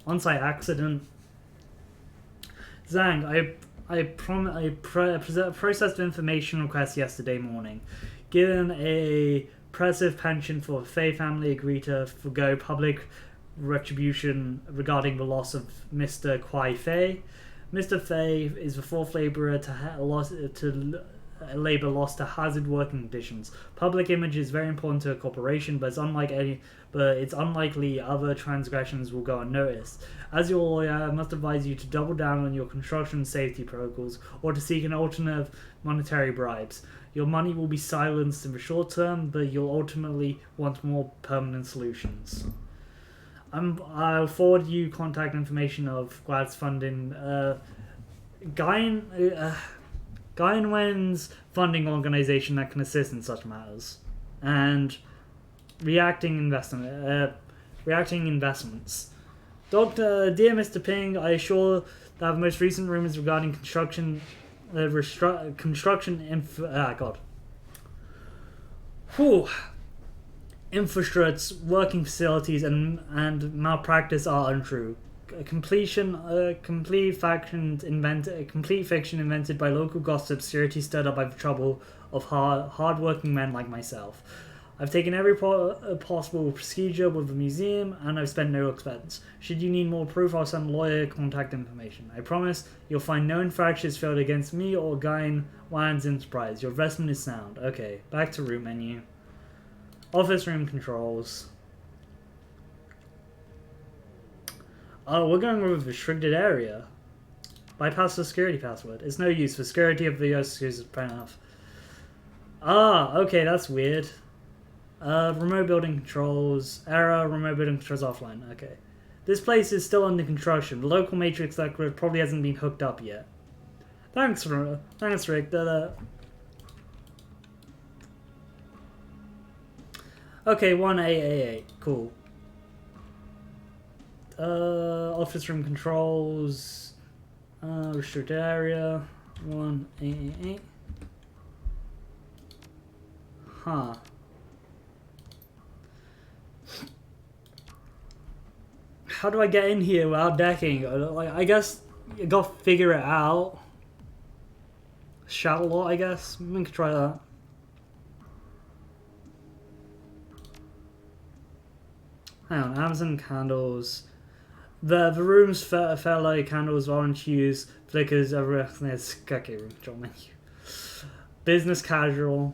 On-site accident. Zhang, I processed information request yesterday morning. Given a oppressive pension for the Fey family, agreed to forgo public retribution regarding the loss of Mr. Kwai Fei. Mr. Fei is the fourth laborer to labor lost to hazard working conditions. Public image is very important to a corporation, but it's unlikely other transgressions will go unnoticed. As your lawyer, I must advise you to double down on your construction safety protocols or to seek an alternative monetary bribes. Your money will be silenced in the short term, but you'll ultimately want more permanent solutions. I'll forward you contact information of GLAD's funding. Wen's funding organization that can assist in such matters. And reacting investments. Dear Mr. Ping, I assure that the most recent rumors regarding construction infrastructures, working facilities, and malpractice are untrue. Complete fiction invented by local gossip, security stirred up by the trouble of hard-working men like myself. I've taken every possible procedure with the museum, and I've spent no expense. Should you need more proof, I'll send lawyer contact information. I promise you'll find no infractions filed against me or Gawain Wan's enterprise. Your investment is sound. Okay, back to room menu. Office room controls. Oh, we're going with a restricted area. Bypass the security password. It's no use. The security of the US is fair enough. Ah, okay, that's weird. Remote building controls. Error, remote building controls offline. Okay. This place is still under construction. The local matrix that probably hasn't been hooked up yet. Thanks, Rick. Okay, 1888. Cool. Office room controls. Restricted area. 1888. Huh. How do I get in here without decking? Like, I guess you gotta figure it out. Shallow, I guess. We can try that. Hang on, Amazon candles. The room's fellow candles, orange hues, flickers, everything is okay. Room control menu. Business casual.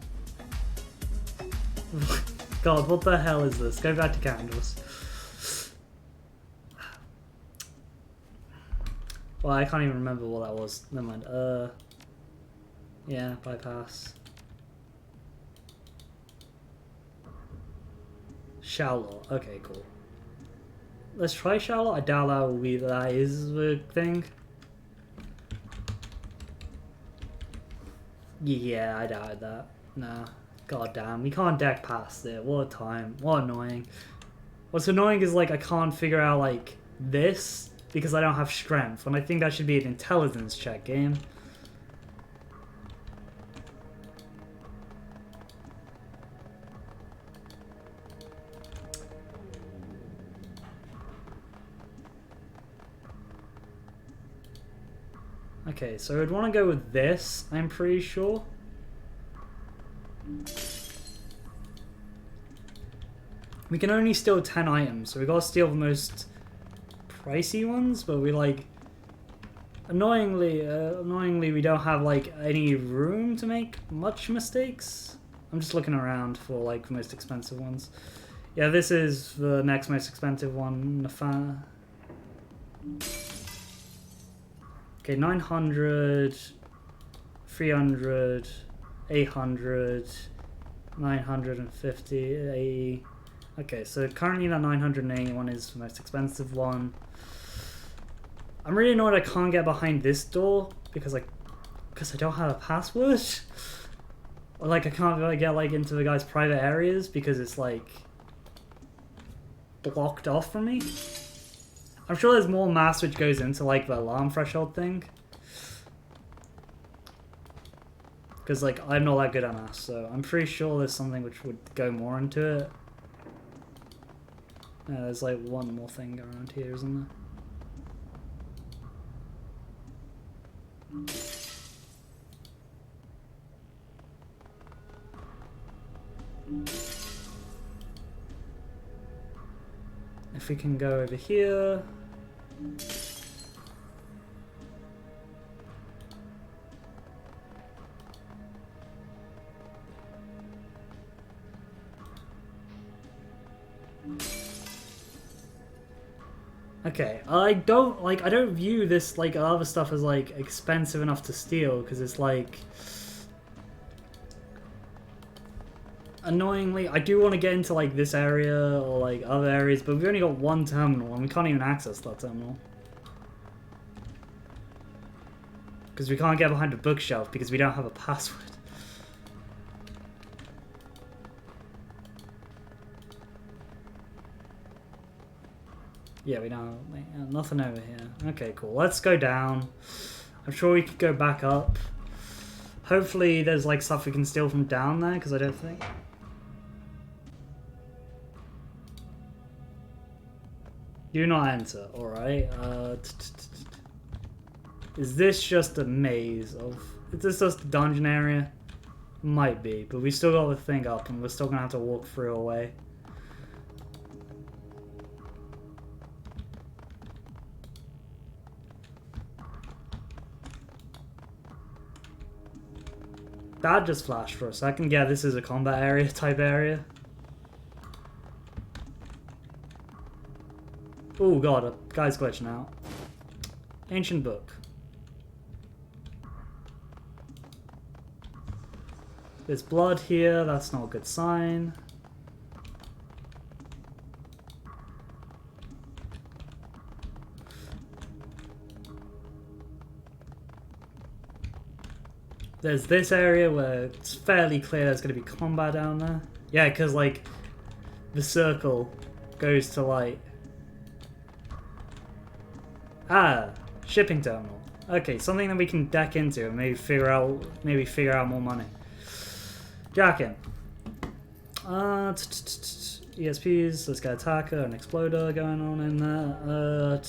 God, what the hell is this? Go back to candles. Well, I can't even remember what that was. Never mind. Yeah, bypass. Shallow. Okay, cool. Let's try shallow. I doubt that is the thing. Yeah, I doubted that. Nah. God damn, we can't deck past it. What a time. What annoying. What's annoying is like I can't figure out like this because I don't have strength, and I think that should be an intelligence check game. Okay, so I'd want to go with this, I'm pretty sure. We can only steal 10 items, so we gotta steal the most pricey ones, but we like... Annoyingly, we don't have like any room to make much mistakes. I'm just looking around for like the most expensive ones. Yeah, this is the next most expensive one. Okay, 900, 300, 800, 950, 80. Okay, so currently the 981 is the most expensive one. I'm really annoyed I can't get behind this door because I don't have a password. Or like I can't really get like into the guy's private areas because it's like blocked off from me. I'm sure there's more math which goes into like the alarm threshold thing. Because like I'm not that good at math, so I'm pretty sure there's something which would go more into it. Yeah, there's like one more thing around here, isn't there? If we can go over here. Okay, I don't view this like other stuff as like expensive enough to steal because it's like annoyingly I do want to get into like this area or like other areas, but we've only got one terminal and we can't even access that terminal because we can't get behind a bookshelf because we don't have a password. Yeah, we don't. Nothing over here. Okay, cool. Let's go down. I'm sure we could go back up. Hopefully there's like stuff we can steal from down there, because I don't think... Do not enter. Alright. Is this just a maze of... Is this just a dungeon area? Might be, but we still got the thing up and we're still going to have to walk through away. That just flashed for a second. Yeah, this is a combat area type area. Oh god, a guy's glitching out. Ancient book. There's blood here, that's not a good sign. There's this area where it's fairly clear there's going to be combat down there. Yeah, because, like, the circle goes to, like... Ah, shipping terminal. Okay, something that we can deck into and maybe figure out more money. Jacking. ESPs, let's get attacker and exploder going on in there.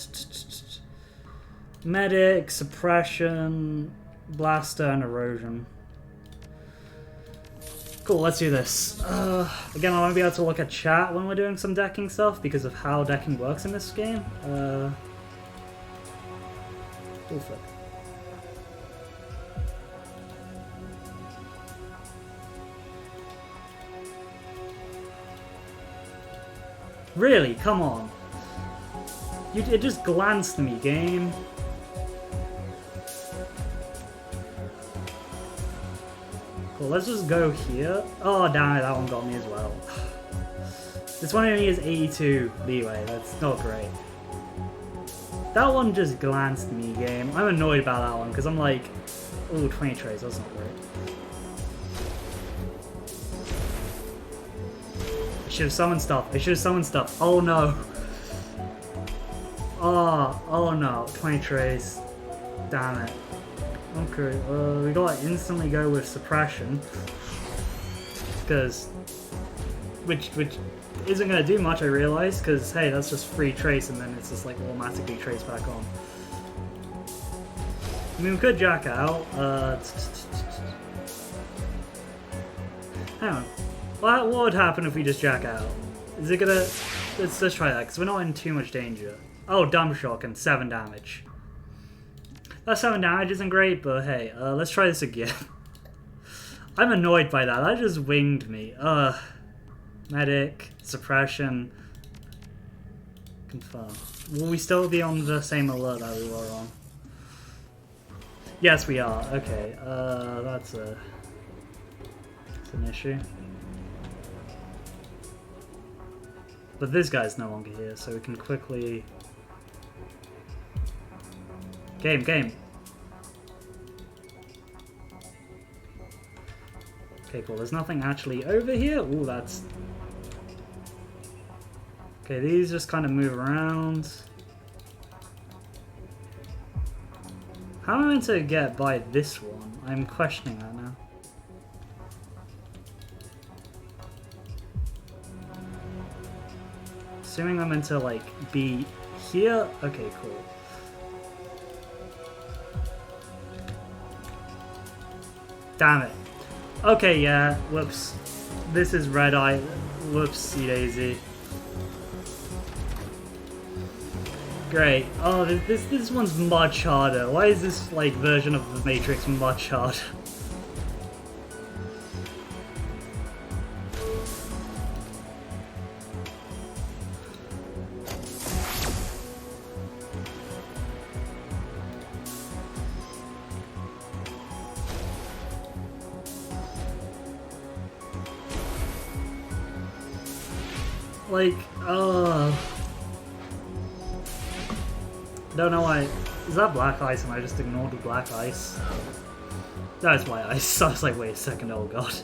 Medic, suppression, blaster, and erosion. Cool, let's do this. Again, I won't be able to look at chat when we're doing some decking stuff because of how decking works in this game. Cool flip. Really? Come on. It just glanced me, game. Cool, let's just go here. Oh, damn it, that one got me as well. This one only has 82 leeway. That's not great. That one just glanced me, game. I'm annoyed about that one because I'm like, ooh, 20 trays. That's not great. I should have summoned stuff. Oh no. Oh no. 20 trays. Damn it. Okay, we gotta instantly go with suppression. Because... Which isn't gonna do much, I realize, because hey, that's just free trace and then it's just like automatically trace back on. I mean, we could jack out. Hang on. What would happen if we just jack out? Is it gonna... Let's try that, because we're not in too much danger. Oh, dumb shock and 7 damage. That 7 damage isn't great, but hey, let's try this again. I'm annoyed by that. That just winged me. Medic, suppression, confirm. Will we still be on the same alert that we were on? Yes, we are. Okay, that's an issue. But this guy's no longer here, so we can quickly... Game. Okay, cool. There's nothing actually over here. Ooh, that's... Okay, these just kind of move around. How am I meant to get by this one? I'm questioning that now. Assuming I'm meant to, like, be here? Okay, cool. Damn it. Okay, yeah. Whoops. This is red eye. Whoopsie daisy. Great. Oh, this one's much harder. Why is this, like, version of the Matrix much harder? Like, don't know why. Is that black ice and I just ignored the black ice? That's white ice. I was like, wait a second, oh god.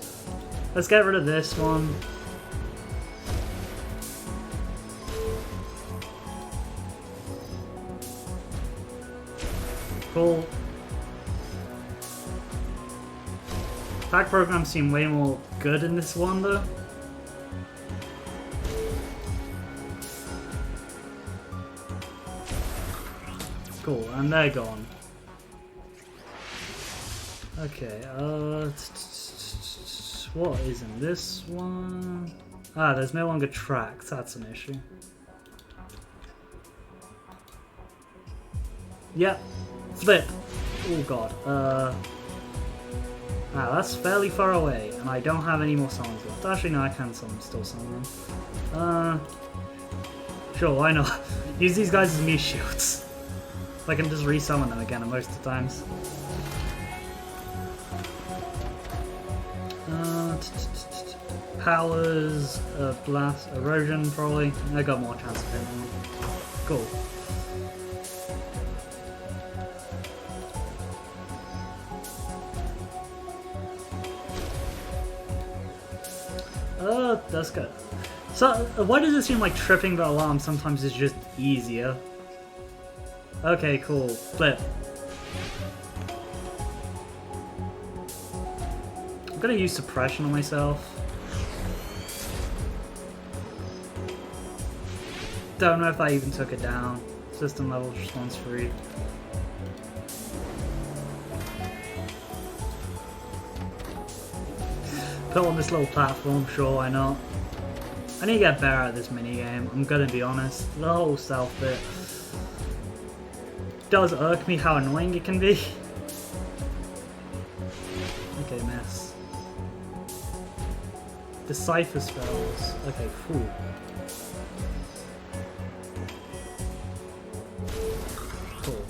Let's get rid of this one. Cool. Pack programs seem way more good in this one though. Cool, and they're gone. Okay, what is in this one? Ah, there's no longer tracks, that's an issue. Yep, flip. Oh god, that's fairly far away, and I don't have any more summons left. Actually, no, I can still summon them. Sure, why not? Use these guys as meat shields. I can just resummon them again most of the times. Powers, blast, erosion probably. I got more chance of hitting them. Cool. That's good. So, why does it seem like tripping the alarm sometimes is just easier? Okay, cool. Flip. I'm gonna use suppression on myself. Don't know if I even took it down. System level response free. Put on this little platform, sure, why not? I need to get better at this minigame, I'm gonna be honest. The whole stealth bit does irk me how annoying it can be. Okay, miss. Decipher spells. Okay, cool. Cool.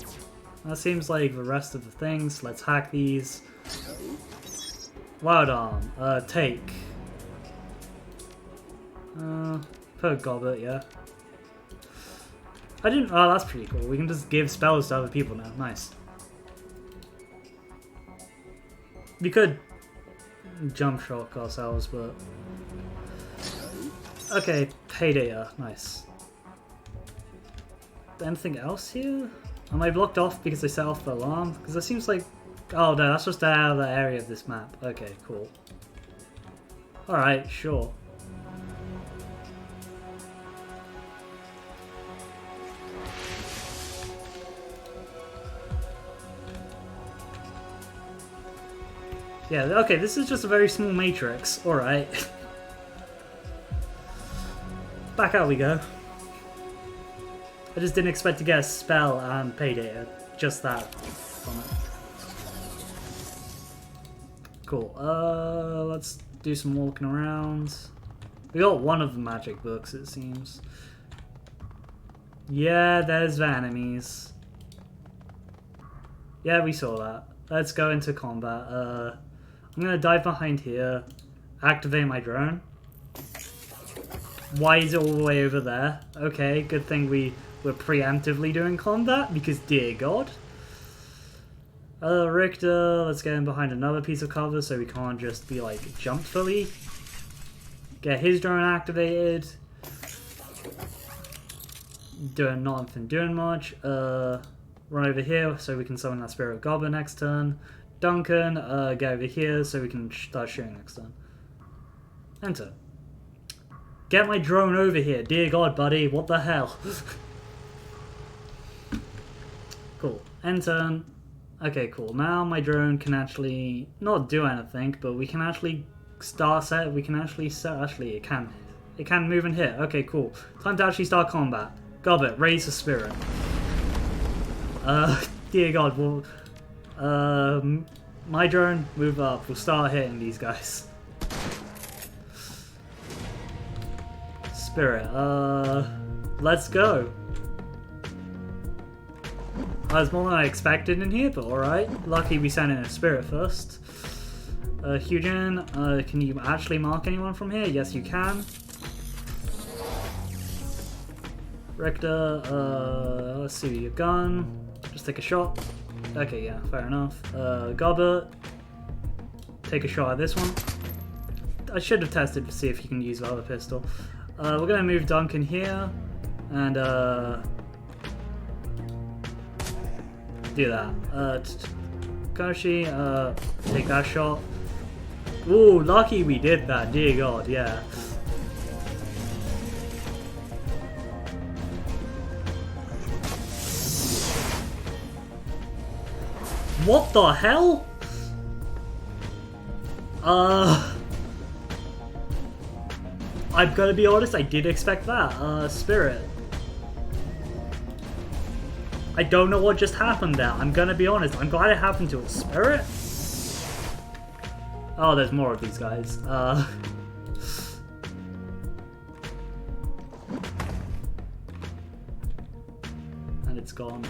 That seems like the rest of the things. Let's hack these. Wild Arm. Take. Per goblet, yeah. I didn't. Oh, that's pretty cool. We can just give spells to other people now. Nice. We could jump shock ourselves, but okay. Payday. Nice. Anything else here? Am I blocked off because I set off the alarm? Because it seems like. Oh no, that's just out of the area of this map. Okay, cool. Alright, sure. Yeah, okay, this is just a very small matrix. Alright. Back out we go. I just didn't expect to get a spell and payday. Just that from it. Cool. Let's do some walking around. We got one of the magic books, it seems. Yeah, there's the enemies. Yeah, we saw that. Let's go into combat. I'm gonna dive behind here. Activate my drone. Why is it all the way over there? Okay, good thing we were preemptively doing combat, because dear god. Richter, let's get in behind another piece of cover so we can't just be like jump fully. Get his drone activated. Doing nothing, doing much. Run over here so we can summon that Spirit Goblin next turn. Duncan, get over here so we can start shooting next turn. Enter. Get my drone over here, dear god, buddy, what the hell? Cool. End turn. Okay, cool. Now my drone can actually not do anything, but we can actually start set. We can actually set. Actually, it can move and hit. Okay, cool. Time to actually start combat. Gobbet, raise the spirit. Dear God, well, my drone, move up. We'll start hitting these guys. Spirit, let's go. There's more than I expected in here, but alright. Lucky we sent in a spirit first. Hugin, can you actually mark anyone from here? Yes, you can. Richter, let's see your gun. Just take a shot. Okay, yeah, fair enough. Gobbert, take a shot at this one. I should have tested to see if you can use the other pistol. We're gonna move Duncan here, and do that. Koshi, take that shot. Ooh, lucky we did that, dear god, yeah. What the hell? I'm gonna be honest, I did expect that. Spirit. I don't know what just happened there. I'm gonna be honest. I'm glad it happened to a spirit. Oh, there's more of these guys. And it's gone.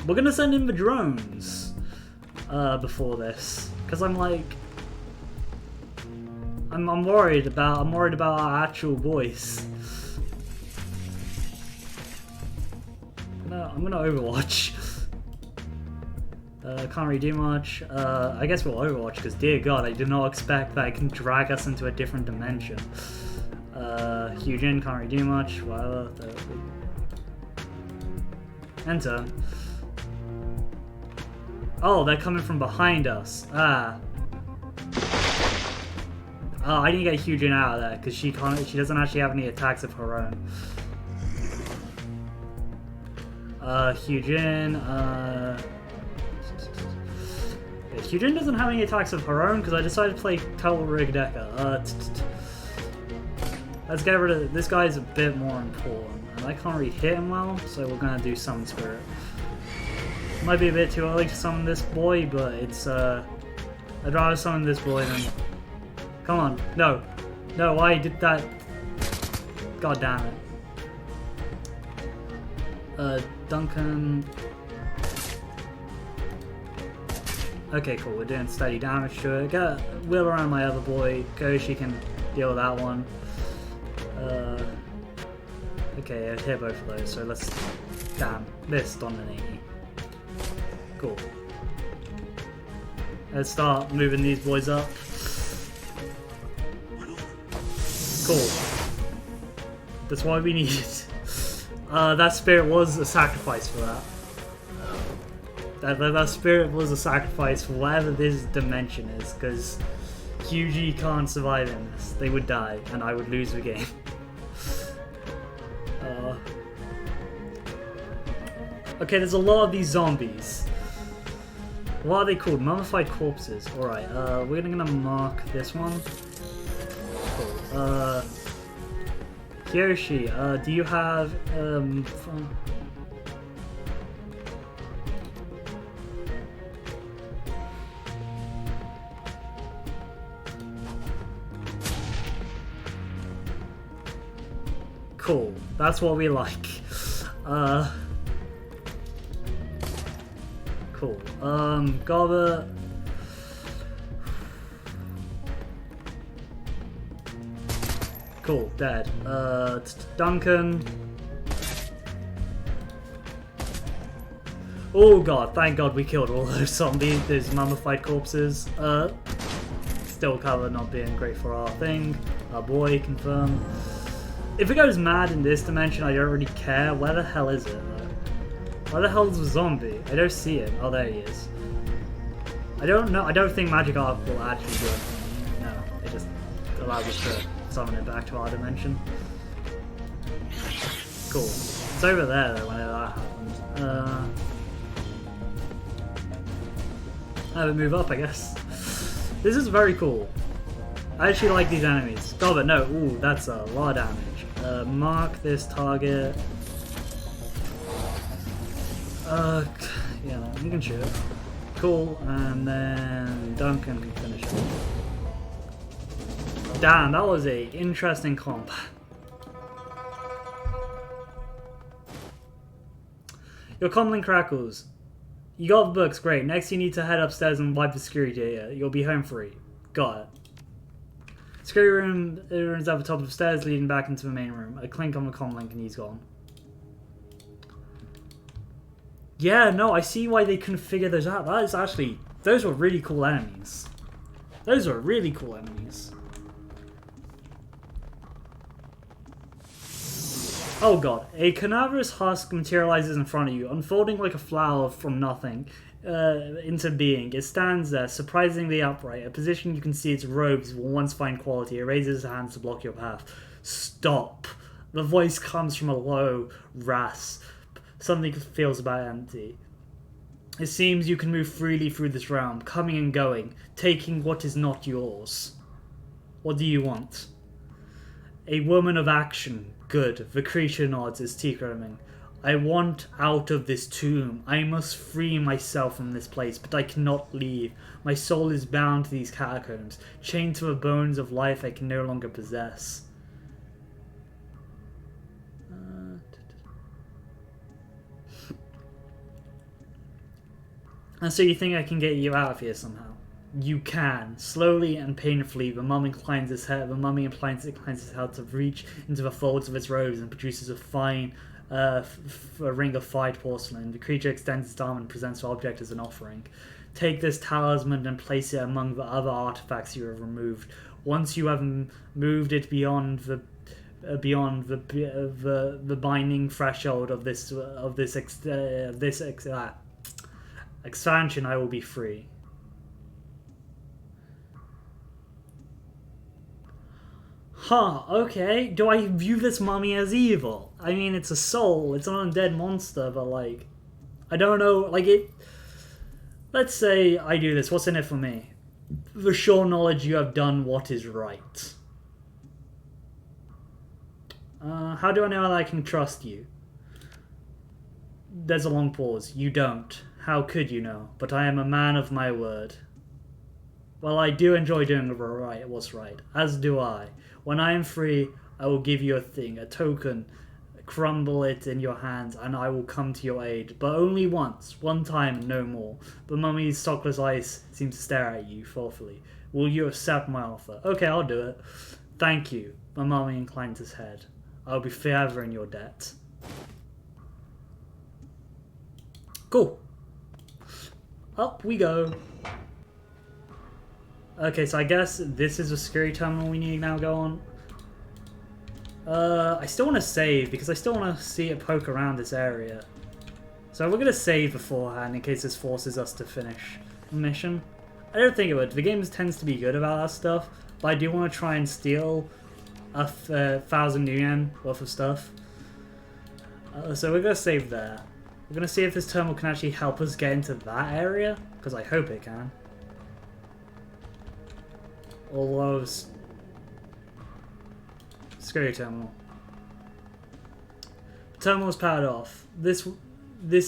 We're gonna send in the drones before this, because I'm like, I'm worried about our actual boys. I'm gonna Overwatch. Can't really do much. I guess we'll Overwatch, because dear god, I did not expect that it can drag us into a different dimension. Huge in, can't really do much. Whatever. Enter. Oh, they're coming from behind us. Ah. Oh, I need to get Huge in out of there, because she doesn't actually have any attacks of her own. Huge in, yeah, Hyujin doesn't have any attacks of her own because I decided to play Total Rig Decker. Let's get rid of this guy's a bit more important, and I can't really hit him well, so we're gonna do Summon Spirit. Might be a bit too early to summon this boy, but it's I'd rather summon this boy than. Come on, no, why did that? God damn it. Duncan. Okay, cool. We're doing steady damage to it. Get wheel around my other boy. She can deal with that one. Okay, I hit both of those. So let's. Damn, missed on an 80. Cool. Let's start moving these boys up. Cool. That's why we need it. That spirit was a sacrifice for that. That spirit was a sacrifice for whatever this dimension is, because Hyuji can't survive in this. They would die, and I would lose the game. Okay, there's a lot of these zombies. What are they called? Mummified corpses. Alright, we're gonna mark this one. Cool. Kyoshi, do you have, Cool, that's what we like. Cool. Gobert. Cool, dead. Duncan. Oh god, thank god we killed all those zombies, those mummified corpses. Still cover not being great for our thing. Our boy, confirm. If it goes mad in this dimension, I don't really care. Where the hell is it, though? Where the hell is the zombie? I don't see it. Oh, there he is. I don't know. I don't think Magic Arc will actually do anything. No, it just allows us to summon it back to our dimension. Cool. It's over there, though, whenever that happens. I would move up, I guess. This is very cool. I actually like these enemies. Oh, but no. Ooh, that's a lot of damage. Mark this target. Yeah, you can shoot it. Cool, and then Duncan can finish it. Damn, that was a interesting comp. Your comlink crackles. You got the books, great. Next you need to head upstairs and wipe the security data. You'll be home free. Got it. Security room is at the top of the stairs leading back into the main room. A clink on the comlink and he's gone. Yeah, no, I see why they couldn't figure those out. That is actually... Those were really cool enemies. Those were really cool enemies. Oh god. A cadaverous husk materializes in front of you, unfolding like a flower from nothing into being. It stands there, surprisingly upright, a position you can see its robes will once find quality. It raises its hands to block your path. Stop. The voice comes from a low rasp. Something feels about empty. It seems you can move freely through this realm, coming and going, taking what is not yours. What do you want? A woman of action. Good. The creature nods, its teeth gleaming. I want out of this tomb. I must free myself from this place, but I cannot leave. My soul is bound to these catacombs, chained to the bones of life I can no longer possess. And so you think I can get you out of here somehow? You can. Slowly and painfully, the mummy inclines its head. The mummy inclines its head to reach into the folds of its robes and produces a fine, a ring of fine porcelain. The creature extends its arm and presents the object as an offering. Take this talisman and place it among the other artifacts you have removed. Once you have moved it beyond the binding threshold of this expansion, I will be free. Huh, okay. Do I view this mummy as evil? I mean, it's a soul. It's an undead monster, but, like, I don't know. Like, it... Let's say I do this. What's in it for me? The sure knowledge you have done what is right. How do I know that I can trust you? There's a long pause. You don't. How could you know? But I am a man of my word. Well, I do enjoy doing what's right, as do I. When I am free, I will give you a thing, a token, crumble it in your hands, and I will come to your aid. But only once, one time, and no more. The mummy's sockless eyes seem to stare at you thoughtfully. Will you accept my offer? Okay, I'll do it. Thank you. The mummy inclined his head. I'll be forever in your debt. Cool. Up we go. Okay, so I guess this is a security terminal we need to now go on. I still want to save because I still want to see it poke around this area. So we're going to save beforehand in case this forces us to finish the mission. I don't think it would. The game tends to be good about that stuff, but I do want to try and steal a 1,000 yen worth of stuff. So we're going to save there. We're going to see if this terminal can actually help us get into that area, because I hope it can. Although, security terminal. Terminal is powered off. This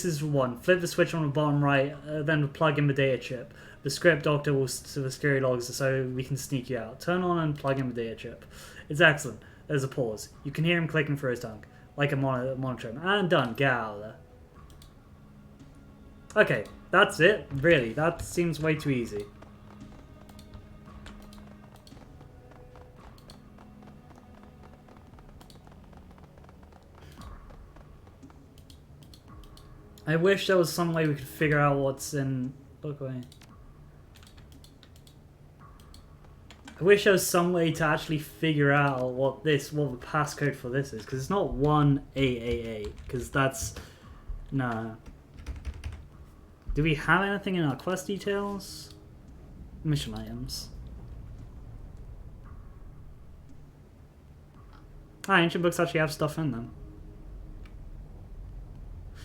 is one. Flip the switch on the bottom right, then plug in the data chip. The script doctor will to the security logs so we can sneak you out. Turn on and plug in the data chip. It's excellent. There's a pause. You can hear him clicking through his tongue, like a monitor. And done. Get out of there. Okay, that's it. Really, that seems way too easy. I wish there was some way we could figure out what's in... Look away. I wish there was some way to actually figure out what the passcode for this is, because it's not 1888, because that's... Nah. Do we have anything in our quest details? Mission items. Ah, ancient books actually have stuff in them.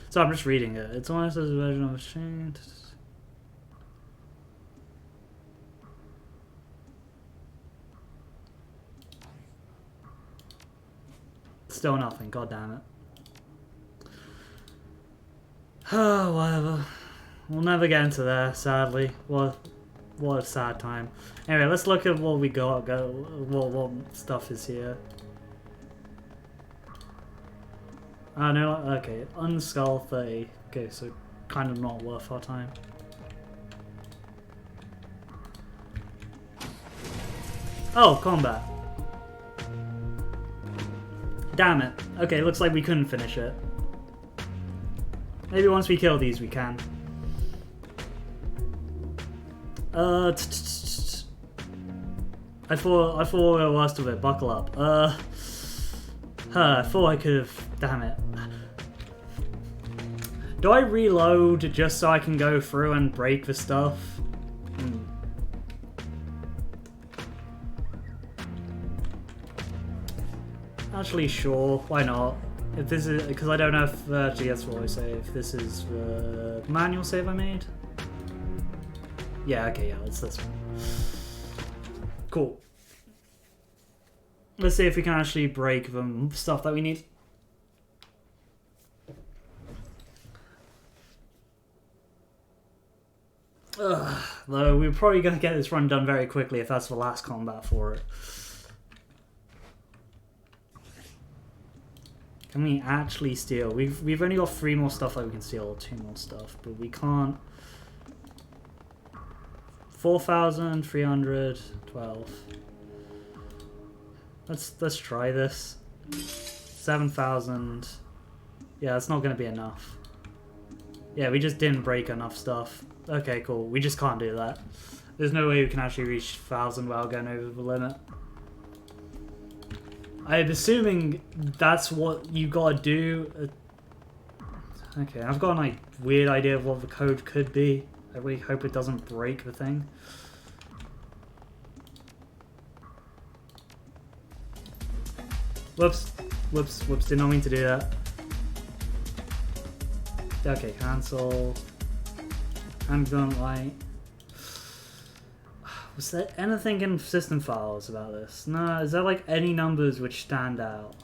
So I'm just reading it. It's almost as a version of a chain. Still nothing, god damn it. Oh, whatever. We'll never get into there, sadly. What a sad time. Anyway, let's look at what we got. What stuff is here. No, okay. Unskull 30. Okay, so kind of not worth our time. Oh, combat. Damn it. Okay, looks like we couldn't finish it. Maybe once we kill these we can. I thought we were worst of it. Buckle up. I thought I could have... Damn it. Do I reload just so I can go through and break the stuff? Actually, sure. Why not? If this is... Because I don't know if... Actually, that's what I say. If this is the manual save I made? Yeah, okay, yeah. It's this one. Cool. Let's see if we can actually break the stuff that we need. Though we're probably going to get this run done very quickly if that's the last combat for it. Can we actually steal? We've only got 3 more stuff that we can steal, or 2 more stuff, but we can't. 4,312. Let's try this. 7,000. Yeah, that's not going to be enough. Yeah, we just didn't break enough stuff. Okay, cool. We just can't do that. There's no way we can actually reach 1,000 without going over the limit. I'm assuming that's what you gotta do. Okay, I've got an weird idea of what the code could be. I really hope it doesn't break the thing. Whoops. Whoops. Whoops. Did not mean to do that. Okay, cancel. Ambient light. Was there anything in system files about this? No, is there like any numbers which stand out?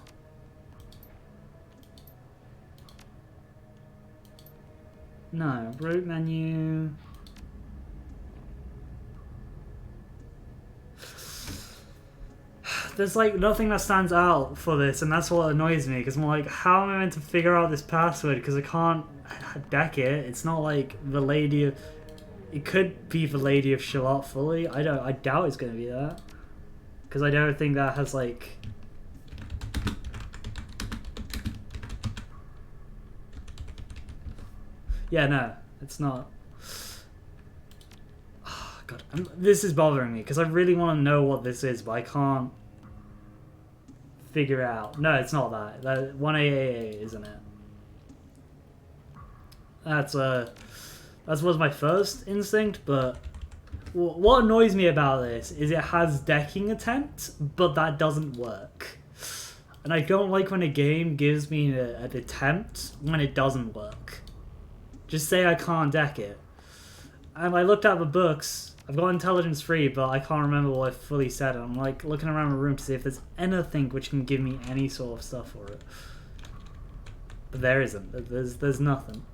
No, root menu. There's like nothing that stands out for this, and that's what annoys me, because I'm like, how am I meant to figure out this password? Because I can't deck it. It's not like the Lady of... It could be the Lady of Shalott fully. I doubt it's going to be that. Because I don't think that has like... Yeah, no, it's not. Oh, God, this is bothering me, because I really want to know what this is, but I can't figure out. No, it's not that. That 1AAA, isn't it? That was my first instinct, but what annoys me about this is it has decking attempt, but that doesn't work. And I don't like when a game gives me an attempt when it doesn't work. Just say I can't deck it. And I looked at the books. I've got intelligence 3, but I can't remember what I fully said. I'm like looking around the room to see if there's anything which can give me any sort of stuff for it. But there isn't. There's nothing.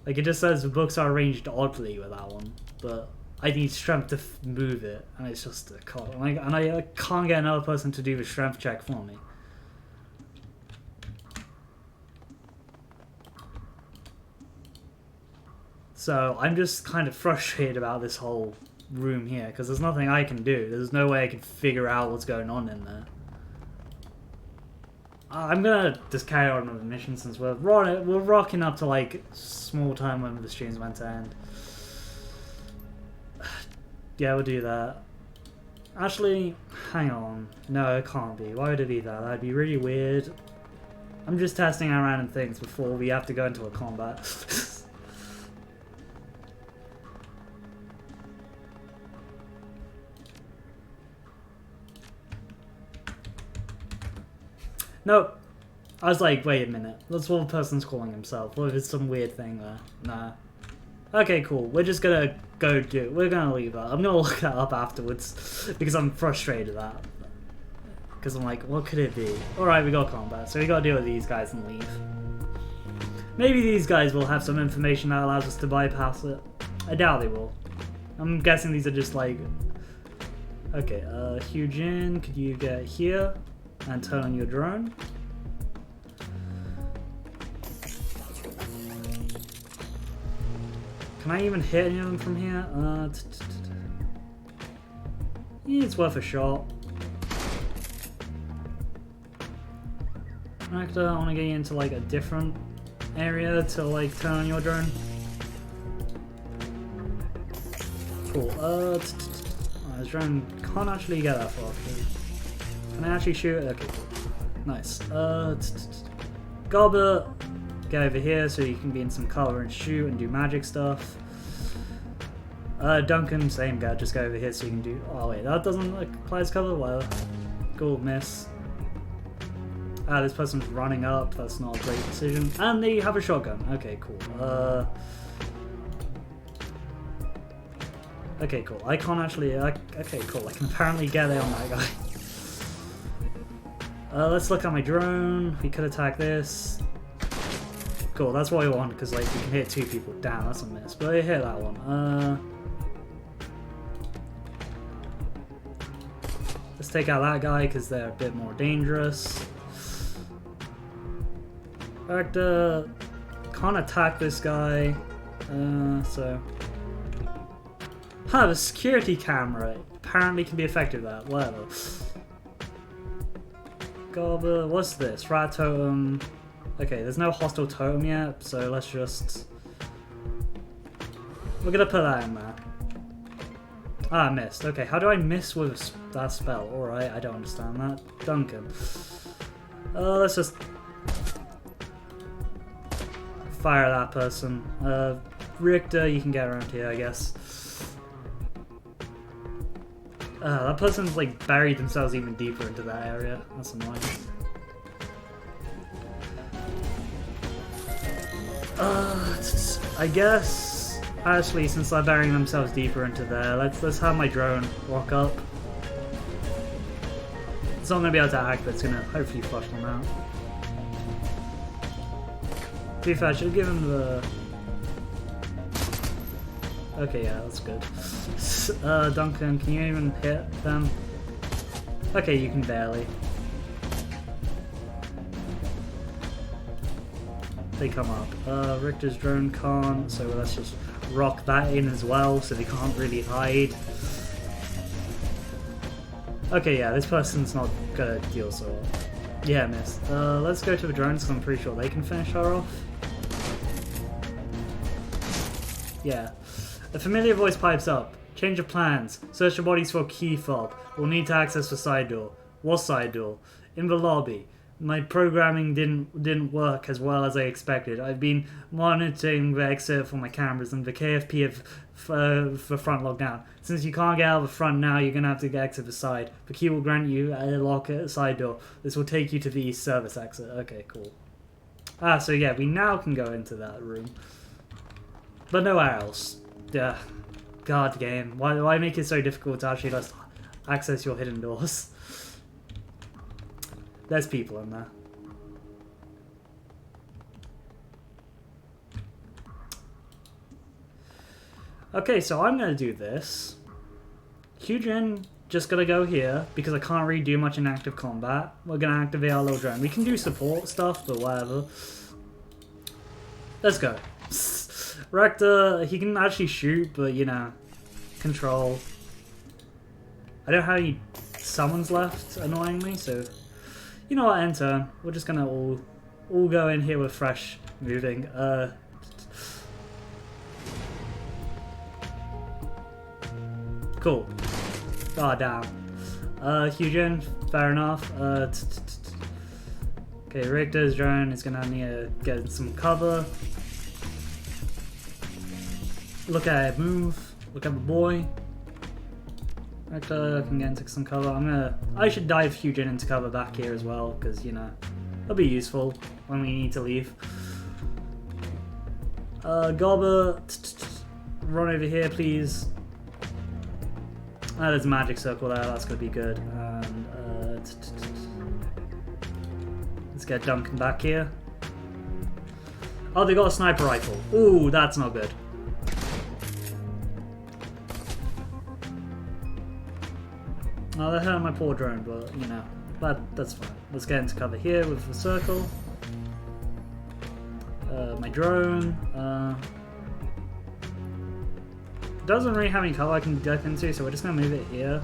Like, it just says the books are arranged oddly with that one, but I need strength to move it, and it's just a call. And I can't get another person to do the strength check for me. So I'm just kind of frustrated about this whole room here, because there's nothing I can do. There's no way I can figure out what's going on in there. I'm gonna just carry on with the mission since we're rocking up to like small time when the stream's meant to end. Yeah, we'll do that. Actually, hang on. No, it can't be. Why would it be that? That'd be really weird. I'm just testing out random things before we have to go into a combat. Nope. I was like, wait a minute. That's what the person's calling himself. What if it's some weird thing there? Nah. Okay, cool. We're just gonna go do it. We're gonna leave that. I'm gonna look that up afterwards because I'm frustrated at that. Because I'm like, what could it be? Alright, we got combat, so we gotta deal with these guys and leave. Maybe these guys will have some information that allows us to bypass it. I doubt they will. I'm guessing these are just like... Okay, Hyujin, could you get here and turn on your drone? Can I even hit any of them from here? Yeah, it's worth a shot. Actor, I want to get you into like a different area to like turn on your drone. Cool. This drone can't actually get that far. Can I actually shoot it? Okay, cool. Nice. Goblet, get over here so you can be in some cover and shoot and do magic stuff. Duncan, same guy, just go over here so you can do... Oh wait, that doesn't apply as cover? Well, cool, miss. This person's running up, that's not a great decision. And they have a shotgun. Okay, cool. Okay, cool. I can't actually... okay, cool. I can apparently get it on that guy. Let's look at my drone. We could attack this. Cool, that's what I want, because like we can hit two people. Damn, that's a miss. But I hit that one. Let's take out that guy, because they're a bit more dangerous. Actor can't attack this guy. So... Huh, the security camera apparently can be effective at that. Whatever. Garber. What's this? Rat totem. Okay, there's no hostile totem yet, so let's just... We're gonna put that in there. Ah, I missed. Okay, how do I miss with that spell? Alright, I don't understand that. Duncan. Let's just... fire that person. Richter, you can get around here, I guess. That person's like buried themselves even deeper into that area. That's annoying. I guess actually since they're burying themselves deeper into there, let's have my drone walk up. It's not gonna be able to act, but it's gonna hopefully flush them out. To be fair, I should give him the... Okay, yeah, that's good. Duncan, can you even hit them? Okay, you can barely. They come up. Richter's drone can't, so let's just rock that in as well, so they can't really hide. Okay, yeah, this person's not gonna deal so well. Yeah, missed. Let's go to the drones, because I'm pretty sure they can finish her off. Yeah. A familiar voice pipes up. Change of plans. Search the bodies for a key fob. We'll need to access the side door. What side door? In the lobby. My programming didn't work as well as I expected. I've been monitoring the exit from my cameras and the KFP of the front locked down. Since you can't get out of the front now, you're gonna have to exit the side. The key will grant you a lock at the side door. This will take you to the east service exit. Okay, cool. Ah, so yeah, we now can go into that room. But nowhere else. Yeah. God game. Why make it so difficult to actually just access your hidden doors? There's people in there. Okay, so I'm gonna do this. Hyujin just gonna go here because I can't really do much in active combat. We're gonna activate our little drone. We can do support stuff, but whatever. Let's go. Rector, he can actually shoot, but you know, control. I don't have any summons left, annoyingly, so you know what, end turn. We're just gonna all go in here with fresh moving. Cool. Ah, damn. Hyujin, fair enough. Okay, Richter's drone is gonna need to get some cover. Look at it move. Look at the boy. Richter can get into some cover. I should dive Hyujin into cover back here as well, because you know it'll be useful when we need to leave. Gobber, run over here, please. There's a magic circle there. That's gonna be good. And let's get Duncan back here. Oh, they got a sniper rifle. Ooh, that's not good. Oh, they're hurting my poor drone, but you know, that's fine. Let's get into cover here with the circle. My drone doesn't really have any cover I can duck into, so we're just gonna move it here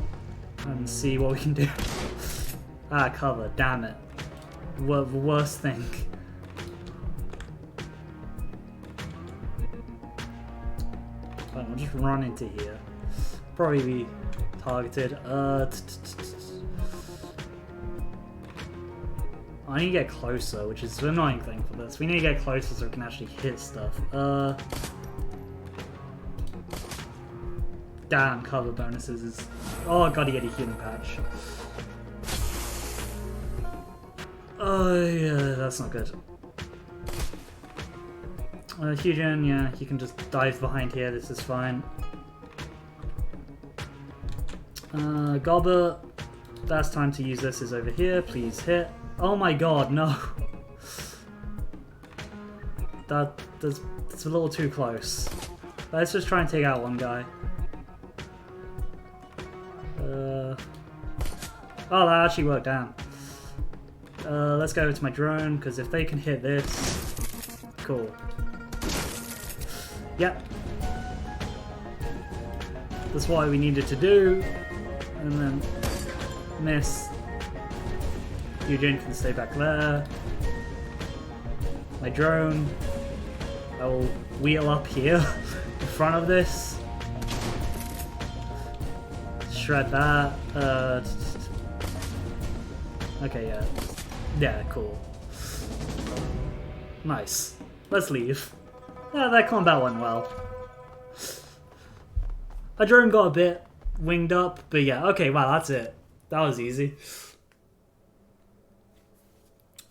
and see what we can do. Ah, cover, damn it. The worst thing. Fine, we'll just run into here. Probably be targeted. I need to get closer, which is the annoying thing for this. We need to get closer so we can actually hit stuff. Damn, cover bonuses is... Oh, I gotta get a healing patch. Oh, yeah, that's not good. Hyujin, yeah, you can just dive behind here, this is fine. Gobber, last time to use this is over here, please hit. Oh my god, no. That's a little too close. Let's just try and take out one guy. Oh, that actually worked out. Let's go to my drone, because if they can hit this... Cool. Yep. That's what we needed to do. And then... Miss. Eugene can stay back there. My drone, I will wheel up here in front of this. Shred that. Okay, yeah. Yeah, cool. Nice. Let's leave. Yeah, that combat went well. Our drone got a bit winged up, but yeah, okay, wow, that's it. That was easy.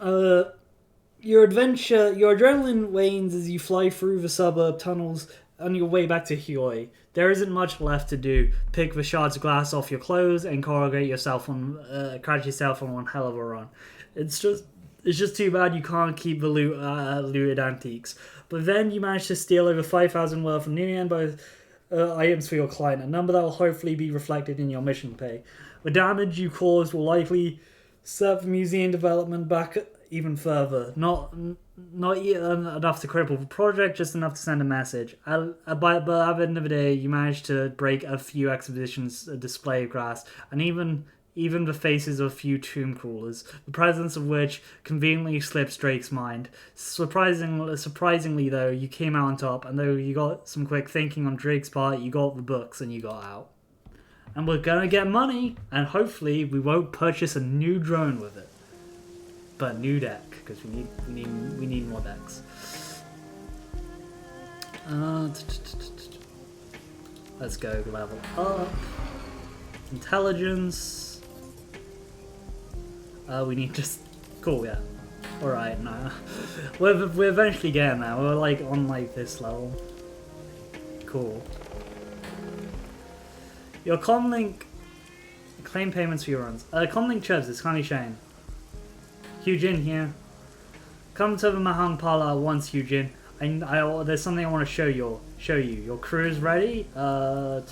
Your adrenaline wanes as you fly through the suburb tunnels on your way back to Hioi. There isn't much left to do. Pick the shards of glass off your clothes and crash yourself on one hell of a run. It's just too bad you can't keep the looted antiques. But then you managed to steal over 5,000 worth of new items for your client, a number that will hopefully be reflected in your mission pay. The damage you caused will likely set the museum development back even further. Not enough to cripple the project, just enough to send a message. But at the end of the day, you managed to break a few exhibitions, a display of glass, and even the faces of a few tomb crawlers, the presence of which conveniently slips Drake's mind. Surprisingly though, you came out on top, and though you got some quick thinking on Drake's part, you got the books and you got out. And we're gonna get money, and hopefully we won't purchase a new drone with it. But new deck, because we need more decks. Let's go level up. Intelligence. We need just cool, yeah. All right, nah. We're eventually getting there. We're like on like this level. Cool. Your comlink claim payments for your runs. Comlink chubs. It's kindly Shane. Hyujin here. Come to the Mahang Parlor at once, Hyujin. There's something I want to show you. Your crew is ready. Your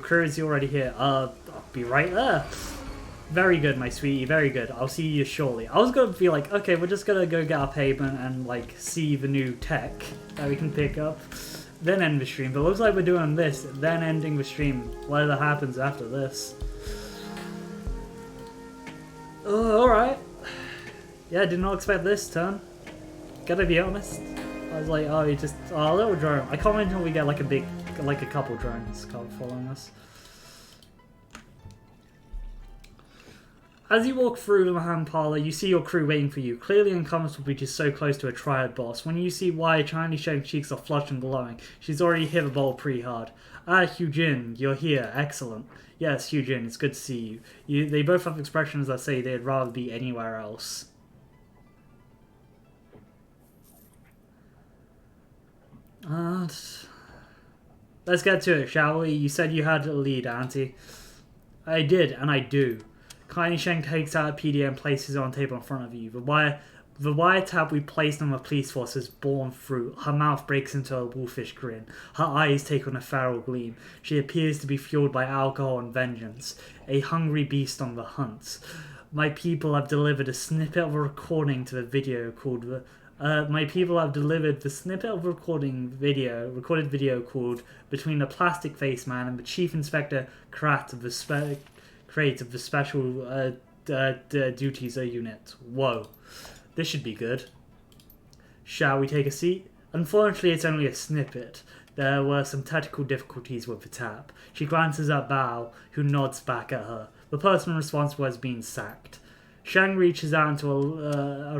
crew is already here. I'll be right there. Very good, my sweetie. Very good. I'll see you shortly. I was gonna be like, okay, we're just gonna go get our payment and like see the new tech that we can pick up, then end the stream. But it looks like we're doing this, then ending the stream. Whatever happens after this. All right. Yeah, I did not expect this turn. Gotta be honest. I was like, oh, you just a little drone. I can't wait until we get like a couple drones following us. As you walk through the Mahang Parlor, you see your crew waiting for you, clearly uncomfortable because so close to a triad boss. When you see why, Chinese Shang's cheeks are flushed and glowing. She's already hit the ball pretty hard. Ah, Hyujin, you're here. Excellent. Yes, Hyujin, it's good to see you. They both have expressions that say they'd rather be anywhere else. Let's get to it, shall we? You said you had a lead, Auntie. I did, and I do. Klein Sheng takes out a PDA and places it on the table in front of you. The wiretap we placed on the police force is borne through. Her mouth breaks into a wolfish grin. Her eyes take on a feral gleam. She appears to be fueled by alcohol and vengeance. A hungry beast on the hunt. My people have delivered a snippet of a recording to the video called... my people have delivered the snippet of recorded video called Between the Plastic Face Man and the Chief Inspector Krat of the Special Duties Unit. Whoa. This should be good. Shall we take a seat? Unfortunately, it's only a snippet. There were some technical difficulties with the tap. She glances at Bao, who nods back at her. The person responsible has been sacked. Shang reaches out a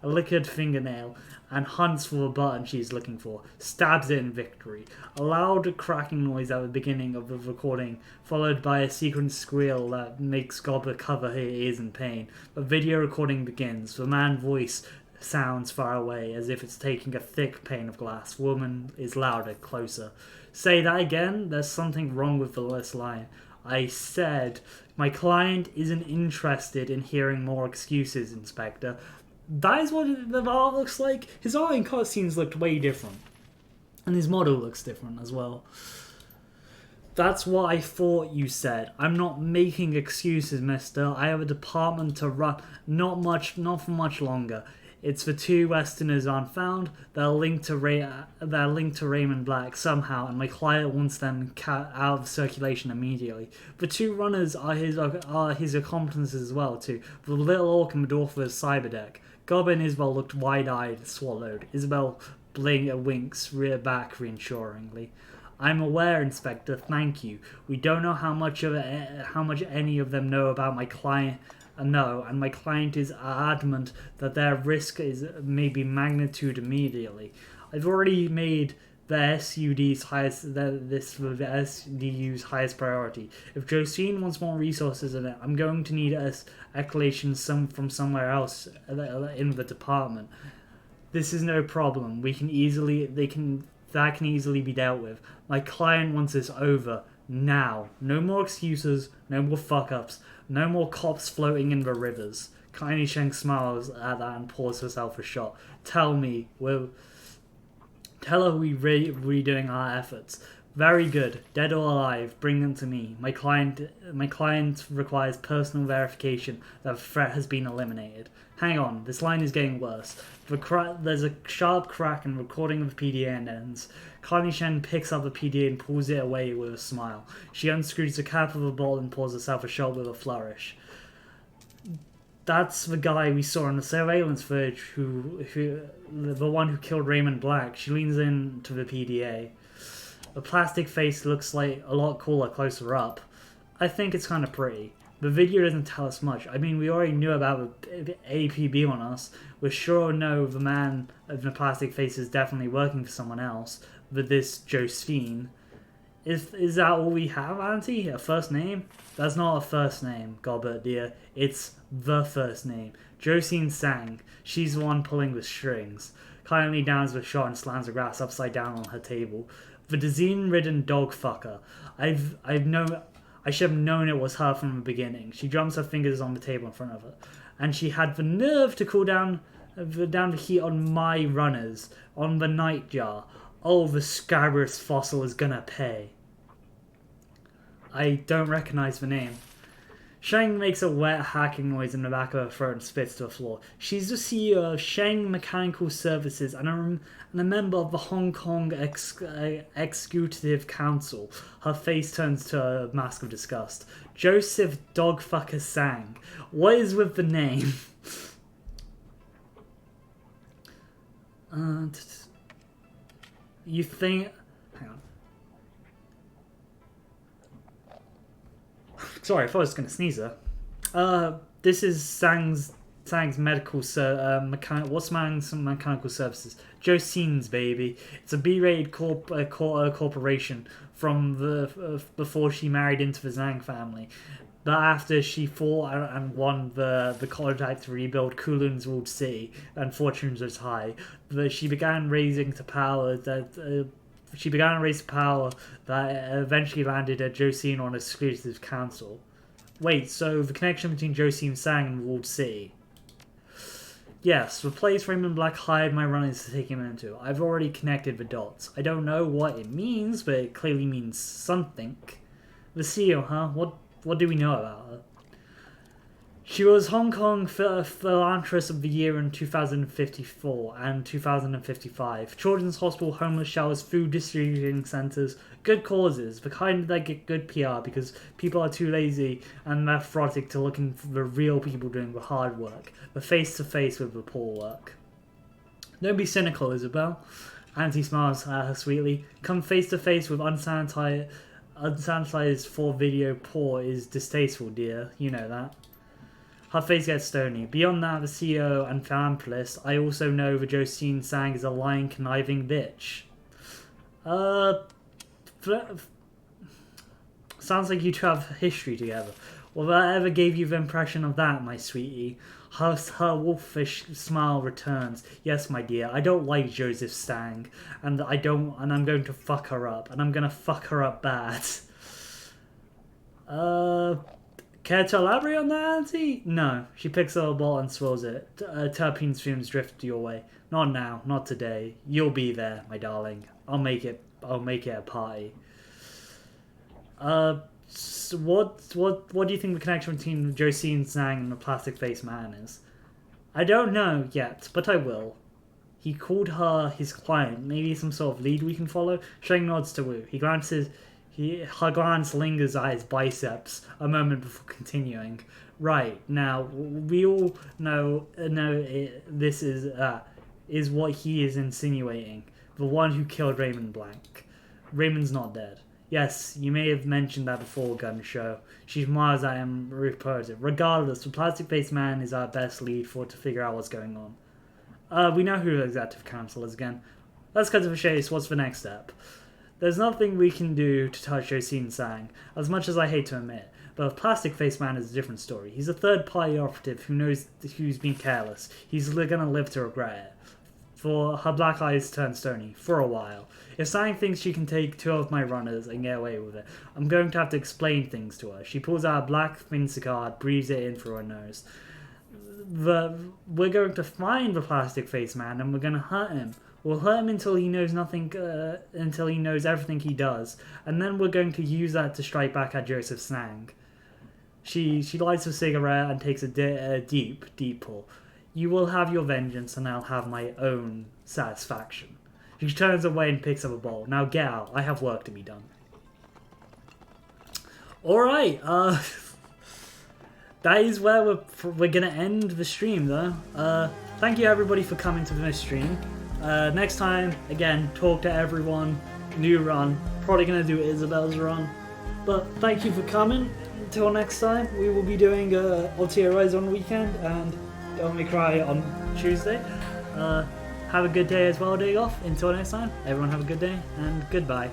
liquid fingernail and hunts for the button she's looking for. Stabs it in victory. A loud cracking noise at the beginning of the recording, followed by a secret squeal that makes Gobbler cover her ears in pain. The video recording begins. The man's voice sounds far away, as if it's taking a thick pane of glass. Woman is louder, closer. Say that again? There's something wrong with the last line. I said, my client isn't interested in hearing more excuses, Inspector. That is what the art looks like. His art in cutscenes looked way different. And his model looks different as well. That's what I thought you said. I'm not making excuses, mister. I have a department to run. Not for much longer. It's the two Westerners aren't found. They're linked to Raymond Black somehow, and my client wants them out of circulation immediately. The two runners are his accomplices as well too. The little orc and Medorfa's cyberdeck. Gob and Isabel looked wide-eyed, swallowed. Isabel winks, rear back reassuringly. I'm aware, Inspector. Thank you. We don't know how much any of them know about my client. No, and my client is adamant that their risk is maybe magnitude immediately. I've already made the SUD's SDU's highest priority. If Josine wants more resources in it, I'm going to need escalation from somewhere else in the department. This is no problem. That can easily be dealt with. My client wants this over now. No more excuses. No more fuck-ups. No more cops floating in the rivers. Kaini Sheng smiles at that and pours herself a shot. Tell her we're redoing our efforts. Very good. Dead or alive, bring them to me. My client requires personal verification that the threat has been eliminated. Hang on, this line is getting worse. There's a sharp crack and recording of the PDA ends. Connie Shen picks up the PDA and pulls it away with a smile. She unscrews the cap of a bolt and pours herself a shot with a flourish. That's the guy we saw in the surveillance footage, the one who killed Raymond Black. She leans into the PDA. The plastic face looks like a lot cooler closer up. I think it's kind of pretty. The video doesn't tell us much. I mean, we already knew about the APB on us. We're sure know the man of the plastic face is definitely working for someone else. But this Josephine. Is that all we have, Auntie? A first name? That's not a first name, Gobert dear. It's the first name. Josephine Sang. She's the one pulling the strings. Kindly downs the shot and slams the glass upside down on her table. The disease-ridden dog fucker. I should have known it was her from the beginning. She drums her fingers on the table in front of her. And she had the nerve to cool down the heat on my runners, on the nightjar. Oh, the scabrous fossil is gonna pay. I don't recognize the name. Sheng makes a wet hacking noise in the back of her throat and spits to the floor. She's the CEO of Sheng Mechanical Services and a member of the Hong Kong Executive Council. Her face turns to a mask of disgust. Joseph Dogfucker Sang. What is with the name? You think... Hang on. Sorry, I thought I was going to sneeze there. This is Sang's medical what's Mang's mechanical services? Josine's, baby. It's a B-rated corporation from before she married into the Zhang family. But after she fought and won the contract to rebuild Kulun's walled city, and fortunes was high, she began raising to power that eventually landed at Josine on a exclusive council. Wait, so the connection between Josine Sang and walled city? Yes, the place Raymond Black hired my runners to take him into. I've already connected the dots. I don't know what it means, but it clearly means something. The CEO, huh? What do we know about her? She was Hong Kong Philanthropist of the Year in 2054 and 2055. Children's Hospital, homeless shelters, food distributing centres, good causes, the kind that get good PR because people are too lazy and nephrotic to look for the real people doing the hard work, the face-to-face with the poor work. Don't be cynical, Isabel. Auntie smiles at her sweetly. Come face-to-face with unsanitized for video poor is distasteful, dear. You know that. Her face gets stony. Beyond that, the CEO and philanthropist, I also know that Josine Sang is a lying, conniving bitch. Sounds like you two have history together. Well, that ever gave you the impression of that, my sweetie? Her wolfish smile returns. Yes, my dear, I don't like Joseph Sang, and I'm going to fuck her up, and I'm gonna fuck her up bad. Care to elaborate on that, Auntie? No. She picks up a ball and swirls it. Terpene's fumes drift your way. Not now, not today. You'll be there, my darling. I'll make it a party. So what do you think the connection between Josine Sang and the plastic face man is? I don't know yet, but I will. He called her his client, maybe some sort of lead we can follow. Sheng nods to Wu. Her glance lingers at his biceps a moment before continuing. Right, now, we all know this is what he is insinuating. The one who killed Raymond Blank. Raymond's not dead. Yes, you may have mentioned that before, Gun Show. She smiles at him, reported. Regardless, the plastic-faced man is our best lead to figure out what's going on. We know who the Executive Council is again. Let's cut to the chase. What's the next step? There's nothing we can do to touch Josine Sang, as much as I hate to admit. But the plastic-faced man is a different story. He's a third-party operative who knows who's been careless. He's gonna live to regret it. For her black eyes turn stony, for a while. If Sang thinks she can take 2 of my runners and get away with it, I'm going to have to explain things to her. She pulls out a black thin cigar, breathes it in through her nose. We're going to find the plastic-faced man and we're going to hurt him. We'll hurt him until he knows nothing, until he knows everything he does, and then we're going to use that to strike back at Joseph Sang. She lights a cigarette and takes a deep pull. You will have your vengeance and I'll have my own satisfaction. She turns away and picks up a bowl. Now get out. I have work to be done. Alright, that is where we're going to end the stream though. Thank you everybody for coming to this stream. Next time, again, talk to everyone. New run. Probably going to do Isabel's run. But thank you for coming. Until next time, we will be doing Ulterior Rise on the weekend and Don't Make Me Cry on Tuesday. Have a good day as well, day off. Until next time, everyone have a good day and goodbye.